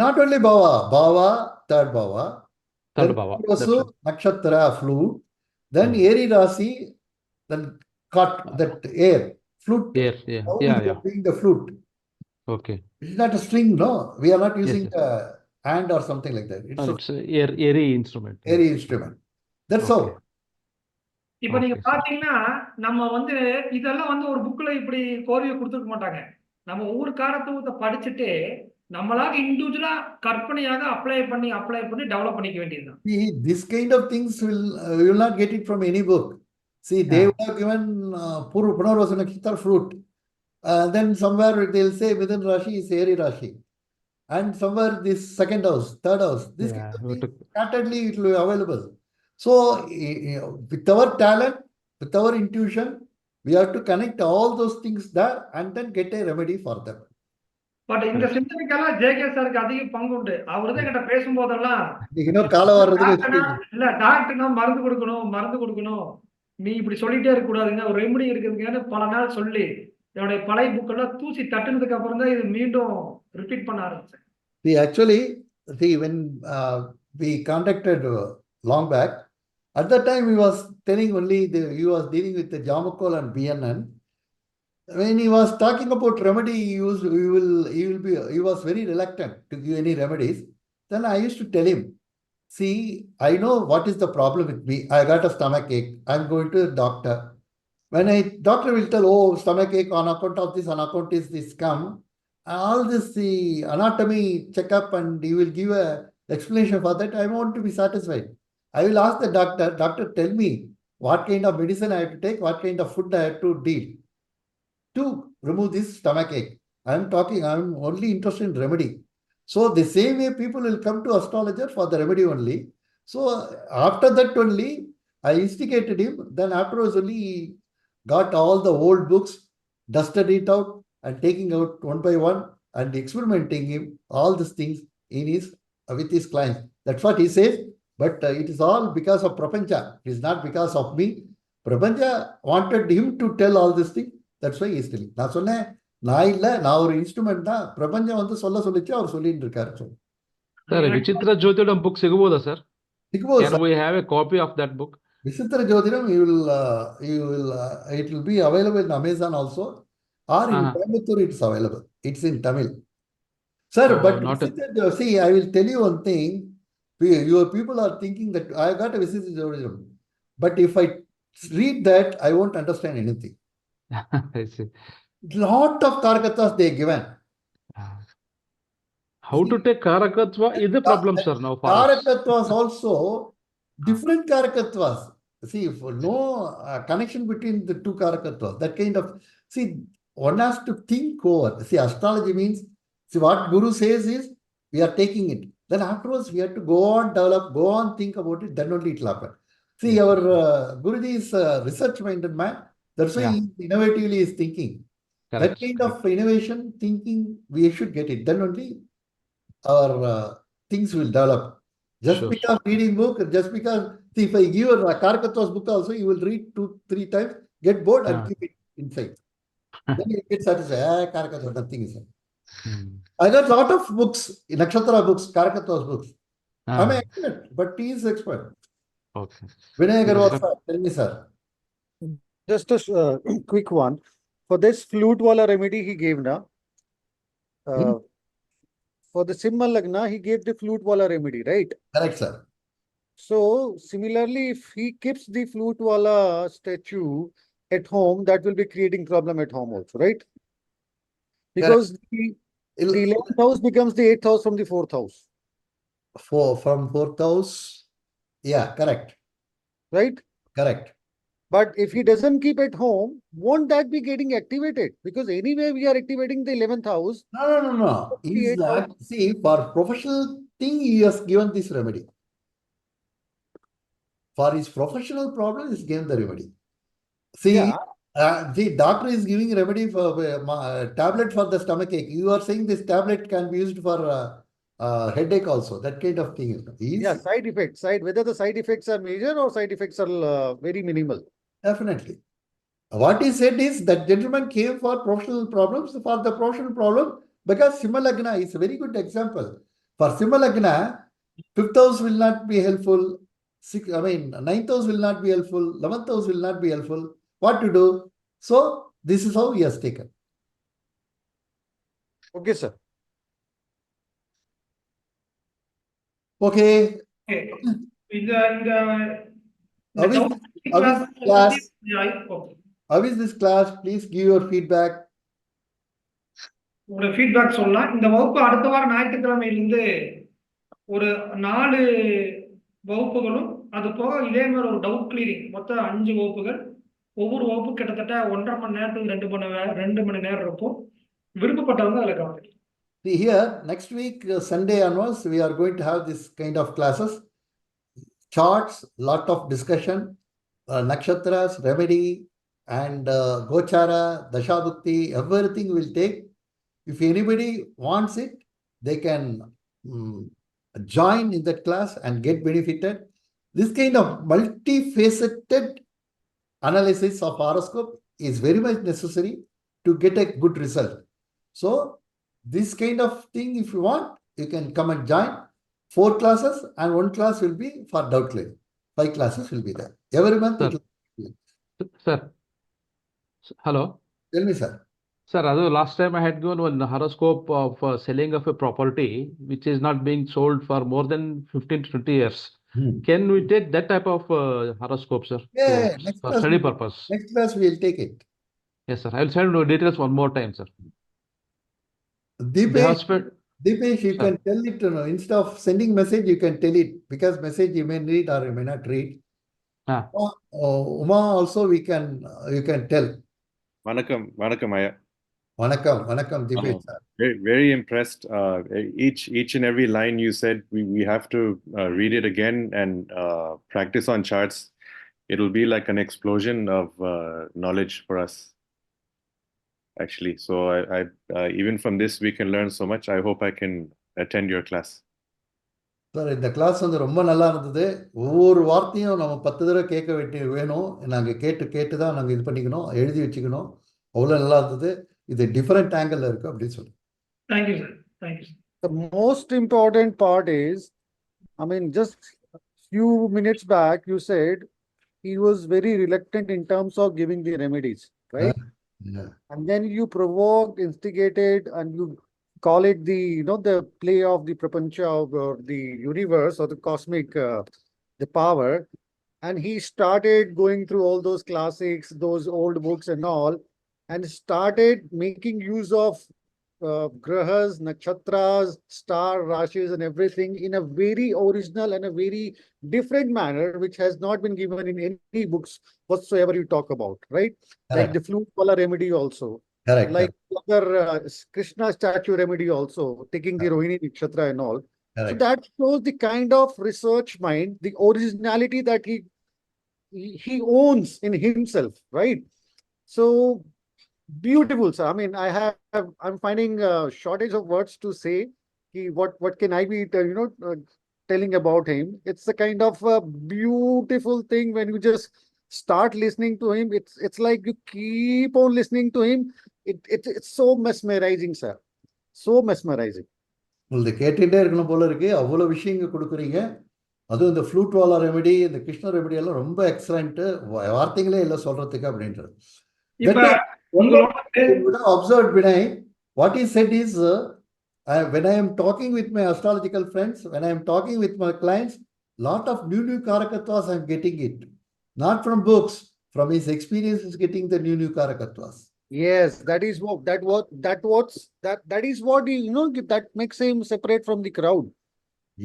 Not only Bhava, third Bhava. third Then Bhava. also That's right. Nakshatra, flute. Then Hmm. Eri Rasi, then cut that air, flute. Here, yeah, How yeah, we are yeah. doing the flute. Okay. It's not a string, no. We are not using yes. a hand or something like that. It's No, a it's a airy instrument. airy Yes. instrument. That's Okay. how. இப்ப நீங்க Okay, sir. பாத்தீங்கன்னா நம்ம வந்து இதெல்லாம் வந்து ஒரு புக்ல இப்படி கோர்வையை கொடுத்துருக்க மாட்டாங்க. நம்ம ஒவ்வொரு காரத்துவத்தை படிச்சுட்டு நம்மளாக இண்டிவிஜுவலா கற்பனையாக அப்ளை பண்ணி டெவலப் பண்ணிக்க வேண்டியதுதான். See, this kind of things you will not get it from any book. See, they Yeah. would have given Punarvasa Nakshatra fruit. Then somewhere they'll say within Rashi is Eri Rashi. And somewhere this second house, third house, this Yeah, kind of we thing, took- scatteredly it will be available. So, with our talent, with our intuition, we have to connect all those things there and then get a remedy for them. But இந்த சிந்தனைக்கெல்லாம் JK சாருக்கு அதிக பங்கு உண்டு. அவர்தான் என்கிட்ட பேசும்போதெல்லாம் இன்னும் காலம் வர்றதுக்கு டாக்டர்னா மருந்து கொடுக்கணும், நீ இப்படி சொல்லிட்டே இருக்க கூடாதுங்க, ஒரு ரெமெடி இருக்குதுங்கன்னு பல நாள் சொல்லி என்னுடைய பழைய புக்கெல்லாம் தூசி தட்டுனதுக்கு அப்புறம் தான் இது மீண்டும் ரிப்பீட் பண்ண ஆரம்பிச்சேன். Actually, when we contacted long back, at that time he was telling only he was dealing with the Jamakol and BNN. When he was talking about remedy, he was very reluctant to give any remedies. Then I used to tell him, see, I know what is the problem with me. I got a stomach ache. I'm going to the doctor. When doctor will tell, oh, stomach ache on account of this, on account of this come, all this the anatomy checkup, and he will give a explanation for that. I want to be satisfied. I will ask the doctor, tell me what kind of medicine I have to take, what kind of food I have to deal to remove this stomach ache. I'm only interested in remedy. So the same way people will come to astrologer for the remedy only. So after that only, I instigated him. Then afterwards only he got all the old books, dusted it out and taking out one by one and experimenting him all these things with his clients. That's what he says. But it is all because of Prapancha. It is not because of me. Prapancha wanted him to tell all these things. That's why he is telling. நான் சொன்னேன், நான் ஒரு instrument தான், பிரபஞ்சம் வந்து சொல்லிச்சு, அவர் சொல்லிட்டு இருக்காரு. Sir, Vichitra Jyotiram book ಸಿಗಬಹುದಾ sir? ಸಿಗಬಹುದು. Can we have a copy of that book? Vichitra Jyotiram, it will be available in Amazon also, or in Coimbatore it's available. It's in Tamil. Sir, but see, I will tell you one thing. Your people are thinking that I got a Vichitra Jyotiram, but if I read that, I won't understand anything. I see. Lot of Karakatwas they given. How to take Karakatva is the problem, sir, now for us. Karakatwas also, different Karakatwas. See, for no connection between the two Karakatwas. That kind of, see, one has to think over. See, astrology means, see, what Guru says is, we are taking it. Then afterwards, we have to go on, develop, go on, think about it, then only it will happen. See, our Guruji is a research-minded man. That's why he innovatively is thinking. Correct. That kind of innovation thinking, we should get it. Then only our things will develop. Just because reading book, just because, see, if I give a Karakatwas book also, you will read 2-3 times, get bored and keep it inside. Then you get satisfied. Karakatwas, nothing is there. I got a lot of books, Nakshatra books, Karakatwas books. I'm an expert, but he is expert. Okay. Vinay Agarwal, sir, tell me, sir. Just a quick one. For this flute wala remedy he gave na. For the Simha Lagna, he gave the flute wala remedy, right? Correct, sir. So similarly, if he keeps the flute wala statue at home, that will be creating problem at home also, right? Because the 11th house becomes the 8th house from the 4th house, From 4th house. Yeah, correct. right? Correct. But if he doesn't keep at home, won't that be getting activated? Because anyway, we are activating the 11th house. No. Is that, see, for professional thing, he has given this remedy. For his professional problem, he's given the remedy. See, Yeah. the doctor is giving remedy for tablet for the stomach ache. You are saying this tablet can be used for headache also. That kind of thing. Yeah, side effects. Whether the side effects are major or side effects are very minimal. Definitely. What he said is that gentleman came for professional problems, for the professional problem, because Simha Lagna is a very good example. For Simha Lagna, 5th house will not be helpful. 9th house will not be helpful. 11th house will not be helpful. What to do? So, this is how he has taken. Okay, sir. Okay. Okay. How is this class? Please give your feedback. உங்களோட feedback சொல்லலாம். இந்த வகுப்பு அடுத்த வாரம் ஞாயிற்றுக்கிழமையிலிருந்து ஒரு 4 வகுப்புகளும் அது போக இதே மாதிரி ஒரு டவுட் கிளியரிங் மொத்தம் 5 வகுப்புகள். ஒவ்வொரு வகுப்பு கிட்டத்தட்ட 1.5 மணி நேரத்துக்கு 2 மணி நேரம் இருக்கும். விருப்பப்பட்டவங்க அதில் கலந்துக்கலாம். See here, next week, Sunday onwards, we are going to have this kind of classes. Charts, lot of discussion, nakshatras, remedy, and Gochara, Dashabhukti, everything will take. If anybody wants it, they can join in that class and get benefited. This kind of multifaceted analysis of horoscope is very much necessary to get a good result. So, this kind of thing, if you want, you can come and join. 4 classes and 1 class will be for doubt clearing. 5 classes will be there. Every month. Sir. Hello. Tell me, sir. Sir, last time I had given one horoscope of selling of a property which is not being sold for more than 15 to 20 years. Can we take that type of horoscope, sir? Yeah, For study purpose. Next class we will take it. Yes, sir. I will send details one more time, sir. Deepesh, you can tell it, instead of sending message, you can tell it, because message you may read or you may not read. Uma also you can tell. Vanakkam, Aya. Vanakkam, Deepesh, sir. Very impressed. Each and every line you said, we have to read it again and practice on charts. It will be like an explosion of knowledge for us. Actually, so I even from this we can learn so much. I hope I can attend your class. Sir, இந்த class வந்து ரொம்ப நல்லா இருந்தது. ஒவ்வொரு வார்த்தையும் நம்ம 10 தடவை கேட்க வேணும். நாங்க கேட்டு தான் நாங்க இது பண்ணிக்கணும், எழுதி வச்சுக்கணும். அவ்வளவு நல்லா இருந்தது. இது டிஃபரண்ட் ஆங்கிள் இருக்கு அப்படி சொல்லி. Thank you, sir. Thank you. The most important part is, just few minutes back you said he was very reluctant in terms of giving the remedies, right? Yeah. And then you provoked, instigated, and you call it the play of the prapancha or the universe or the cosmic, the power. And he started going through all those classics, those old books and all, and started making use of grahas, nakshatras, star rashis and everything in a very original and a very different manner, which has not been given in any books whatsoever you talk about, right? Correct. Like the flute wala remedy also. Correct. Like other Krishna statue remedy also, taking the Rohini Nakshatra and all. Correct. So that shows the kind of research mind, the originality that he owns in himself, right? So beautiful, sir. I'm finding a shortage of words to say. What can I be, telling about him? It's a kind of a beautiful thing when you just start listening to him. It's like you keep on listening to him. It's so mesmerizing, sir. So mesmerizing. உங்களுக்கு கேட்டுட்டே இருக்கணும் போல இருக்கு. அவ்வளவு விஷயங்கள் கொடுக்குறீங்க. அதுவும் இந்த ஃப்ளூட் வாலா ரெமெடி, இந்த கிருஷ்ண ரெமெடி எல்லாம் ரொம்ப எக்ஸலண்ட். வார்த்தைகளே இல்லை சொல்றதுக்கு அப்படின்றது. Observed, Vinay, what he said is, when I am talking with my astrological friends, when I am talking with my clients, lot of new karakatwas I am getting it. Not from books, from his experience, is getting the new Karakattvas. Yes, that is what that makes him separate from the crowd.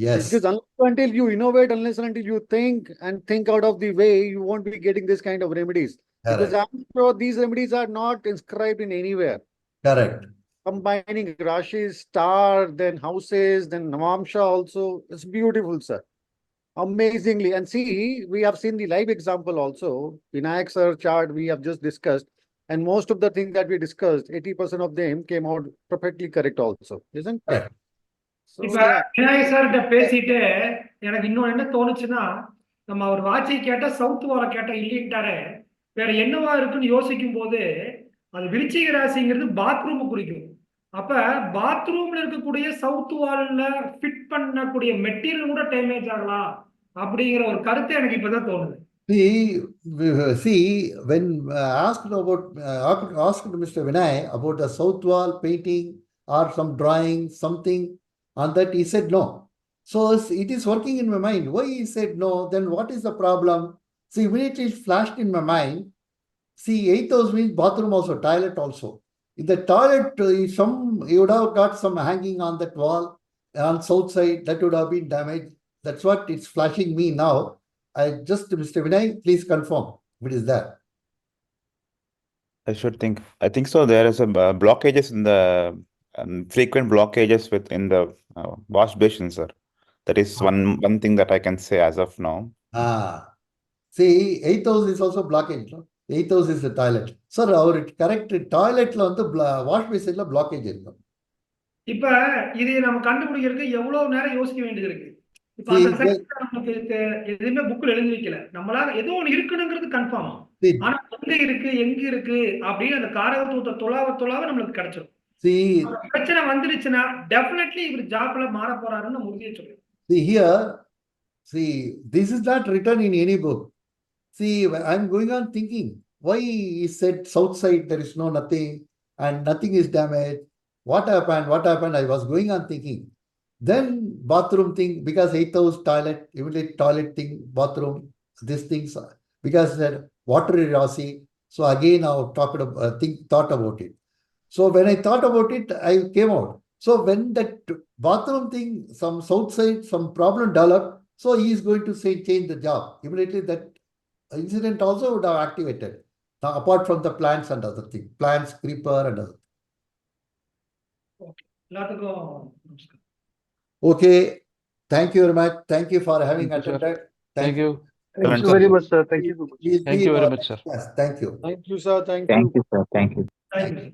Yes, Because until you innovate, unless and until you think out of the way, you won't be getting this kind of remedies. Because correct, I'm sure these remedies are not inscribed in anywhere. correct. Combining Rashi's star, then houses, then Navamsha also. It's beautiful, sir. Amazingly. And see, we have seen the live example also. Vinayak sir chart we have just discussed. And most of the things that we discussed, 80% of them came out perfectly correct also, isn't it? Correct. So, இப்ப yeah. Vinayagar சார்கிட்ட பேசிட்டு எனக்கு இன்னொன்னு என்ன தோணுச்சுன்னா, நம்ம அவர் வாட்சை கேட்டா சவுத் வாலை கேட்டா இல்லைன்ட்டாரு. வேற என்னவா இருக்குன்னு யோசிக்கும் போது அது விருச்சிக ராசிங்கிறது பாத்ரூம் குறிக்கும். அப்ப பாத்ரூம்ல இருக்கக்கூடிய சவுத் வால்ல ஃபிட் பண்ணக்கூடிய மெட்டீரியல் கூட டேமேஜ் ஆகலாம் அப்படிங்கிற ஒரு கருத்து எனக்கு இப்பதான் தோணுது. See, when asked Mr. Vinay about the south wall painting or some drawing, something on that, he said no. So it is working in my mind. Why he said no? Then what is the problem? See, immediately it flashed in my mind. See, 8 house means bathroom also, toilet also. In the toilet, you would have got some hanging on that wall on south side, that would have been damaged. That's what it's flashing me now. Mr. Vinay, please confirm if it is that. I think so. There is a blockages in the frequent blockages within the wash basin, sir. That is one thing that I can say as of now. See, 8 house is also blockage. No? 8 house is the toilet. Sir, our correct toilet on the wash basin blockage. இப்ப இதை நம்ம கண்டுபிடிக்கிறதுக்கு எவ்வளவு நேரம் யோசிக்க வேண்டியது இருக்கு. இப்ப அந்த செக்ஷன் நமக்கு எதுவுமே புக்ல எழுதி வைக்கல. நம்மளால ஏதோ ஒண்ணு இருக்கணுங்கிறது கன்ஃபார்ம். ஆனா எங்க இருக்கு அப்படின்னு அந்த காரகத்துவத்தை தொலாவ நம்மளுக்கு கிடைச்சிடும். பிரச்சனை வந்துருச்சுன்னா டெஃபினெட்லி இவர் ஜாப்ல மாற போறாருன்னு நம்ம உறுதியா சொல்லுவோம். See, this is not written in any book. See, I'm going on thinking, why he said south side there is nothing and nothing is damaged. What happened? I was going on thinking. Then bathroom thing, because 8 house toilet, immediate toilet thing, bathroom, these things, because that water Rasi. So again, I thought about it. So when I thought about it, I came out. So when that bathroom thing, some south side, some problem developed, so he is going to say change the job. Immediately that incident also would have activated. Now, apart from the plants and other things, plants, creeper and other. Okay. Thank you very much. Thank you for having attended. Thank you. Thank you very much, sir. Thank you. Thank you very much, sir. Yes, thank you. Thank you, sir. Thank you. Thank you, sir. Thank you. Thank you.